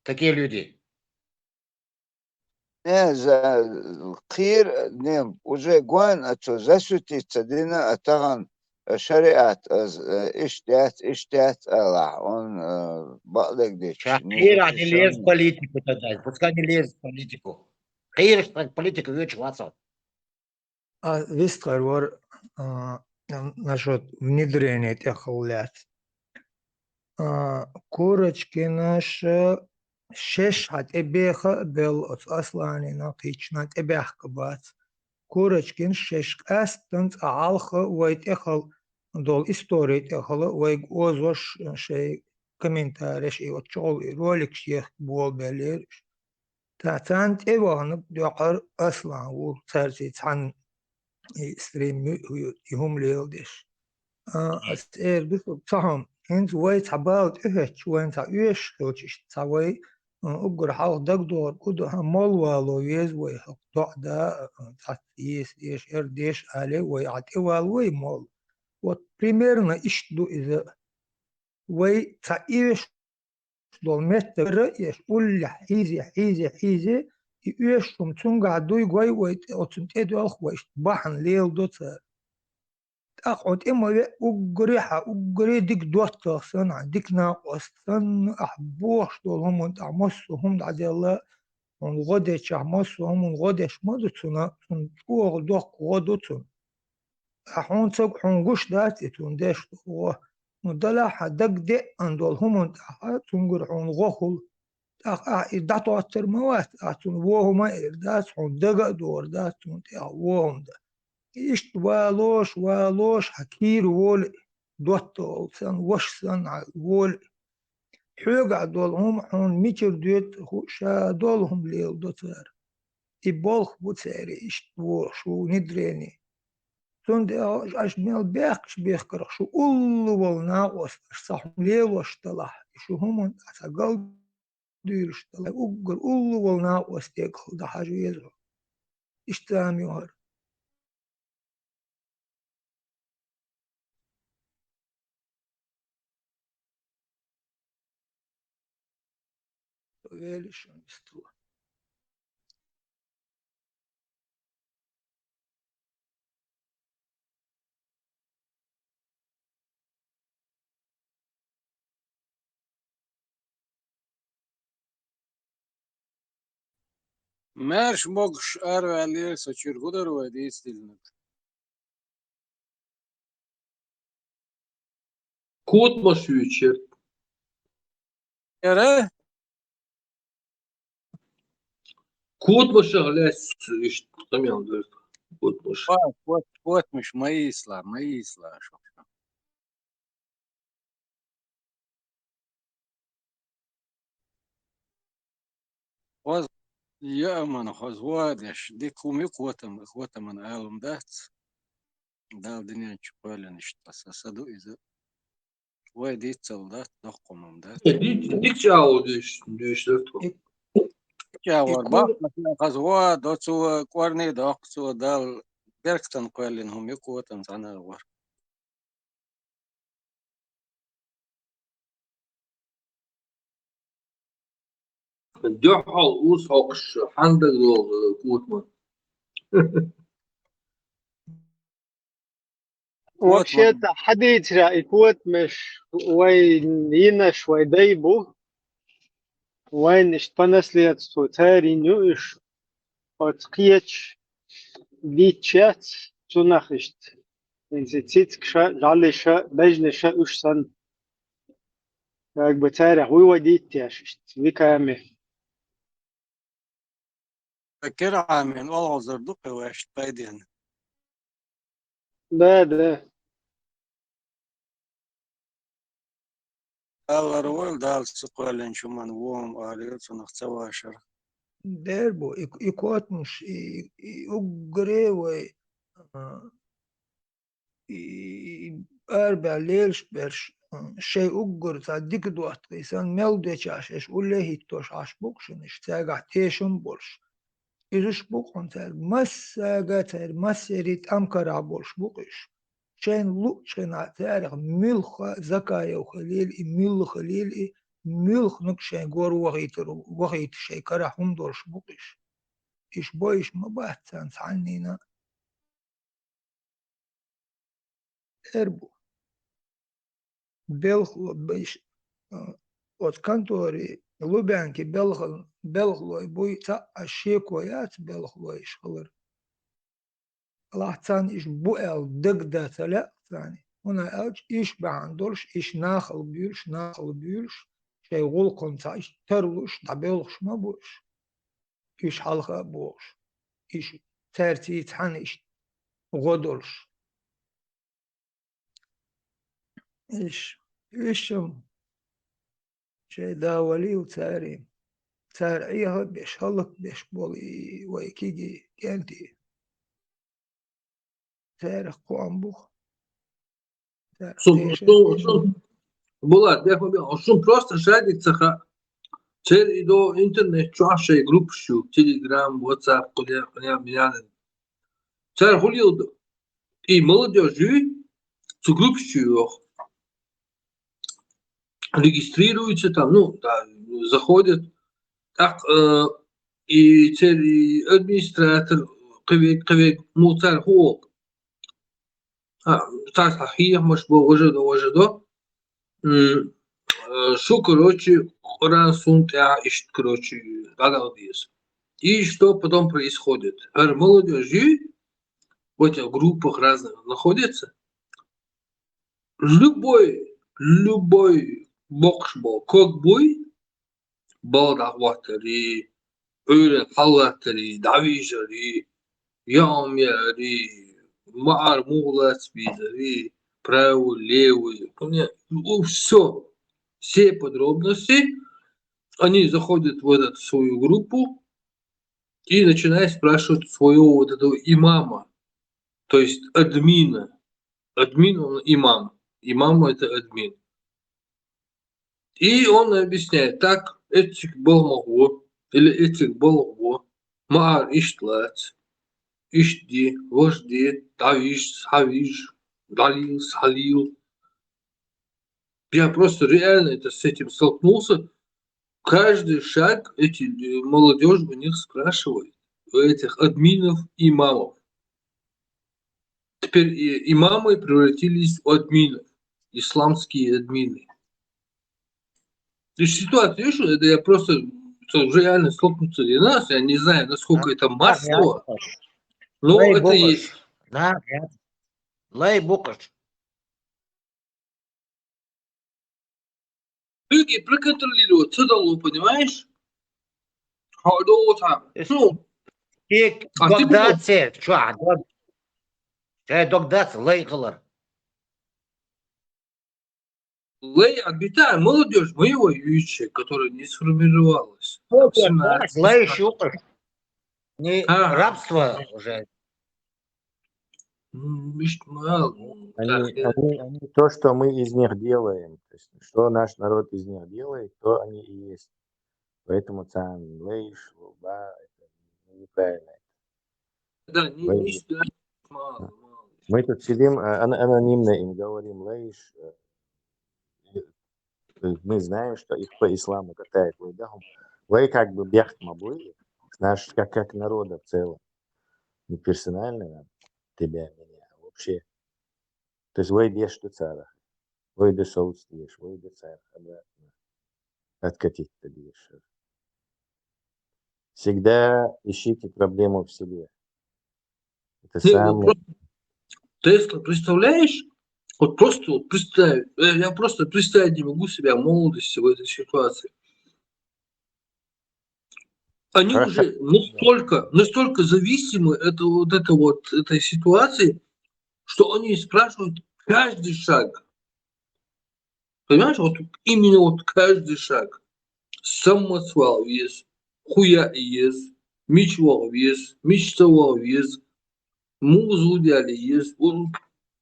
Такие люди.
Не, за Кир, не, уже гуан, а что засветиться, дина, а таган شريعة اشتات الله он بقلق ديش
Шахир, они лезут в политику тогда. Пускай не лезут в политику. Хир, что политика вычваться.
Вистлер насчет внедрения технологий. Курочки наши шешхат эбеха бел аслани нахичнат эбех кабат. Курочкин шешкас танц алха вайтехал дол истории техала вайг озош шей комментариш и отчол и ролик шех бол белериш. Татант эван докар аслан у царси цан ستريم يهم ليلدش أستير بس صهم هنز ويت عبالت إهش وين تعيش خوش تعوي أقول حال دكتور كده همال والو يز وي حق دا تعيش إيش إرديش عليه ويعطي والوي مال وبريميرنا إيش دو إذا وي تعيش دول متر إيش قول حيزي إيش شم تونغ عدوي جوي ويت أتنتي دو أخويش بحن ليل دوتر أخوت إما أجري ديك دوتر سنة ديك ناقص سن أحبوش دول هم أنت عدي الله من غدش عمسهم من غدش ما دوتنا تنتوه دوك غدوتن أحون تق حنقش داتي تندش هو ندلع حدك دي أندول هم أنت تنقر حن غخل داتو الترموات أتون وهم إردات حن دقة دور داتون وهم ده إيش والوش حكير وول دوتو سن وش سن وول حوق دولهم حن ميتر دوت شا دولهم ليل دوتر إبالخ بوتساري إيش شو ندريني تون أش ميل بيخ كرخ شو أولو والناقص صح ليل واشتلاح شو هم أتقل ديرش تلا أقول أولو والناقص تيكل ده حاجة يزعو إيش تامي وهر ويلش مستوى
Mersh mogš arvēl sačir gudar vai dīstilnāk.
Kod başı içer.
Yara?
Kod başı hala işte tutamıyorum diyor. Kod başı.
Kotmuş mayısla. Oz ya man hoz vadaş dikum ikvotam alım dat. Dal dinyan çupalın işte sasadu izi. Vay ditsal dat dokumum dat.
Dik çağ diyor.
Ya var bak hoz vad doçu korni dokçu dal berktan koyalın hum ikvotam sana var.
Döhal us hoş handak dol kutman.
وكشيتا حدا يترا يكوت مش وين ينش ويديبو وين اشتبنس ليت سوتاري نوش وتقيتش ديتشات تنخشت انزيتيت كشا جالشا بجنشا اشسن ياك بتاري هو وديت تاششت ويكامي
فكر عامين والله زردقي واش بايدين.
ده
الله روال دال سقالن شمان ووم آليت سنخت عشر.
دربو يكوت مش يقري و أربع ليلش برش شيء أقر تعديك دوات إنسان ملدش عشش ولا هيتوش عشبوكشن اشتاق تيشن بولش إيش بوكون تر مسا تر مسيريت أمكر عبولش بوكش شين لو شين عتارق ملخ زكايا وخليل مل خليل ملخ نكشين غور وغيت شي كره هم دورش بوكش إيش بويش ما بحثان عنينا Эрбу. Белхло биш от конторы Лубянки Белхлой буйца ашекоят Белхлой шхлыр. لحظان إيش بقل دقدة لا ثاني هنا أوج إيش بعندولش إيش ناخل بيولش شيء غول كونتا إيش ترلوش دبيلش ما بوش إيش حلقة بوش إيش ترتي تحن إيش غدولش إيش شيء داولي وتاري تاريها بيش هلق بيش بولي ويكيجي كنتي تاريخ قوامبوخ
Bulat, он просто шарится, через до интернет чаще групп шу, Telegram, WhatsApp, куда царь хулил и молодежь с групп шу регистрируются там, ну да, заходят, так и царь администратор, кавек, му царь хул. Так, صحيح مش وجده شو короче рансун ищет, короче, гадалдис. И что потом происходит? Молодежь в этих группах разных находится. Любой бокшбол, как бой, балдахватери, öyle halvateri, davijeri, ямери, мар мулацбизери, правый, левый, все подробности, они заходят в эту свою группу и начинают спрашивать своего вот этого имама, то есть админа. Админ он имам, имам это админ. И он объясняет, так, этих был могу, или этих был могу, маар иштлац, ишди, вожди, давиш, савиш, далил, салил. Я просто реально с этим столкнулся. Каждый шаг эти молодежь у них спрашивает, у этих админов, имамов. Теперь имамы превратились в админов, исламские админы. То есть ситуация, видишь, это я просто уже реально столкнуться не нас, я не знаю, насколько это массово, но это есть.
Лей букаш.
Люди проконтролировать, что дало, понимаешь? Ну,
Догдаться, что? Догдаться, лей калар.
Лей обитая молодежь, мы воюющая, которая не сформировалась.
Лей щупаш. Не рабство уже.
Они то, что мы из них делаем, то есть, что наш народ из них делает, то они и есть. Поэтому цан лейш, луба, это неправильно.
Да, не
Мы тут сидим, анонимно им говорим лейш. Мы знаем, что их по исламу катает лейдахум. Лей как бы бяхт мабуи, наш как народа в целом. Не персонально тебя, меня, а вообще. То есть вы идешь до цара, вы до соустьешь, вы до цара, обратно. Откатить-то будешь. Всегда ищите проблему в себе. Это самое...
Тесла, представляешь? Вот просто вот представь, я просто представить не могу себя в молодости в этой ситуации. Они уже настолько зависимы от этой ситуации, что они спрашивают каждый шаг. Понимаешь, вот именно вот каждый шаг. Самосвал вес, хуя вес, мечвал вес, мечтовал вес, музу взяли вес.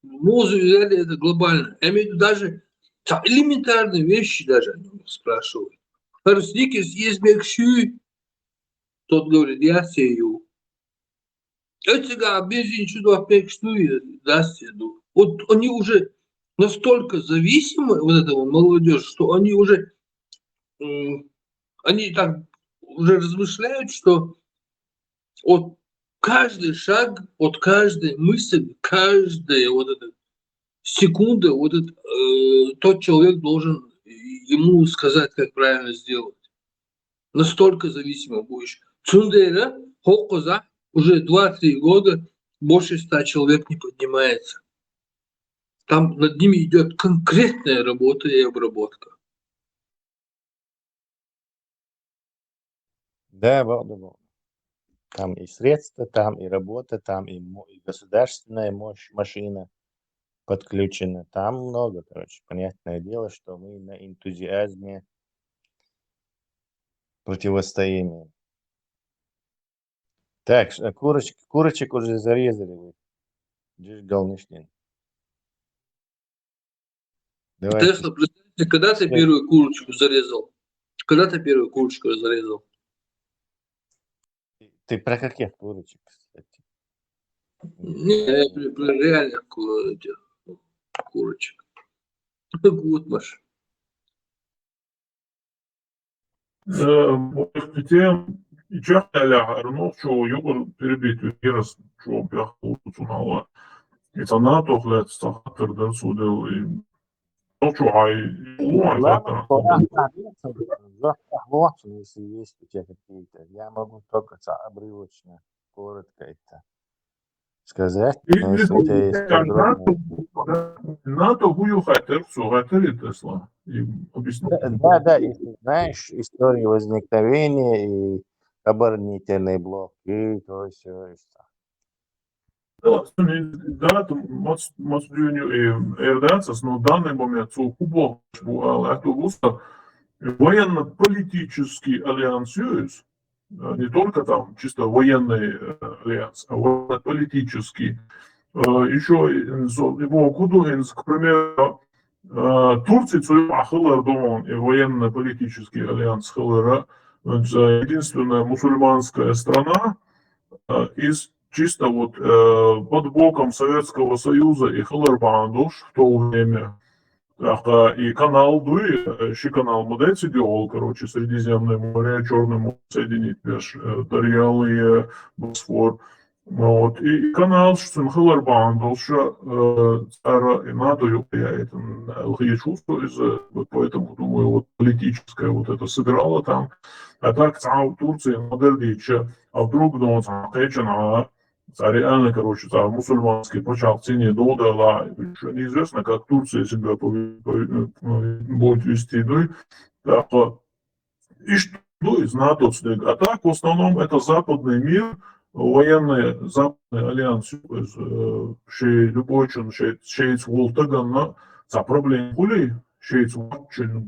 Музу взяли это глобально. Я имею в виду даже элементарные вещи даже они спрашивают. Харсникис есть бекши. Тот говорит, я сею. Это бензин чудо бекши даст еду. Вот они уже настолько зависимы от этого молодежи, что они уже они так уже размышляют, что от каждый шаг, от каждой мысли, каждая вот эта секунды вот тот человек должен ему сказать, как правильно сделать. Настолько зависимо будешь. Цундера, Хокоза, уже 2-3 года больше 100 человек не поднимается. Там над ними идет конкретная работа и обработка.
Да, там и средства, там и работа, там и государственная мощь, машина подключена. Там много, короче. Понятное дело, что мы на энтузиазме противостоим им. Так, курочек уже зарезали вы. Джиш Галныштин. Давайте.
Тесла, представьте, когда ты первую курочку зарезал? Когда ты первую курочку зарезал?
Ты про каких курочек, кстати?
Не, я про реальных курочек. Вот, Маша.
Tiem ķermeļā ar šo jūru perbītu vīras šo pjahūtu sunālā. It's a NATO flat sahatar da sudeli. Noču ai луай
Ладно, если есть у тебя какие-то. Я могу только обрывочно, коротко это сказать. Но если у тебя есть подробно.
НАТО гую хатер, все хатер Тесла.
Да, если знаешь историю возникновения и оборонительный блок, и то все.
Да, mans viņu ir redzams, но в данный момент Кубок автобуса военно-политический альянс есть, не только там чисто военный альянс, а военно-политический. Еще его Кудугинс, к примеру, Турция Хылар Домон и военно-политический альянс Хылара, единственная мусульманская страна из чисто вот под боком Советского Союза и Хыларбандуш в то время. И канал Дуи, канал Мудеци делал, короче, Средиземное море, Черное море соединить, Дарьял и Босфор. Вот. И канал Хыларбандуш, цара и НАТО, я это чувствую, поэтому, думаю, вот политическая вот это сыграла там. А так, Турция, Модердича, а вдруг, ну, реально, короче, мусульманский почал цене додала, еще неизвестно, как Турция себя будет вести, так, и что из НАТО, а так, в основном, это западный мир, военный западный альянс, любой чин, шейц Волтаганна, за проблем хули, шейц очень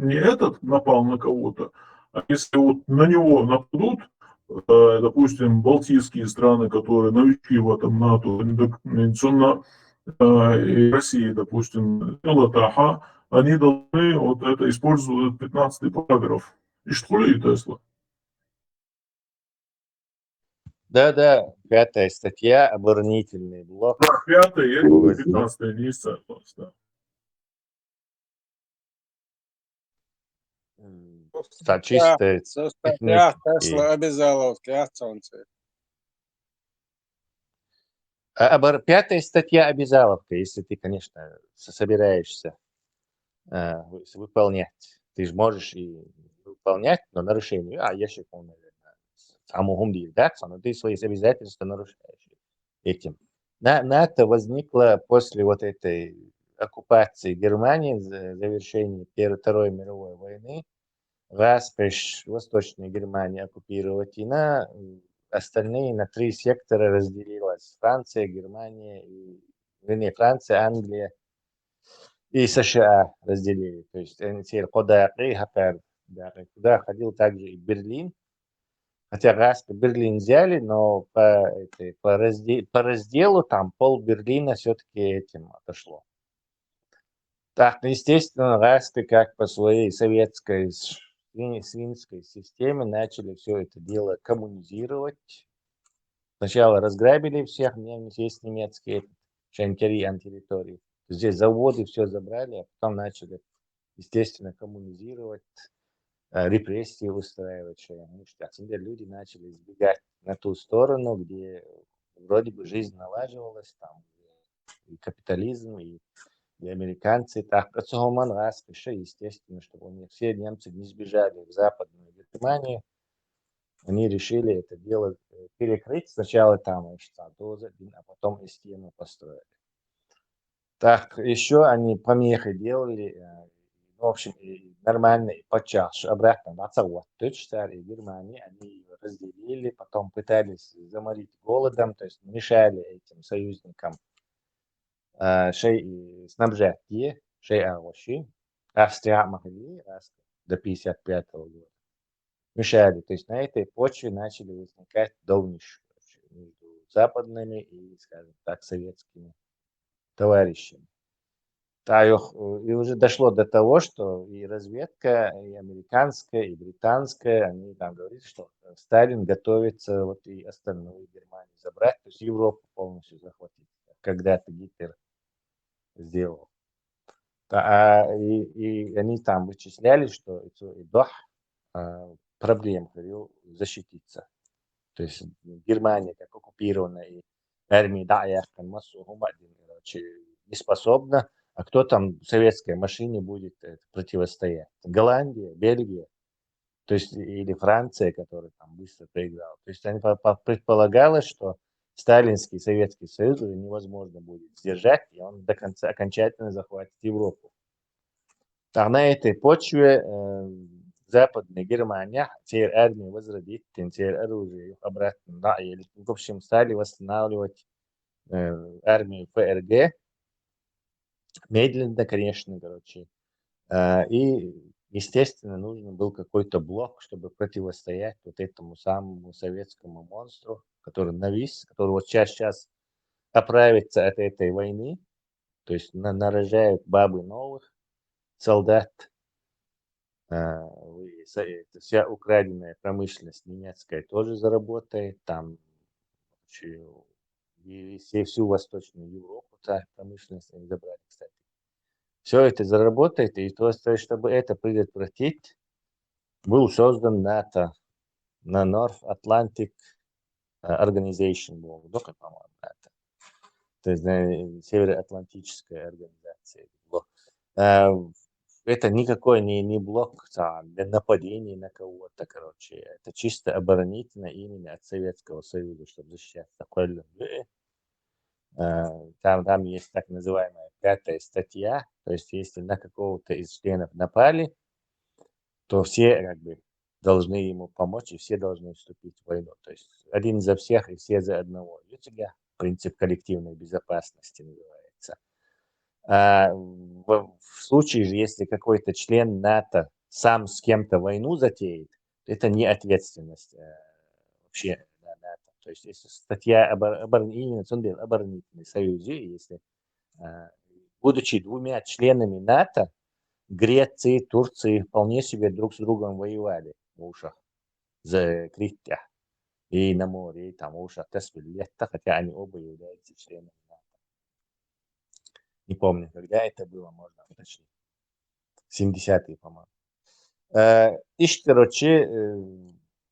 не этот напал на кого-то, а если вот на него нападут, допустим, балтийские страны, которые новички в этом НАТО, и России, допустим, ЛТАХ, они должны вот это использовать 15-й параграф. И что ли Тесла?
Да, 5-я статья, оборонительный блок.
5-я, я 15-я, не согласен.
Чистая
статья Тесла обязала к акции.
5-я статья обязаловка, если ты, конечно, собираешься выполнять. Ты же можешь и выполнять, но нарушение. Я считаю, наверное, самому деле, да, но ты свои обязательства нарушаешь этим. НАТО возникло после вот этой оккупации Германии, завершения Второй мировой войны. Распряжь Восточной Германии оккупировать, и на остальные на 3 сектора разделилась. Франция, Германия, Франция, Англия и США разделили. То есть туда ходил также и Берлин. Хотя Берлин взяли, но по разделу там пол Берлина все-таки этим отошло. Так, естественно, Распи как по своей советской свинской системе начали все это дело коммунизировать. Сначала разграбили всех, есть немецкие шенкери антитерритории. Здесь заводы все забрали, а потом начали, естественно, коммунизировать, репрессии устраивать. Люди начали избегать на ту сторону, где вроде бы жизнь налаживалась, там и капитализм, и американцы. Так, Кацухоман раз еще, естественно, чтобы у них все немцы не сбежали в Западную Германию. Они решили это дело перекрыть. Сначала там доза, а потом и стену построили. Так, еще они помехи делали, в общем, и нормально, и подчас обратно на и Германии, они ее разделили, потом пытались заморить голодом, то есть мешали этим союзникам снабжать овощи. Австрия могли до 1955 года. Мешали, то есть на этой почве начали возникать давнишь между западными и, скажем так, советскими товарищами. И уже дошло до того, что и разведка, и американская, и британская, они там говорили, что Сталин готовится вот и остальную Германию забрать, то есть Европу полностью захватить, когда-то Гитлер сделал. И они там вычисляли, что проблем, говорил, защититься. То есть Германия как оккупированная, и армия не способна, а кто там в советской машине будет противостоять? Голландия, Бельгия, то есть или Франция, которая там быстро проиграла. То есть они предполагалось, что Сталинский Советский Союз уже невозможно будет сдержать, и он до конца окончательно захватит Европу. А на этой почве Западная Германия, теперь армия возродит, теперь оружие обратно, в общем, стали восстанавливать армию ФРГ, медленно, конечно, и, естественно, нужен был какой-то блок, чтобы противостоять вот этому самому советскому монстру, который навис, который вот сейчас оправится от этой войны, то есть нарожают бабы новых солдат. Вся украденная промышленность немецкая тоже заработает, там и всю Восточную Европу промышленность они забрали, кстати. Все это заработает, и то, чтобы это предотвратить, был создан НАТО, на North Atlantic Organization, по-моему, НАТО. То есть Североатлантическая организация. Это никакой не блок для нападения на кого-то, это чисто оборонительно именно от Советского Союза, чтобы защищаться. Там есть так называемая 5-я статья, то есть если на какого-то из членов напали, то все должны ему помочь, и все должны вступить в войну. То есть один за всех и все за одного. Принцип коллективной безопасности называется. В случае же, если какой-то член НАТО сам с кем-то войну затеет, это не ответственность вообще на НАТО. То есть если статья оборонительный союз, если будучи двумя членами НАТО, Греции, Турции вполне себе друг с другом воевали в ушах за Критя и на море, и там в ушах Тесвиллетта, хотя они оба являются членами НАТО. Не помню, когда это было, можно уточнить. 70-е, по-моему.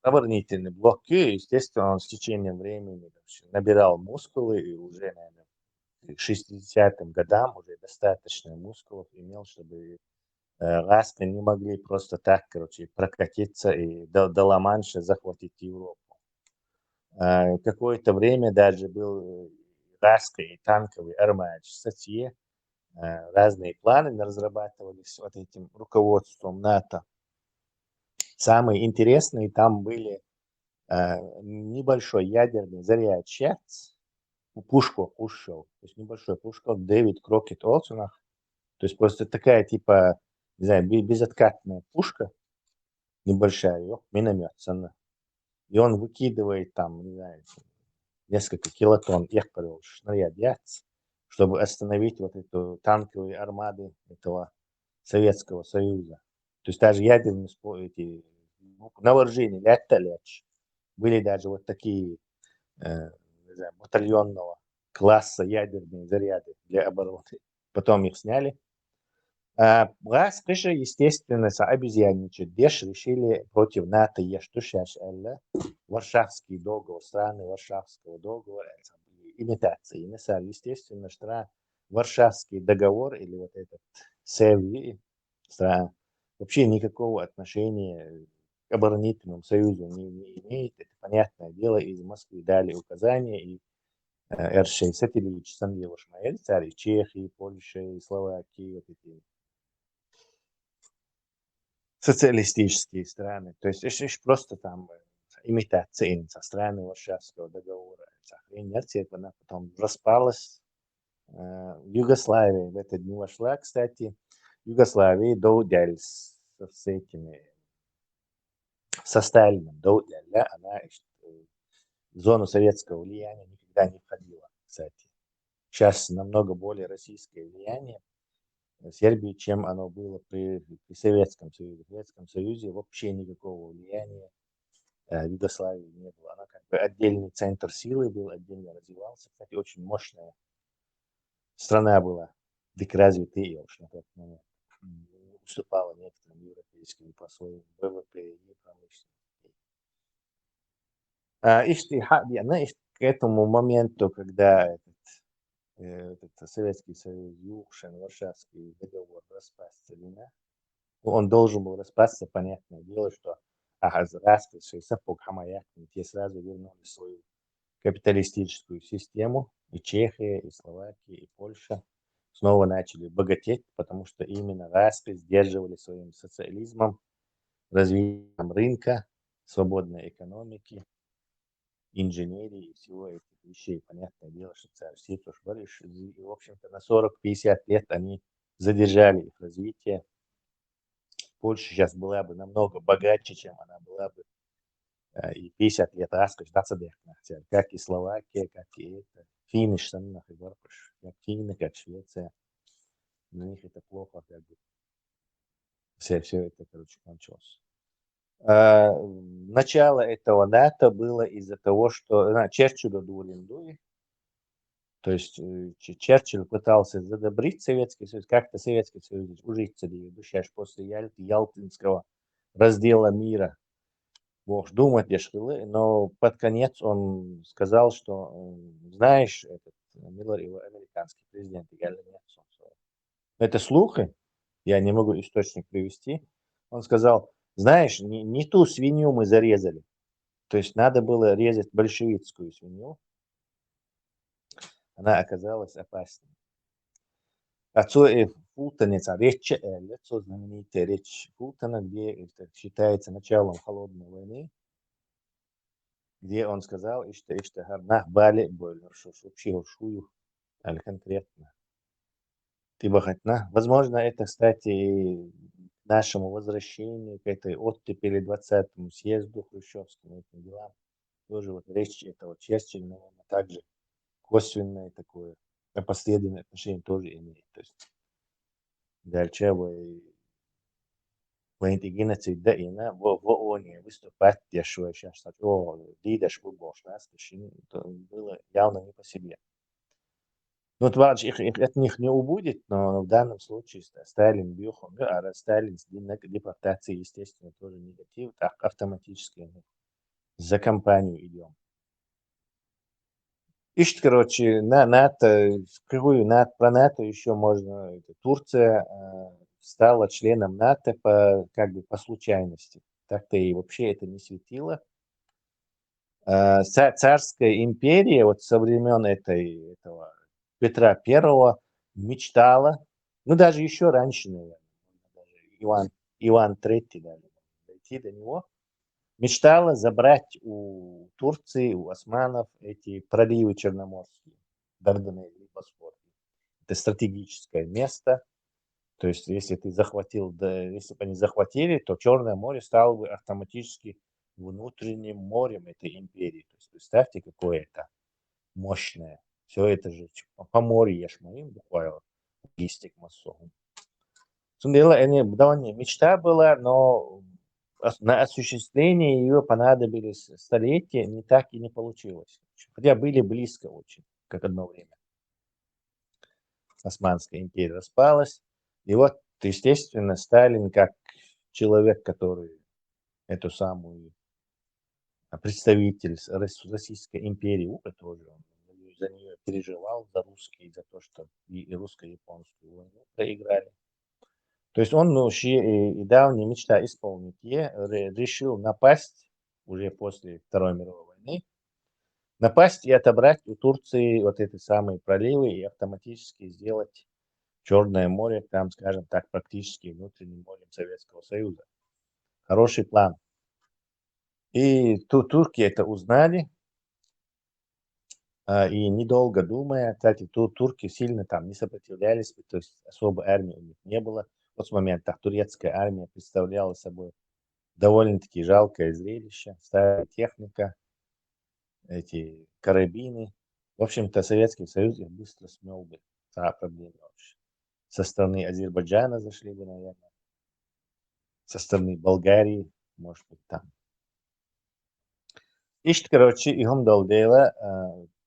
Оборонительный блок, естественно, он с течением времени набирал мускулы, и уже, наверное, к 60-м годам уже достаточно мускулов имел, чтобы Ласки не могли просто так, прокатиться и до Ла-Манша захватить Европу. Какое-то время даже был иракский и танковый армач в статье. Разные планы разрабатывались вот этим руководством НАТО. Самые интересные там были небольшой ядерный заряд ЧАЦ, пушку, то есть небольшой пушка, Дэвид Крокет Олсонах, то есть просто такая типа, не знаю, безоткатная пушка небольшая, миномет, и он выкидывает там, не знаю, несколько килотонн снаряд ЯЦ, чтобы остановить вот эту танковые армады этого Советского Союза. То есть даже ядерные эти на вооружении были даже вот такие батальонного класса ядерные заряды для обороны. Потом их сняли. Ласки, естественно, обезьянничать. Решили против НАТО Варшавский договор, страны Варшавского договора, имитации. Естественно, что Варшавский договор или вот этот СЭВИ страна вообще никакого отношения к оборонительному союзу не имеет. Это понятное дело, из Москвы дали указания, и Р-6 сателлич сам Шмаэль, царь Чехии, Польши, Словакии, вот эти социалистические страны. То есть это просто там имитация со страны Варшавского договора. Она потом распалась. Югославия в эти дни вошла, кстати. Югославия Доудяль с этими, со Сталином. Доудяль, она в зону советского влияния никогда не входила, кстати. Сейчас намного более российское влияние в Сербии, чем оно было при Советском Союзе. В Советском Союзе вообще никакого влияния Югославии не было. Она как бы отдельный центр силы был, отдельно развивался. Кстати, очень мощная страна была, дико развитая уж на тот момент. Уступала некоторым европейским по своему ВВП и промышленности. И к этому моменту, когда этот Советский Союз, Югшин, Варшавский договор распасся, он должен был распасться, понятное дело, что распавшийся Хамаяк, те сразу вернули свою капиталистическую систему, и Чехия, и Словакия, и Польша снова начали богатеть, потому что именно распри сдерживали своим социализмом, развитием рынка, свободной экономики, инженерии и всего этих вещей. Понятное дело, что царь Ситуш Борис, в общем-то, на 40-50 лет они задержали их развитие. Польша сейчас была бы намного богаче, чем она была бы и 50 лет раскош, как и Словакия, как и это. Финиш, как Финны, как Швеция. Для них это плохо, как бы. Все это, короче, кончилось. Начало этого НАТО было из-за того, что Черчилль дури. То есть Черчилль пытался задобрить Советский Союз, как-то Советский Союз ужиться сейчас после Ялтинского раздела мира. Бог думать, но под конец он сказал, что, знаешь, этот Миллер, его американский президент, это слухи, я не могу источник привести. Он сказал, знаешь, не ту свинью мы зарезали. То есть надо было резать большевистскую свинью. Она оказалась опасной. Фултоница, речь знаменитая речь Фултона, где это считается началом холодной войны, где он сказал, что бали бойлер, что вообще шую, але конкретно. Возможно, это, кстати, к нашему возвращению, к этой оттепели 20-му съезду хрущевскому, этим делам, тоже вот речь этого Черчилля, наверное, также косвенное такое, опосредованное отношение тоже имеет. То есть дальше военный геноцид, да, и в ООН выступать, что сейчас лидерш было явно не по себе. Ну, их от них не убудет, но в данном случае Сталин бьет, а Сталин с депортацией, естественно, тоже негатив, так автоматически за компанию идем. Ищет, короче, НАТО, про НАТО еще можно, Турция стала членом НАТО по случайности. Так-то и вообще это не светило. Царская империя, вот со времен этого Петра Первого мечтала, даже еще раньше, наверное, Иван III, даже, дойти до него, мечтала забрать у Турции, у османов эти проливы черноморские, Дарданеллы и Босфор. Это стратегическое место. То есть, если ты захватил, если бы они захватили, то Черное море стало бы автоматически внутренним морем этой империи. То есть, представьте, какое это мощное. Все это же поморье моим буквально листик массовым. Мечта была, но на осуществление ее понадобились столетия, не так и не получилось. Хотя были близко очень, как одно время. Османская империя распалась. И вот, естественно, Сталин, как человек, который эту самую представитель Российской империи, тоже он за нее переживал, за русские, за то, что и русско-японскую войну проиграли. То есть он и давняя мечта исполнить, решил напасть уже после Второй мировой войны, напасть и отобрать у Турции вот эти самые проливы и автоматически сделать Черное море, там, скажем так, практически внутренним морем Советского Союза. Хороший план. И турки это узнали, и недолго думая, кстати, турки сильно там не сопротивлялись, то есть особой армии у них не было. В тот момент турецкая армия представляла собой довольно-таки жалкое зрелище, старая техника, эти карабины. В общем-то, Советский Союз их быстро смел бы, проблемы вообще. Со стороны Азербайджана зашли бы, наверное, со стороны Болгарии, может быть, там. İşte, короче, ihom doldela,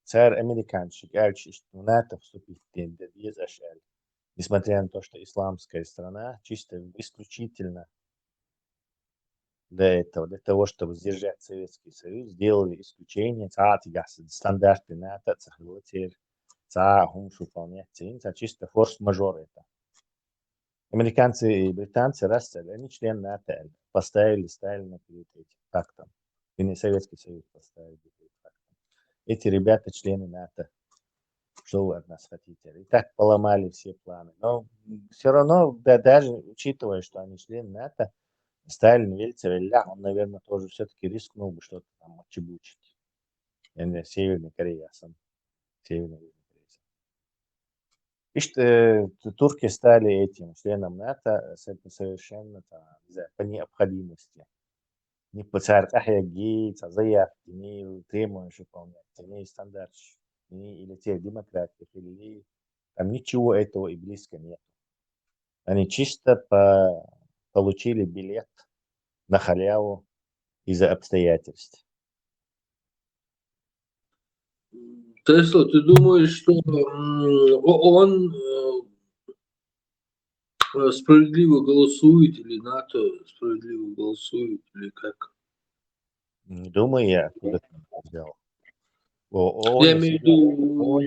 царь американчик, в НАТО вступить без ошибок. Несмотря на то, что исламская страна, чисто исключительно для того, чтобы сдержать Советский Союз, сделали исключение, стандарты НАТО, чисто форс-мажор это. Американцы и британцы расстали, они члены НАТО, поставили Сталина перед этим фактом. И не Советский Союз поставили перед фактом. Эти ребята члены НАТО. Что вы от нас хотите? И так поломали все планы. Но все равно, даже учитывая, что они члены НАТО, Сталин, Вельцевелля, он, наверное, тоже все-таки рискнул бы что-то там отчебучить. Северной Корее, сам. Северной Корее. И что турки стали этим членом НАТО совершенно по необходимости. Не по царь-ахяги, заявки, не требуешь выполнять, не стандарт, или те демократии, или там ничего этого и близко нет. Они чисто получили билет на халяву из-за обстоятельств.
Тесла, ты думаешь, что он справедливо голосует, или НАТО справедливо голосует, или как?
Не думаю, я откуда это взял.
Я имею в виду,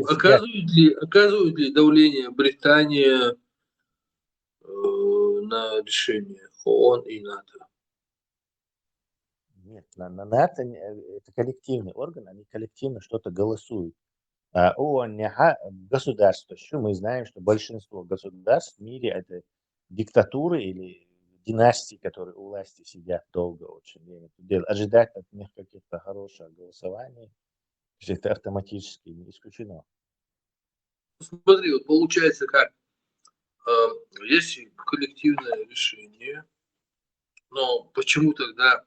оказывает ли давление Британия на решение ООН и НАТО?
Нет, на НАТО это коллективный орган, они коллективно что-то голосуют. А ООН государство, что мы знаем, что большинство государств в мире это диктатуры или династии, которые у власти сидят долго очень время. Ожидать от них каких-то хороших голосований, это автоматически не исключено.
Смотри, вот получается как, есть коллективное решение, но почему тогда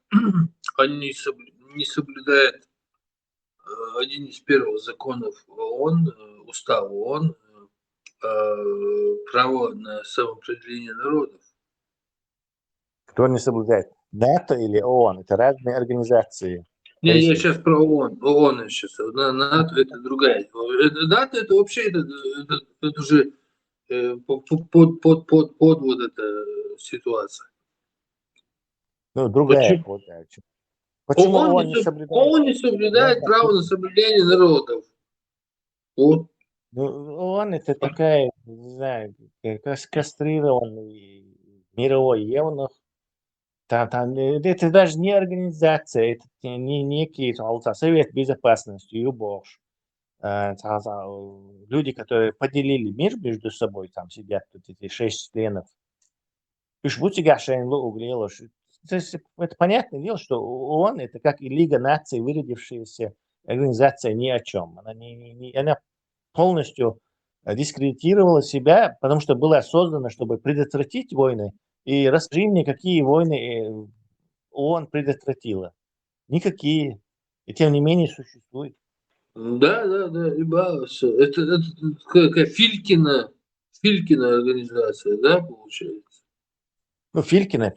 они не соблюдают один из первых законов ООН, устава ООН, право на самоопределение народов?
Кто не соблюдает? НАТО или ООН? Это разные организации.
Не, я сейчас про ООН. ООН сейчас. НАТО это другая. НАТО это вообще это уже под вот эта ситуация.
Ну, другая. Почему ООН не соблюдает?
ООН не соблюдает право на соблюдение народов. Вот.
Ну, ООН это такая, не знаю, кастрированный мировой евнух. Это даже не организация, это не некий Совет Безопасности, ЮБОШ. Люди, которые поделили мир между собой, там сидят вот эти 6 членов. Это понятное дело, что ООН это как и Лига наций, выродившаяся организация ни о чем. Она полностью дискредитировала себя, потому что была создана, чтобы предотвратить войны. И расскажи мне, какие войны ООН предотвратила. Никакие. И тем не менее существует.
Да, это какая Филькина организация, да, получается?
Ну, Филькина,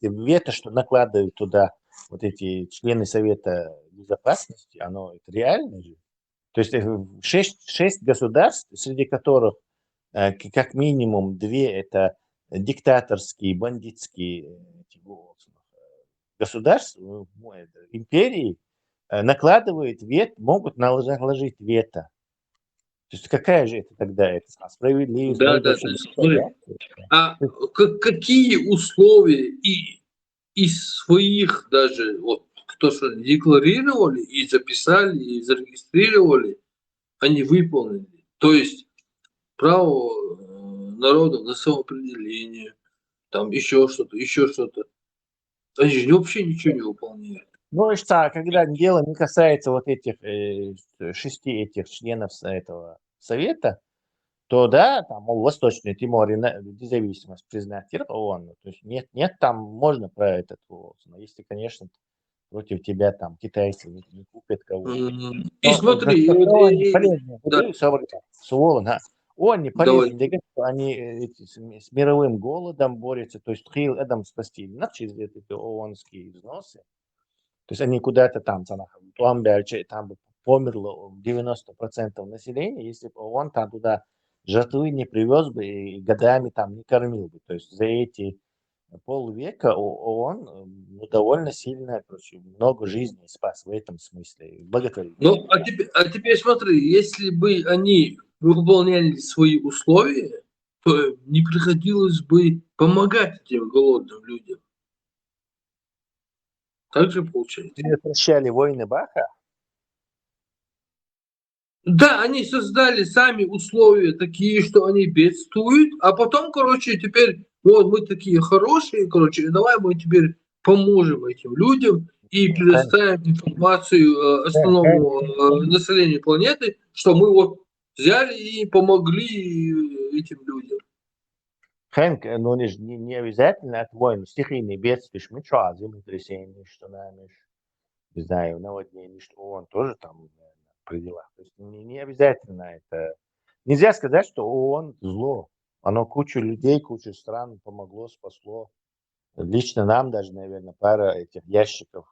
вето, что накладывают туда вот эти члены Совета Безопасности, оно это реально же. То есть 6 государств, среди которых как минимум 2 это диктаторские, бандитские государства, империи, накладывают вето, могут наложить вето есть какая же это тогда это справедливость?
Да,
Может
да,
вообще
да.
быть
Смотри,
такая, да?
а какие условия и из своих даже, вот, кто что декларировали и записали, и зарегистрировали, они выполнили. То есть право народа на самоопределение, там еще что-то, еще что-то. Они же вообще ничего не выполняют.
Ну и что, когда дело не касается вот этих 6 этих членов этого совета, то да, там, мол, Восточный Тимор независимость признать ООН. То есть нет, там можно про этот вопрос. Но если, конечно, против тебя там китайцы не купят кого-то.
И смотри, и вот,
Он не
давай.
полезен, они с мировым голодом борются, то есть Хил Эдам спасти, через эти ООНские взносы. То есть они куда-то там бы померло 90% населения, если бы он там туда жертвы не привез бы и годами там не кормил бы. То есть за эти полвека он довольно сильно, короче, много жизней спас в этом смысле. Благотворительность.
Ну, а теперь смотри, если бы они выполняли свои условия, то не приходилось бы помогать этим голодным людям. Так же получается.
Прекращали войны Баха?
Да, они создали сами условия такие, что они бедствуют, а потом, короче, теперь вот мы такие хорошие, короче, давай мы теперь поможем этим людям и предоставим информацию основному населению планеты, что мы вот взяли и помогли этим людям.
Хэнк, ну не обязательно от войн, стихийные бедствия, мы что, землетрясения, что нами, не знаю, наводнение, что он тоже там при делах. То есть не обязательно это. Нельзя сказать, что ООН зло. Оно кучу людей, кучу стран помогло, спасло. Лично нам даже, наверное, пара этих ящиков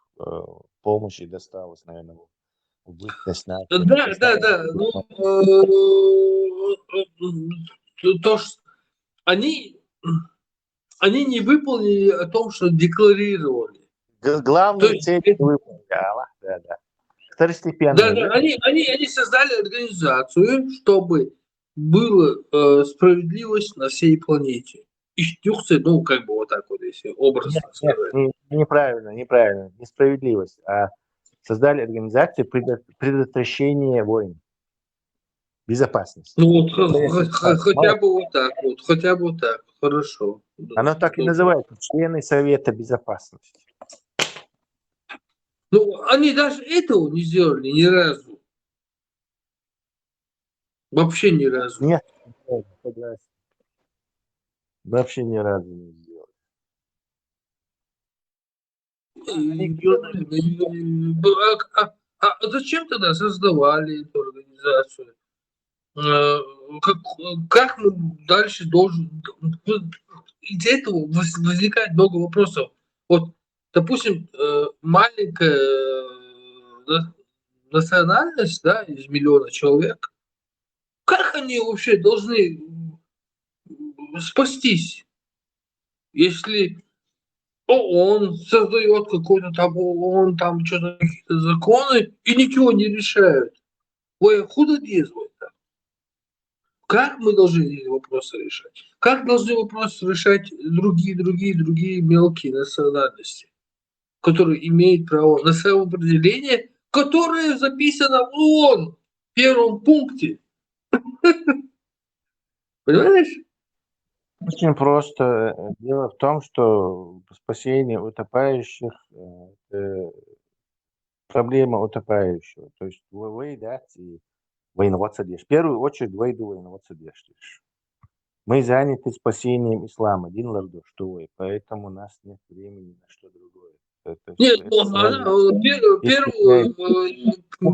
помощи досталось, наверное, в бытность нашей.
Да. Ну, то, что они не выполнили о том, что декларировали.
Главную цель выполнили. Да. Второстепенную.
Да, они создали организацию, чтобы была справедливость на всей планете. Институция, ну, как бы вот так вот, если образно сказать.
Неправильно. Несправедливость. А создали организацию предотвращения войн. Безопасность.
Ну, вот хотя бы вот так, хорошо.
Оно так и называется, члены Совета Безопасности.
Ну, они даже этого не сделали ни разу. Вообще ни разу.
Нет, согласен. Вообще ни разу не сделали.
А зачем тогда создавали эту организацию? Как мы дальше должен... Из этого возникает много вопросов. Вот, допустим, маленькая национальность, да, из миллиона человек, как они вообще должны спастись, если ООН создает какой-то там ООН, там что-то какие-то законы и ничего не решают? Ой, худо действует. Как мы должны эти вопросы решать? Как должны вопросы решать другие мелкие национальности, которые имеют право на самоопределение, которое записано в ООН в первом пункте? Понимаешь?
Очень просто. Дело в том, что спасение утопающих проблема утопающего. То есть выедать и воеваться дешь. В первую очередь воеваться дешь. Мы заняты спасением ислама. Один лордо, что вы. Поэтому у нас нет времени на что другое.
Нет,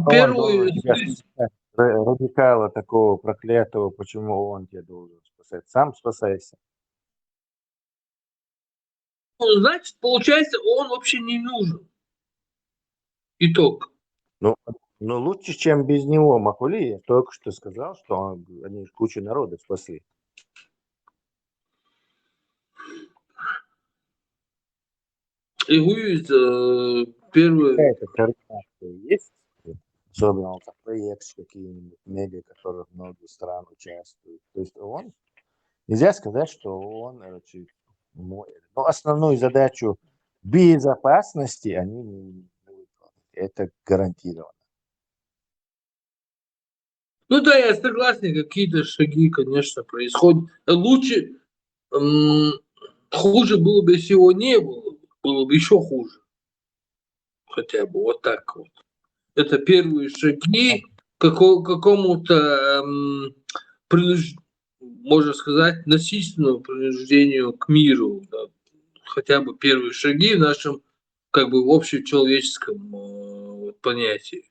первую
радикала такого проклятого, почему он тебя должен спасать? Сам спасайся.
Значит, получается, он вообще не нужен. Итог.
Ну лучше, чем без него. Махули, я только что сказал, что они кучу народа спасли.
И будет первое...
Какая-то координация есть?
особенно вот в проекте какие-нибудь медиа, в которых многие страны участвуют. То есть он, нельзя сказать, что он, но основную задачу безопасности они не выполняют. Это гарантированно.
Ну да, я согласен, какие-то шаги, конечно, происходят. Лучше, хуже было бы, если его не было. Было бы еще хуже. Хотя бы вот так вот. Это первые шаги к какому-то, можно сказать, насильственному принуждению к миру. Да. Хотя бы первые шаги в нашем, как бы, общечеловеческом понятии.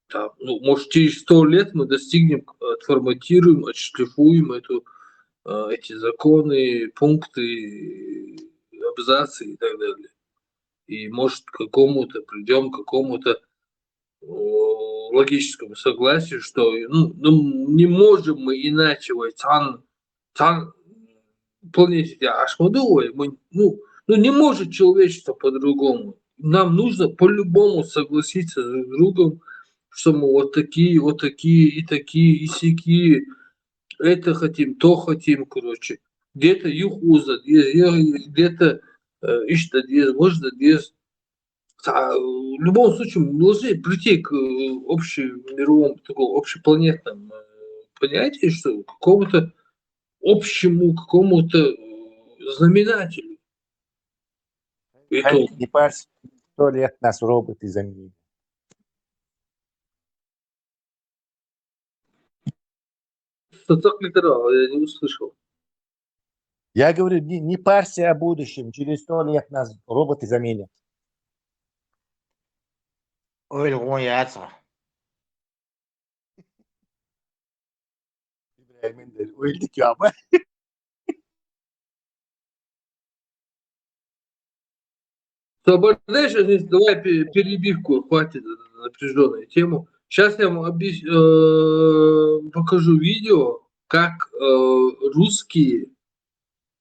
Там, ну, может, через 100 лет мы достигнем, отформатируем, отшлифуем эти законы, пункты, абзацы и так далее. И, может, придем к какому-то логическому согласию, что не можем мы иначе планете Ашмадовой, не может человечество по-другому. Нам нужно по-любому согласиться друг с другом, что мы вот такие, и такие, и сякие. Это хотим, то хотим, короче. Где-то юхуза, где-то ишта дез, можно дез. В любом случае мы должны прийти к общемировому, такому общепланетному понятию, что какому-то общему, какому-то знаменателю.
Не парься, 100 лет нас роботы заменили.
Так литерал, я не услышал.
Я говорю, не парься о будущем. Через 100 лет нас роботы заменят.
Ой, мой яйца.
Öldük ya ama.
Освобождаешь, давай перебивку, хватит напряженную тему. Сейчас я вам покажу видео, как русские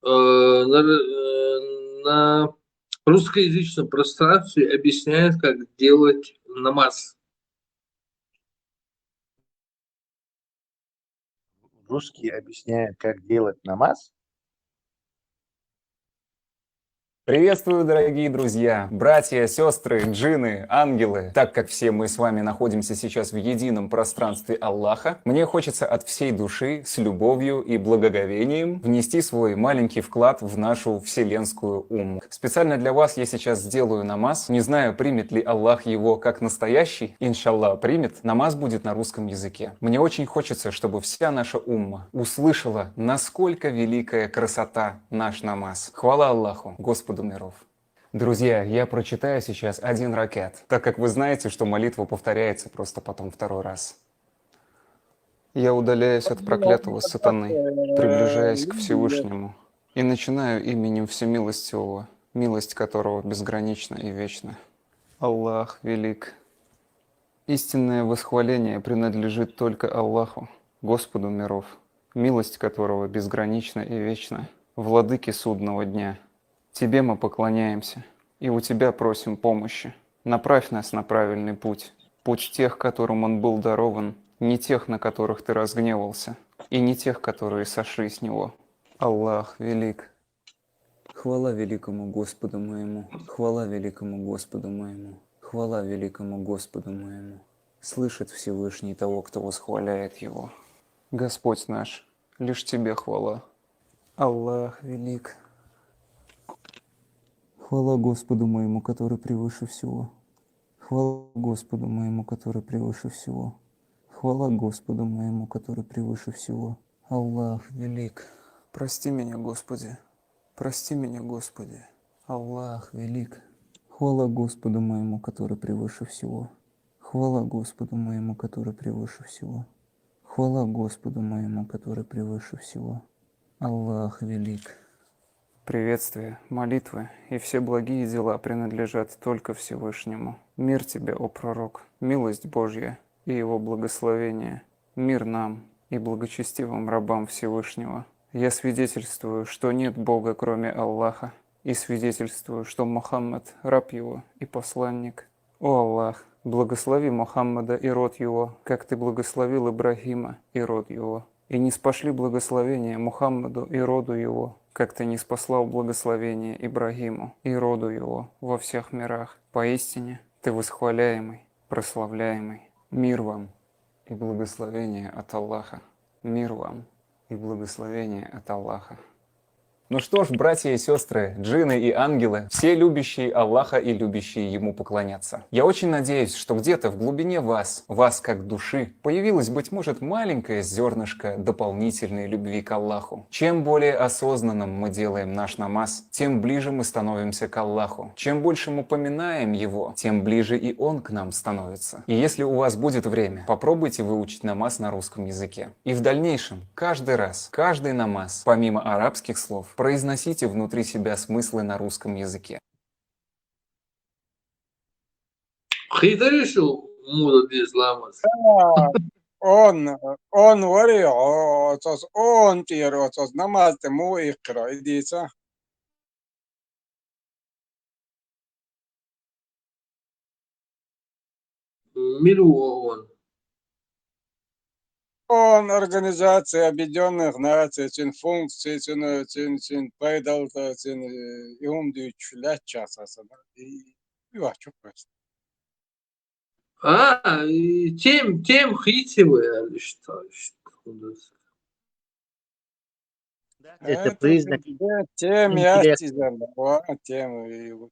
на русскоязычном пространстве объясняют, как делать намаз.
Русские объясняют, как делать намаз.
Приветствую, дорогие друзья, братья, сестры, джинны, ангелы. Так как все мы с вами находимся сейчас в едином пространстве Аллаха, мне хочется от всей души, с любовью и благоговением внести свой маленький вклад в нашу вселенскую умму. Специально для вас я сейчас сделаю намаз. Не знаю, примет ли Аллах его как настоящий. Иншаллах, примет. Намаз будет на русском языке. Мне очень хочется, чтобы вся наша умма услышала, насколько великая красота наш намаз. Хвала Аллаху, Господу миров. Друзья, я прочитаю сейчас 1 ракат, так как вы знаете, что молитва повторяется просто потом 2 раз. Я удаляюсь от проклятого сатаны, приближаясь к Всевышнему, и начинаю именем Всемилостивого, милость которого безгранична и вечна. Аллах велик. Истинное восхваление принадлежит только Аллаху, Господу миров, милость которого безгранична и вечна, владыке судного дня. Тебе мы поклоняемся, и у Тебя просим помощи. Направь нас на правильный путь, путь тех, которым он был дарован, не тех, на которых Ты разгневался, и не тех, которые сошли с него. Аллах велик. Хвала великому Господу моему, хвала великому Господу моему, хвала великому Господу моему. Слышит Всевышний того, кто восхваляет Его. Господь наш, лишь Тебе хвала. Аллах велик. Хвала Господу моему, который превыше всего. Хвала Господу моему, который превыше всего. Хвала Господу моему, который превыше всего. Аллах велик. Прости меня, Господи. Прости меня, Господи. Аллах велик. Хвала Господу моему, который превыше всего. Хвала Господу моему, который превыше всего. Хвала Господу моему, который превыше всего. Аллах велик. Приветствия, молитвы и все благие дела принадлежат только Всевышнему. Мир тебе, о пророк, милость Божья и его благословение. Мир нам и благочестивым рабам Всевышнего. Я свидетельствую, что нет Бога, кроме Аллаха, и свидетельствую, что Мухаммад, раб его и посланник.
О Аллах, благослови Мухаммада и род его, как ты благословил Ибрахима и род его. И не спошли благословения Мухаммаду и роду его, как ты не спаслал благословение Ибрагиму и роду его во всех мирах. Поистине ты восхваляемый, прославляемый. Мир вам и благословение от Аллаха. Мир вам и благословение от Аллаха. Ну что ж, братья и сестры, джинны и ангелы, все любящие Аллаха и любящие Ему поклоняться. Я очень надеюсь, что где-то в глубине вас как души, появилось, быть может, маленькое зернышко дополнительной любви к Аллаху. Чем более осознанным мы делаем наш намаз, тем ближе мы становимся к Аллаху. Чем больше мы поминаем Его, тем ближе и Он к нам становится. И если у вас будет время, попробуйте выучить намаз на русском языке. И в дальнейшем, каждый раз, каждый намаз, помимо арабских слов, произносите внутри себя смыслы на русском языке.
خير شو موضة دي إسلامس.
on var ya otos on tier otos namaz te mu iqra idisa
Миру он.
он Организация Объединенных Наций, цин функции, цин пайдалта, цин иумдуч лячаса сана и вачу просто.
Тем хитивые, что
Это признак
Тем
интеллекта.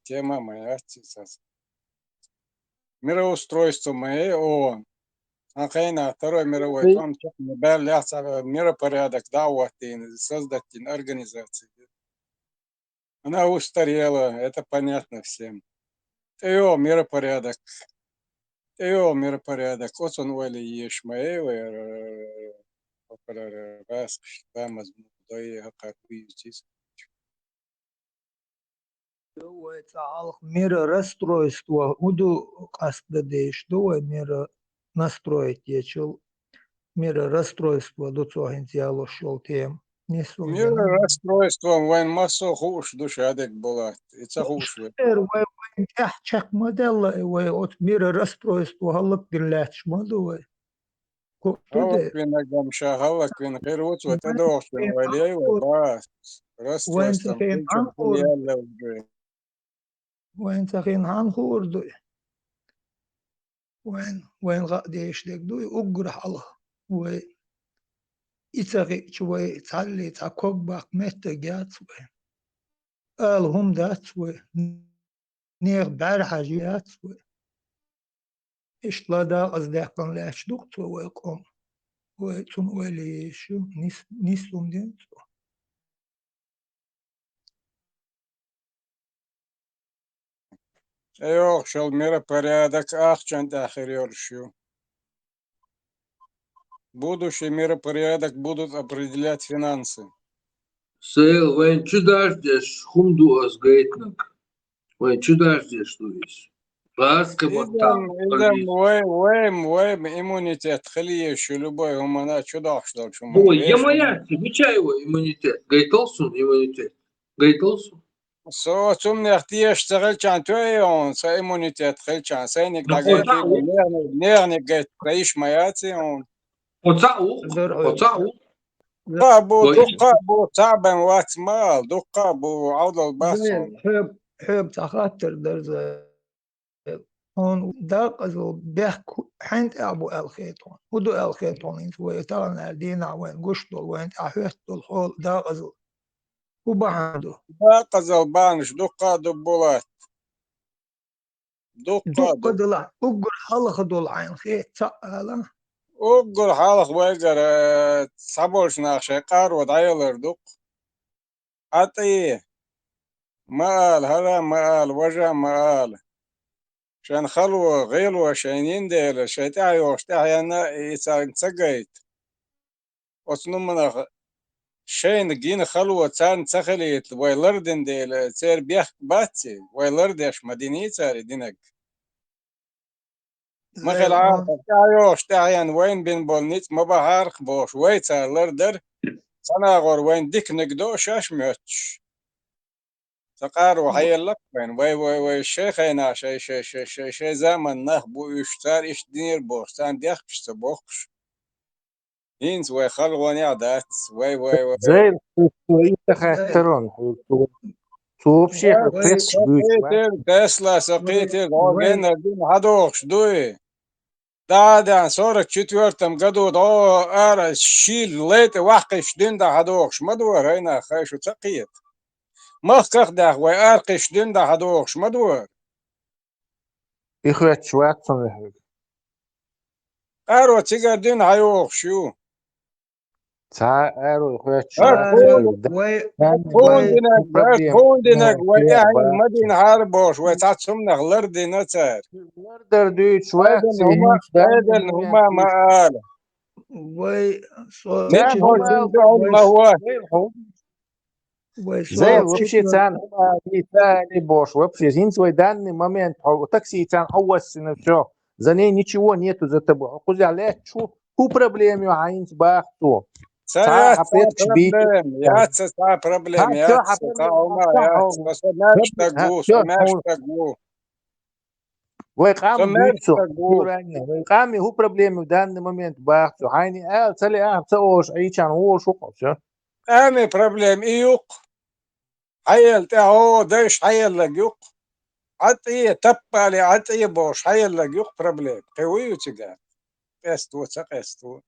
тема моя мироустройство мое ООН. Анхайна Второй мировой там миропорядок даватин, создать организации. Она устарела, это понятно всем. Ее миропорядок. Вот он вали ешь мои раз там
Мира расстройства. Уду кастадеш, дуа мира настроить ечел. Мира расстройства до цогинтиало шел тем. Не
Мир расстройством вайн массо хуш душадек была. Это хуш.
чак модела от мира расстройства халак дилляч модуэ.
Халак винагам халак вин герут вот это очень валей бас. Расстройством.
وين تخين هان خوردو وين غاديش لك دوي أقرح الله وين إتغي شوي تعلي تعكوك باق متى جات وين قال هم دات وين نيغ بارحة جيات وين إيش لا دا أصدقان لاش دكتور ويقوم ويتون ويلي شو نيسوم دين
Ох, шел миропорядок, ахчан ахирёрщу. Будущий миропорядок будут определять финансы.
Сейл, вайн чудаждеш хумду азгейтнак. Вайн чудаждеш туис. Ласка мотам.
Вэм, иммунитет, хлеющий любой гумана чудак, что
Ой, я моя, замечай его иммунитет. Гейтолсун иммунитет. Гейтолсун.
Сум не ахтиеш царелчан туэйон, са иммунитет хелчан, сайник дагети, нерник гейт, краиш маяци он.
Оцау.
دقة تعبان واتمال دقة عوض البحث
حب تخاطر درز هون داق أزو بيح حنت أبو الخيطون ودو الخيطون إنت ويتغنى دينا وين قشطل وين أحيحت الحول داق أزو وبعندو
داق أزو بانش دقة دبولات
دقة دلع أقر حلق دول عين خيط سألا
أقول حالك ويقر صبوش ناخشي قار ودعيلر دق عطيه مال هلا مال وجه مال شان خلوة غيلوة شاينين ديل شايتاعي وشتاعينا يتسقيت وصنمنا شاين جين خلوة تان تخليت ويلردن ديل تير بيخ باتي ويلردش مديني تاري دينك مخل عارف تعيوش تعيان وين بين بولنيت ما بعرف بوش ويتر لردر سنة غور وين ديك نقدو شاش ميتش تقارو هاي لك وين وي الشيخ هنا شي زمن نخ بو يشتار إيش دير بوختان ديخ بشت بوخش هينز وي خلوني عدات وي
زي الخصوصية خاطرون توبشي حفيتش بيش
سقيتر تسلا
وي
سقيتر
وي
غوغينا دين هدوخش دوي دادان صورة четвертом году до ара شيل ليت وحقش دين دا هدوخش مدور هنا خايشو تقيت مخخ ده وي ارقش دين دا هدوخش مدور
إخوة شوات صنع
ارو تيجر دين هيوخش شو
تا أرو إخوة شوات
وي
كوندينك
بروبليم
كوندينك وي
با
مدين هاربوش وي تاتسمنك لردي نتر
در دوي شوات
هيدن هما ما قال
وي
نيتش هو
هما
تندعون ما هو
وي
زي وبشي تان هما ثاني бош вообще зин свой данный момент такси тан овощи все за ней ничего нету за тобой кузя чу ху проблеме айнс бахту
ساعات
تا حبيت بيت
بروبلم يات ساعات بروبلم
شو
يات
حبيت
ساعات عمر يات سماش تقو
شو
سماش تقو
ويقام
سماش
بيتسو
تقو
ويقام هو проблеме в данный момент бахту айни цели تسوش اي كان هو شو قصه
امي بروبلم ايوق حيل تاهو دايش حيل لقيوق عطيه تبالي عطيه بوش حيل لقيوق بروبلم قوي وتقال قستو تقستو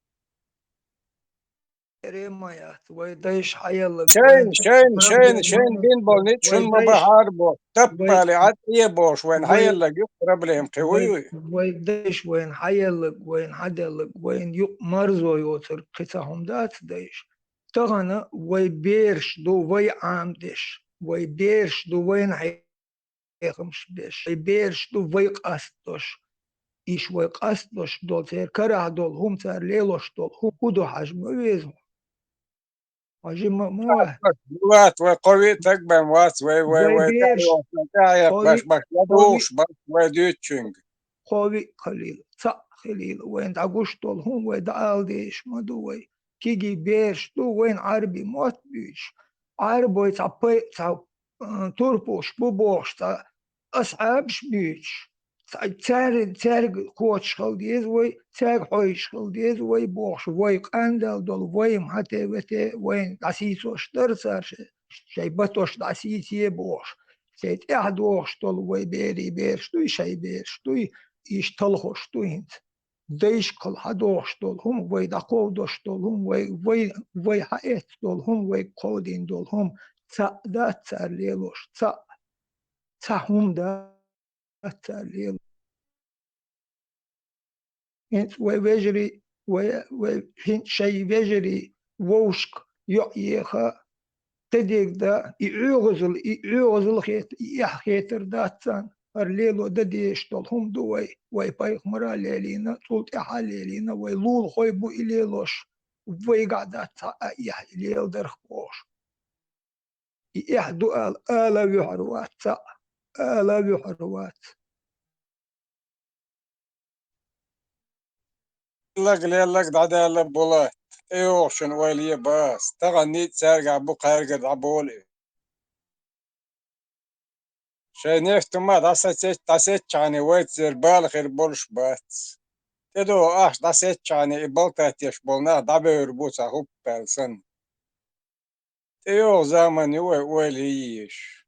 ريمايات وي دايش حيلق
شين بين بولنيت شن ما بحاربو تبالي عطيه بوش وين حيل لقيوق بروبلم قوي
وي دايش وين حيلق وين حدلق وين مرزو يوتر قصهم دات دايش تغنى وي بيرش دو وي عامدش وي بيرش دو وين حيخمش بيش وي بيرش دو وي قصدش إيش وي قصدش دول تير كره دول هم تير ليلوش دول هو كودو حجم ويزم حجم موه
وات وقوي تقبل وات
وي بيرش
تعيق باش
قوي
يدوش باش وديتشنج
قوي خليل صح خليل وين دعوش دول هم وين دعالديش ما دوي كيجي بيرش دو وين عربي موت بيش عربي تعبي تعب تربوش بوبوش تا أصحابش بيش تارق كوتش خلديز وي تارق حويش خلديز وي بوش وي قاندل دول وي محتي وتي وين دعسيسوش درسر شي بطوش دعسيسي بوش سيت احدوش دول وي بيري بيرش دوي شي بيرش دوي إيش تلخوش دوي هنت ديش كل حدوش دول هم وي دقودوش دول هم وي حقيت دول هم وي قودين دول هم تا دا تار ليلوش تا هم دا تار ليلوش انت وي ويجري وي هنت شي ويجري ووشك يخا تديك دا يعوغزل خيتر داتسان الليلو دديش دول هم دوي وي بايخ مرا ليلينا طولت احا ليلينا وي لول خوي بو إليلوش وي قعدات يح إليل درخ بوش يحدو آلا بيحروات آلا بيحروات
لك دعدا لبولات ايوشن ويلي باس تغنيت سارقع بو قارقر عبولي شي نفتو ما داسيت چاني ويت زير بالخير بولش بات تدو داسيت چاني إبالتات يش بولنا دابير بوتا هوب بلسن تيو زمن ويليش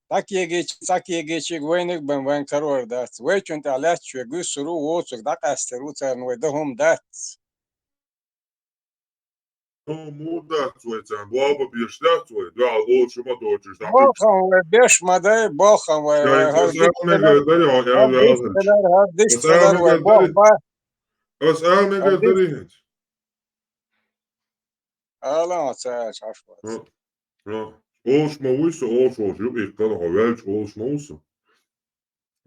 tak yegeçik weynik ben wen karor dat weyçun talat şu gusuru woçuk da qasteru tern we de hum dat
مو دات ويتان بابا بيش دات وي دا غول شو ما دوجش دا
boxam we beş maday boxam we
يعني
har
بس أنا قدري يا
har diş
بس
kadar
أنا
we box
قدري
ba
بس أنا قدري هنت
ala çaş aşvat
اوش مويسو اوش يبقى يقدر هواج اوش مويسو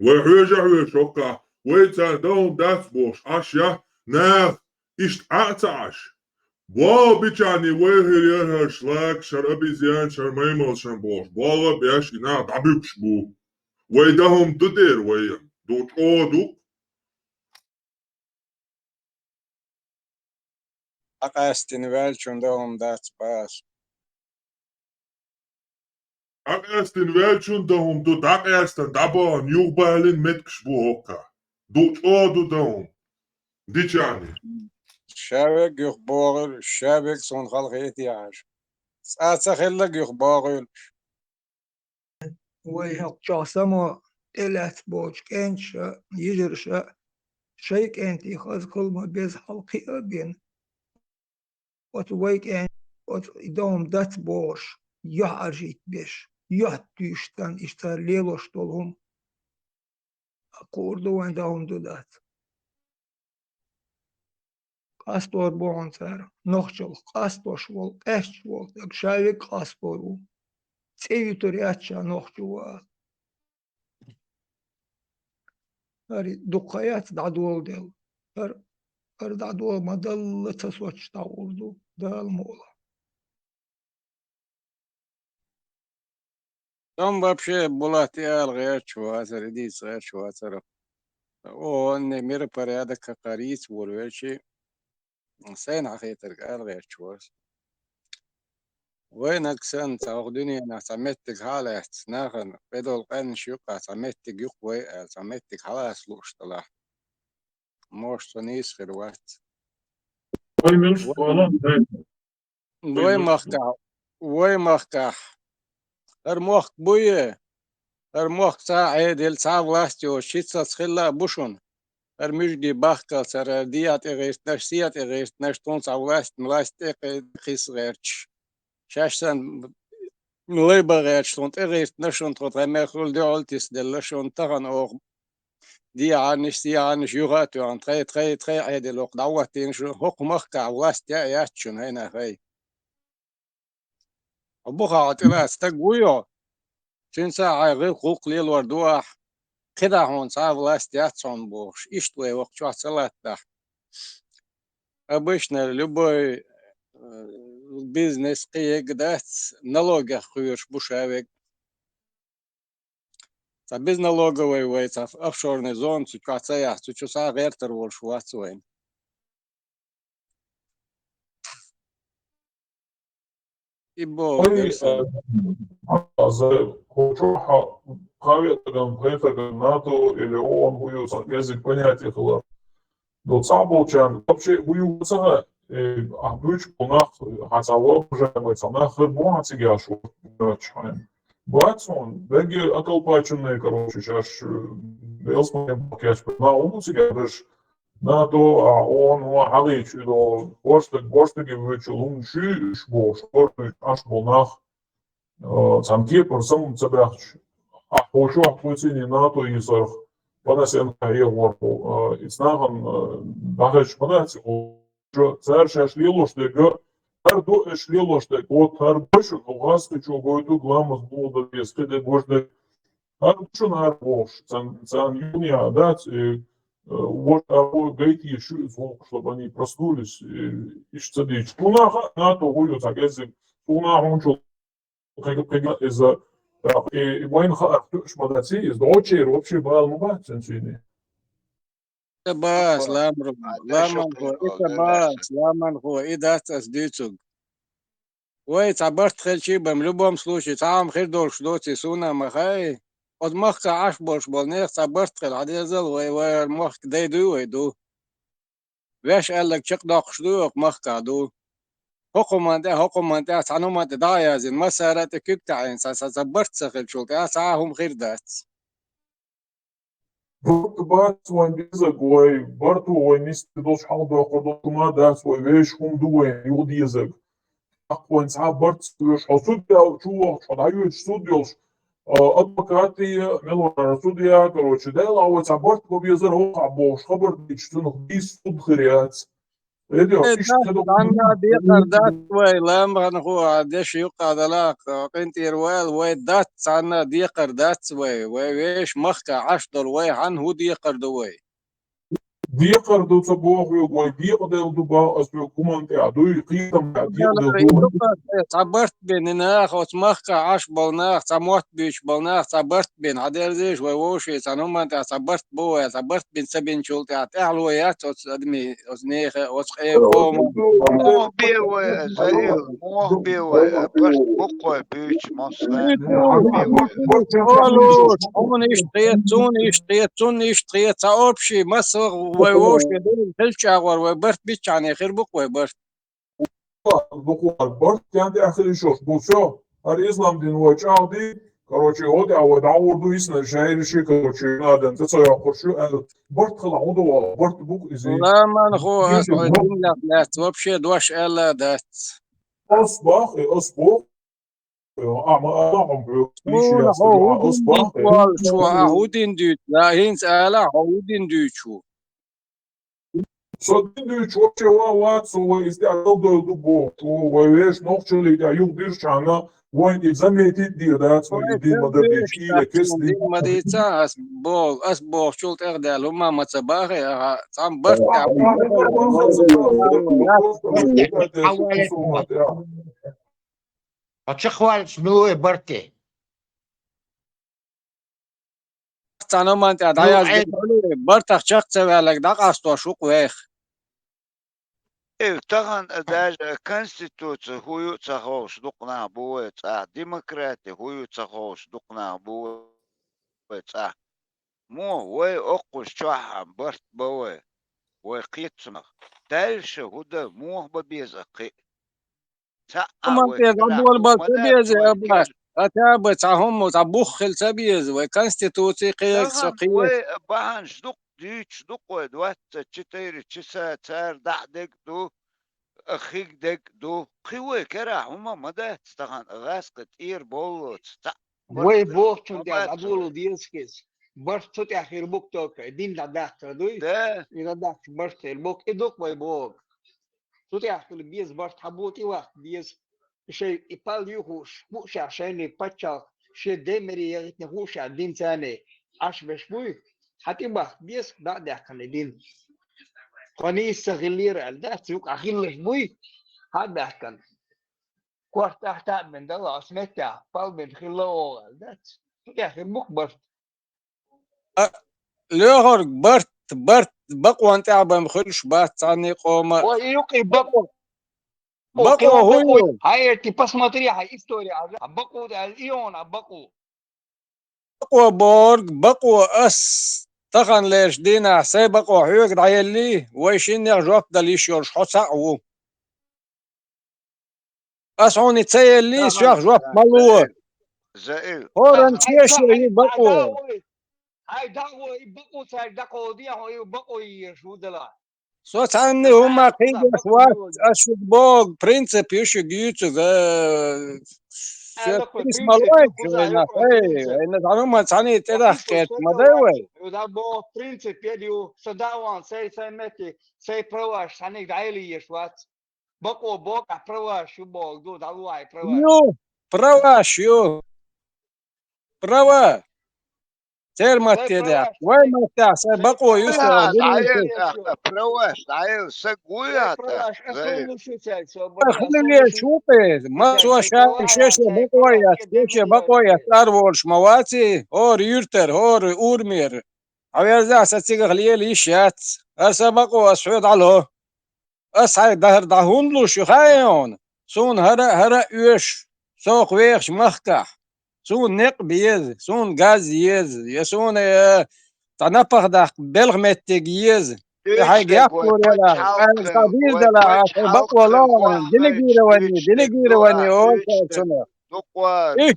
وحوجة حوجة وقع ويتان دوم دات بوش أشيا ناف إشت أعتعش بيجاني ويهر يهر شلاك شر أبي زيان شر ميمل شر بوش بالا بيش إنا دعبيكش بو ويدهم تدير ويان دوش أودو
aqastin welçun da hum dat bas
Ak ersten welchen dahum du dak ersten dabo New Berlin mitgesprochen. Du du dahum. Dichani.
شابك يخبار شابك صون خلقيتي عاش ساعة خلق يخبار
ويهق جاسما إلت بوش كنش يجرش شيك أنت خذ كل ما بيز حلقي أبين وتويك أنت وتدوم دات بوش يحرجيت بيش يحتيشتن إشتر ليلوش طولهم أقول وين دهم دودات قاستور بونتر نخشل قاستوش وول أش وول شايك قاستورو تيوتورياتشا نخشوا هاري دقيات دعدول ديل هر دعدول ما دل تسوتش تعوردو دال مولا
там вообще была غير شواتر ديس غير شواتر وان مير порядок как арис ворвечи سين عخيتر قال غير شواس وينك سن تاخدني انا سميتك حالات ناخن بدل قن شوكا سميتك يقوي سميتك خلاص لوش طلع موش تنيس خروات وين مختع وين مختع المخ بويه المخ ساعد الساعة واستيو شيتsa تخلا بوشون المجدي باخكا سر ديات إغيست نشسيات إغيست نشتون ساواست ملاست إغيس غيرش شاشسن مليبا غيرش تونت إغيست نشون تغط غميخول دعولتس دلشون تغن أوغ دي عنش دي عنش يغاتو عن تخي عيد الوقت دعوتين شو هوق مخكا واست ياتشون هنا خي أبوخا عطلاس تقويو شين ساعة غير قوق ليل وردوح كده هون صار لاست ياتشون بوش إشتوي وقت شو عسلات ده обычно любой бизнес киегдат налоги хуешь бушевик. Та без налоговой войца офшорный зон ситуация сучуса вертер вол швацуем. Ибо
хочу правительством префектом НАТО или ООН будет язык понятия хлоп. До цаболчан вообще будет أحبوش بناخ حسوا بجمع صناخ بوعة جاشو بتشحن بوعتون بقي أكل بايشون كروش شاش بيصمم بكاش بنا ومسيجاش ناتو أون هو حليش إذا بورستك يبيشلون شيء شبوش بورستك أش بناخ سامكي برسم تبعش أحوشو أحوشيني ناتو يصرخ بنا سينكايه ورقو إثناء بحش بناتي Царшаш лилоштега, тарду эш лилоштег, вот тарбошу, угасты чугойду гламас булда бескеде гожде, тарбошу нарбош, цан юния, да, вот або гайти еще звук, чтобы они проснулись, и цадич. Тунаха, на то гулю, так если тунаха он чул, как из-за, и воинха ахтуш мадаци, из дочери вообще бал мубат, ценчини.
باس لامن هو إذا تسديتك ويتعبرت خل شيء بملبهم سلوشي تعام خير دول شلوتي سونا مخاي قد مخك عاش بوش بولنيخ تعبرت خل عدي زل ومخك ديدو ويدو ويش قال لك شق داق شلوك مخك عدو حكومة ده عنهم دايا زين مسارات كيك تعين سأزبرت سخل شلك ساهم خير دات
Бат свой язык, барту нести дош халду акордотума да свой веш хум дуэ юд язык. Акван са барт свеш судья чуо, шадаю судьёш. Адвокаты мелора судья, короче, дела вот са барт по язык абош хабар дичтун бис суд хряц.
أنا بيقدر دات وي لما هو عدش يقعد لاك كنت روال وي دات أنا ديقر دات وي ويش مخك عشدر وي عن هو ديقر دوي
ديقر دو صبوغ وديق دو با أسبوع كمان تعدو يقيم ديق دو
صبرت بين ناخ وتمخ عش بالناخ صموت بيش بالناخ صبرت بين عدل زيش ووشي سنوم أنت صبرت بو صبرت بين سبين شولت أعلويات أدمي أزنيخ أسقي قوم
موه بيوي زي موه بيوي برت بقوي بيش مصر موه بيوي
قالوا شحون اشتيت صاوبشي مصر ووشي دول تلشاور وبرت بيش يعني خير بقوي برت
بقوة برت كانت آخر شوش بوسو هر إسلام دين وچاودي короче вот а вот аурду исна шайриши короче надо انت صايع قرشو برت خلعوده برت بوك إزي
لا ما نخو أسعودين لا وبشي دوش ألا دات
أصبح أصبح أعمى بيش
شو
ياسر
هودين ديت
أصبح
وال شو هودين ديت لا هينس ألا هودين ديت شو
So din du çoğu var so ist der do bo wo es noch schon der jung dir changa wo in exameti dir da so die mother de ile kes
دين مديتا أسبوع شولت أغدال وما متصباغي صام برت
Отшихваль милує барти.
أنا ما أنت عايز برتخ شخص لك دقست وشوق ويخ
إيه طبعا ده كونستيتوتسي هو تخوش دقنا بوي ديمقراطي هو تخوش دقنا بوي مو وي أقوش شوحا برت بوي وي قيتنا دالش هدا مو ببيزقي
ما أنت عدول بالتبيز يا باش أتابت هم وتبخل تبيز وكونستيتوتي قيق
طبعا
سقيق
وي بان شدق ديش دق ودوات تشتير تشسا تار دحدك دو أخيك دك دو قوي كرا هما مدى طبعا غاسقة إير بولوت
وي بوختون دي عدولو ديسكيس برت توت اخير بوك توك دين دا داخت دوي
ده
إذا داخت برت البوك إدوك وي بوك توت اخير بيز برت حبوتي واحد بيز شيء يبال يوهوش بوش عشان يبتشا شيء ديمري يغتنهوش على دين ثاني عش بشبوي حتى بخ بيز دا داخل الدين قني يستغلير على ده سوق أخير بوي هذا كان كوارت أحتاج من ده أسمتها بال من خلاه ده يا أخي مكبر
ليهر برت بقوة أنت عبام خلش بات عني قوما
ويوكي بقو
بقوة هو
هاي تي посмотри هاي история بقو الإيون بقو
بقوة بورج بقوة أس تخن ليش دينا سي بقوة حيوك دعيلي ويشين يرجوك دليش يرش حسعو أسعوني تسيلي شيخ جوك ملوه
زائل
هورن تيشي بقوة
هاي دعوة بقو ساي دقو دي هاي بقو يشو دلا
صوت عني هما قيد وقت أشد بوغ برينسيب يشي جيوتو اسم الوجه هنا هنا تعلم ثاني تدخ كت مدوي
وده بو برينسيب يديو صداوان سي متي سي برواش ثاني دايلي يشوات بقو بوك برواش شو بوك دو دلواي برواش
يو برواش يو بروا سير ما تدع وين ما تدع سي بقو يوسف
برواش عيل سقويا
اصلا شو تاي
خلي شوفي ما سوى شاشة بقوية أرولش مواتي هور يرتر هور أورمير عويرزا ستيغ خليل يشات أسا بقو أسعود على أسعي دهر دهون لوش يخايون سون هرا يوش سوق ويخش مخكح سون نق بيز سون غاز يز يسون تنفخ داخ بلغ متجيز هاي جاكور يلا قبيل دلا بقوة لا دلقير واني أول سنة إيه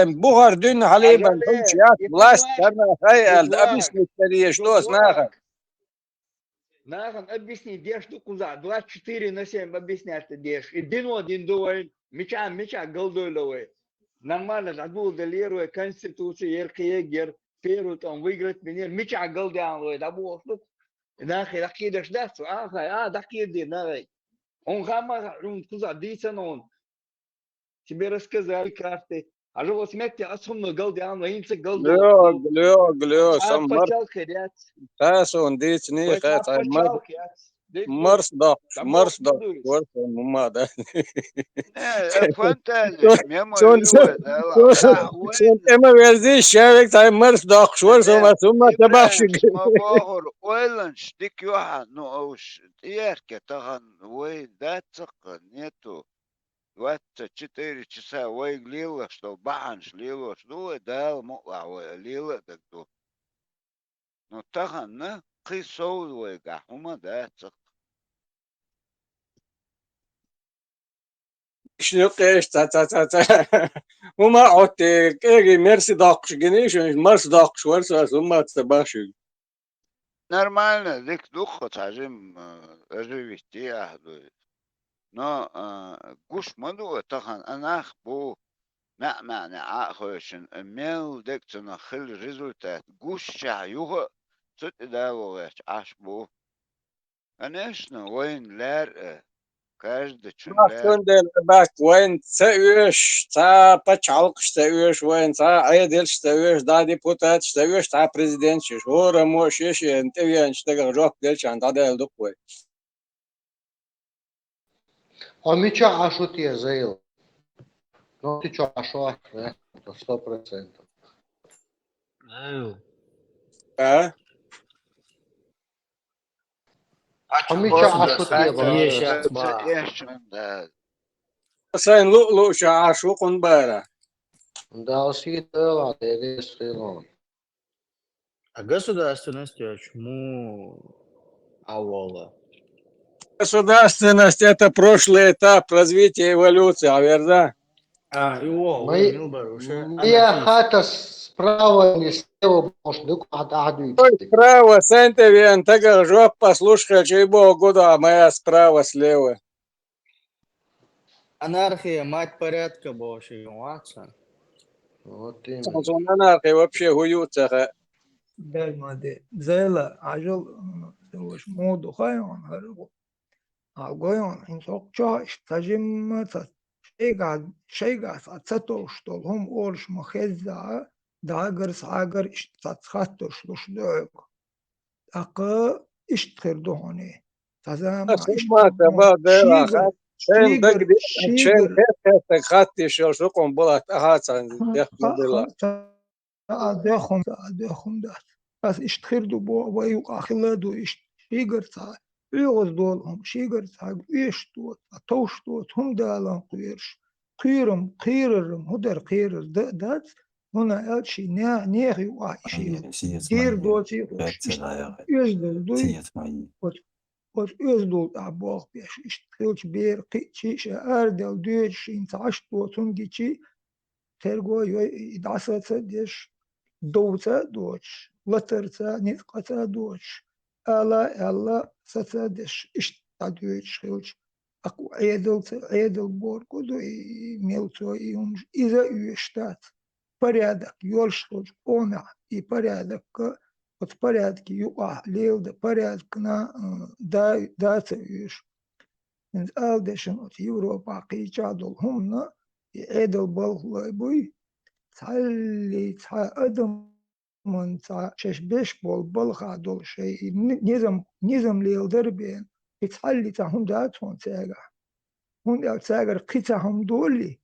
بوغر دين حليبا خمشيات بلاست كنا هاي الأبيس مستريش لوس ناخر
ناخن объясни деш ду куза 24/7 объяснять деш и один дуэль меча голдойловый нормально загул делируя конституцию еркегер перут он выиграть меня меча голдян да бог ناخي دقيقة ده دقيقة دي ناخي он гамма он куза дицен он тебе рассказали карты عجب سمعت أصهم قلدي أنا يمسك قلدو
Glöö,
تعال
som
بتشال خيرات
Tason dit ni
وتعال
khat ay
بتشال خيرات ديك
mars doq
تبوك
war
بدويس
mumma da
فانتازي ميمو
son
يلوه ده صح
son
وين
ema verdi şevek tay mars doq şwar
لا
summa tabakh
إبراهيم ما باخر ويلنش ديك يوحى نو أوش تيارك تغن وي да цق нету 24 часа вой глила, что баханш лило, что дал мула лила так то. Но тахан на кисол вой гахума да цқ.
şnu qesh ta mumma otte kegi mersi doq geniş mars doq şwar summa tabakh
Нормально, дик духо тажим оживити ахду. Но гуш маду тахан анах бу معنى عاقوشن ميل دكتنا خل ريزولتات جوش شعيوه ست داوغش عشبو أناشنا وين لار كاجدتشن لار
Bakın bak وين تسويش تا بتشالق تسويش وين تا عيدل تسويش دا ديبوتات تسويش تا بريزيدنت هو رموش ايش انت وين اشتغل روح دلش عند هذا الدكوي
Омича ашутия заил. Ну ты чё, ашо, да? 100%.
ها
Омича ашутия
يشن ده
سين لؤلؤ شعاشوق بارا
Да, усидела, это стрелом.
А государственность чему авола?
Государственность это прошлый этап развития эволюции, верно?
Его,
Моя хата справа или слева, может, дук отдадут.
Справа, центр, вен, так жоп, послушай, чего года, а моя справа, слева.
Анархия, мать порядка больше, Ватсон.
Вот
Анархия вообще гуются.
دائما دي زي لا عجل دوش مود خايون هرقو عقويون إن سوق استجم شيء قاعد أتصتو شتول هم أولش مخزع داغر ساغر استتصخطو شلوش دوغ أقا اشتخر دوهوني تزام
ما تبا دير شين تك خاتي شو سوقهم بلات أهاتن ديخ
أدخم دات بس اشتخر دو بو ويوق أخلا دو شيغر سا يغز دولهم شيغر سا إيش دوت توش دوت هم دالان قيرش قيرم هدر قيرر دات هنا ألشي نيغي وعيشي دير دوتي يزدل دوي وتأزدل أبوغ بيش اشتخلش بير قيتشي أردل دوش انتعش دوتون جيشي ترغو يدعسة ديش دوتا دوش لترتا نتقتا دوش ألا ستا ديش اشتادوش خلش أقو عيدل بوركو دو ميلتو يومج إذا يشتات порядок ёльшхоч она и порядок вот в порядке юа лил да порядок на дата юш من ألدشن от Европа قيجادل هم عدل بالغلبوي تعلي تعدم من شش بول بالغا دول شيء نظام ليل دربين يتعلي تاهم داتون تاجر هم دات تاجر قيتهم دولي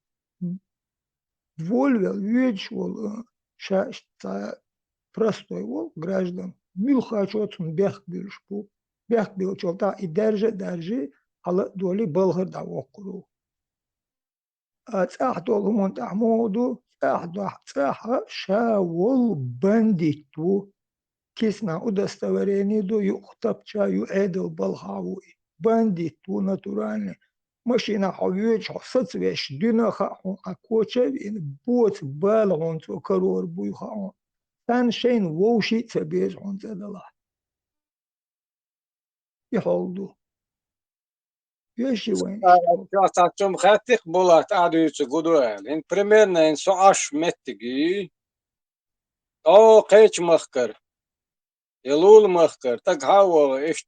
вольвел вечвол шаш простой вол граждан милхачотун бехбилшпу бехбилчолта и держи على دولي بلغر دا وقرو أتاحدو لمن تعمودو أتاحا شاول بنديتو كيسنا удостоверение يختبча يعدل بالهاوي بنديتو натуральный машина حويج صتويش دينا خاحون أكوشين بوت بالغون تو كرور بوي خاحون تان شين ووشي تبيج عن تدلا يحولدو
Tattum خاتك بولات عدوش قدوال إن примерно إن سعش متجي أو قيش مخكر يلول مخكر تقهوا إيش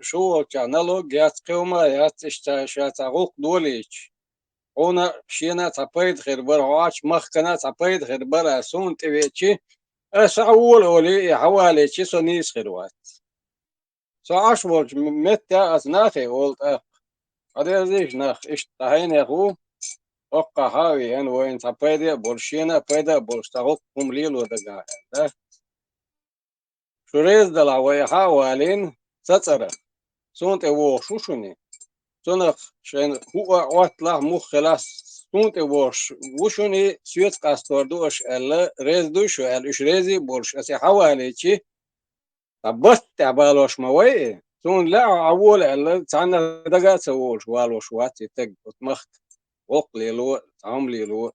شو كان لو جات قوما يات إشتاشات عقوق دوليش هنا شينا تبيد غير برعاش مخكنا تبيد غير برا سون تبيتشي أسعول أولي حوالي شي سونيس خيروات سعاش ولج متى أسناخي قلت هذا زيش ناخ إيش تهين يا أخو أقا هاوي أن وين تبيد برشينا بيدا برشتغل كمليل ودقاء شو ريز دلع ويا حوالين تترى سون تبو شوشوني سونخ شين هو واتلا مو خلاص سون تبوش وشوني سويت قاستور دوش ألا ريز دوشو أل إش ريزي برش أسي حوالي شي بس تعبالوش موي سون لا عول ألا تعنا دقات سووش والوش واتي تق وتمخت وقلي لو تعملي لو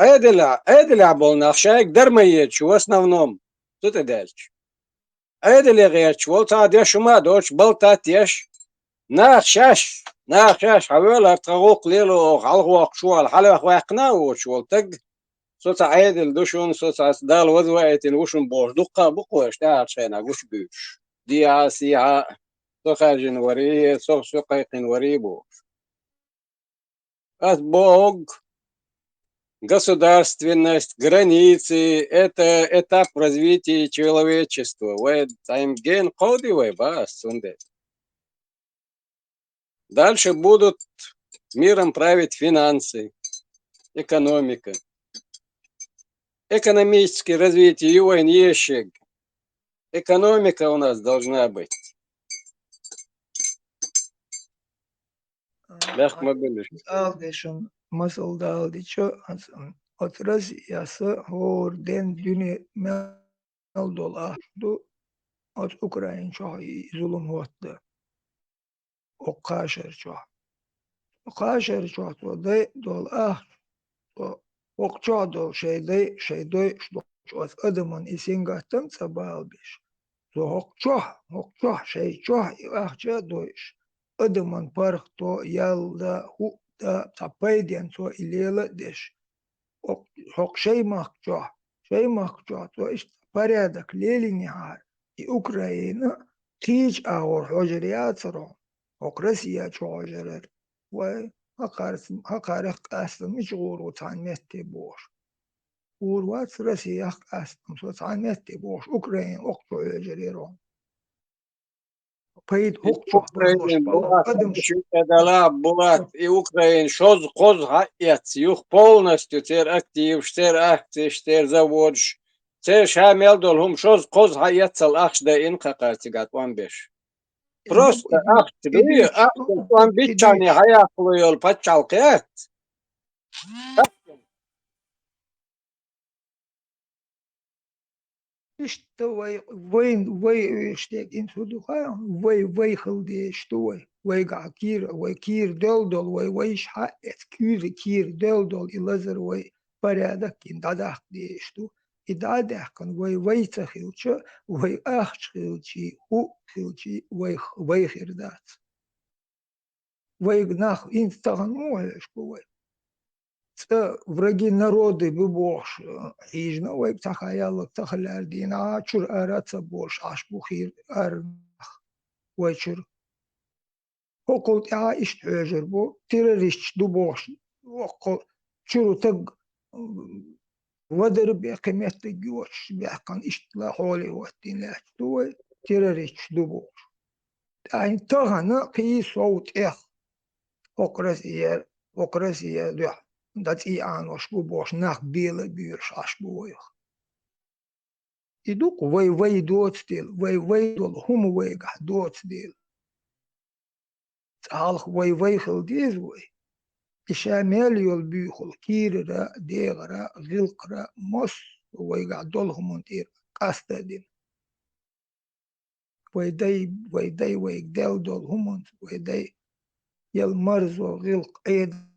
أيدل عبولنا شايك درميت شو основном тут и дальше أيدل غير شو تعديش ما دوش بلتاتيش ناخشاش حوالي تغوق ليلو غلغوق شو الحلقة واقنا وشو تق صوت عيدل دوشون صوت دال وذواتين وشون بوش دقة بقوش تعال شينا وش بيش دي عاسيها سوخا جنوري سوخا قنوري بوش Бог, государственность, границы – это этап развития человечества. Дальше будут миром править финансы, экономика. Экономическое развитие его ещё. Экономика у нас должна быть.
Aldation muscle daldicho otras yasa hor den düne meldola du ot Ukrayn çoğu zulüm hotta o kaşer çoğu da dol o çoğu dol şeyde şu adamın isin gattam sabal biş so hokço şey çoğu ahça doyş adamın parkto yalda hu da tapayden so ilela deş hok şey mahço to işte порядок лелини har и Украина тич аур хожрият сро hok Rusya çoğujeler ve hakarak aslım hiç uğru tanmetti boş uğruat Rusya aslım so tanmetti boş Ukrayna ok çoğujeler o Пейд хокчо
Булат и Украин шоз коз хаец юх полностью тер актив штер акции штер завод тер шамел долхум шоз коз хаец ал ахшда ин какартигат 15 просто ахтри ахтан бичани хаяклыйол пачалкет
Что вы штег инсудуха вы хылди что вы кир дол вы шхаэт кир дол и лазер вы порядок ин дадах ди что и дадах кан вы цахилчо вы ахчилчи хилчи вы хирдат вы гнах инстагану что вы враги народы бы бош хижна вай тахаял тахалар дина чур араца бош аш бухир арнах вайчур окол я ишт öjer bu terörist du boş okol чуру таг вадер би кыметти гуч би кан иштла холи ваттин ла туй терörist du boş айн тагана қи соут эх окрасия да dat i aan was boos nach belen buurs as boeig. I doek wij doodstil, wij dol humweg doodstil. Alg wij gel deze wij. Ishamel yol buchel kira degara zilkra mos wij ga dol humontir kastadin. Wij del dol humont wij yel marzo zilk eed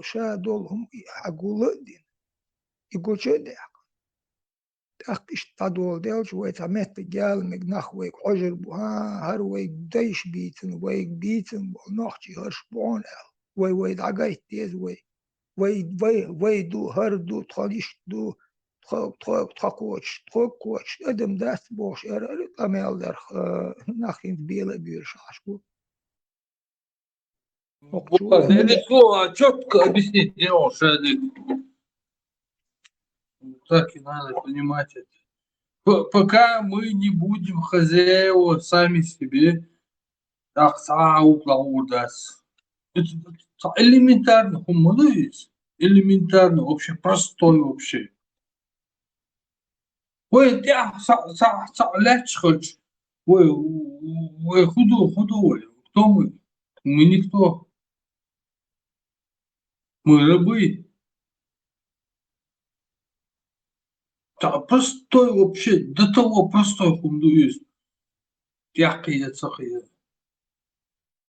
شا دولهم حقولدين يقول شو ده أخش تدول ديل شوي تمت جال مجنخ ويك حجر بها هر ويك ديش بيتن ويك بيتن نخشي هرش بون وي دعجيت ديز وي دو هر دو تخليش دو تخوش أدم داس بوش أمال در نخين بيلا بيرش عشبو
Вот, это слово четко объяснить не можешь, так и надо понимать это. Пока мы не будем хозяева сами себе, так удастся. Это элементарно, есть. Элементарно, вообще простой вообще. Ой, я легче хочешь. Ой, худой. Кто мы? Мы никто. Мы рабы. Да, простой вообще, до того простой хумду есть. Яркий,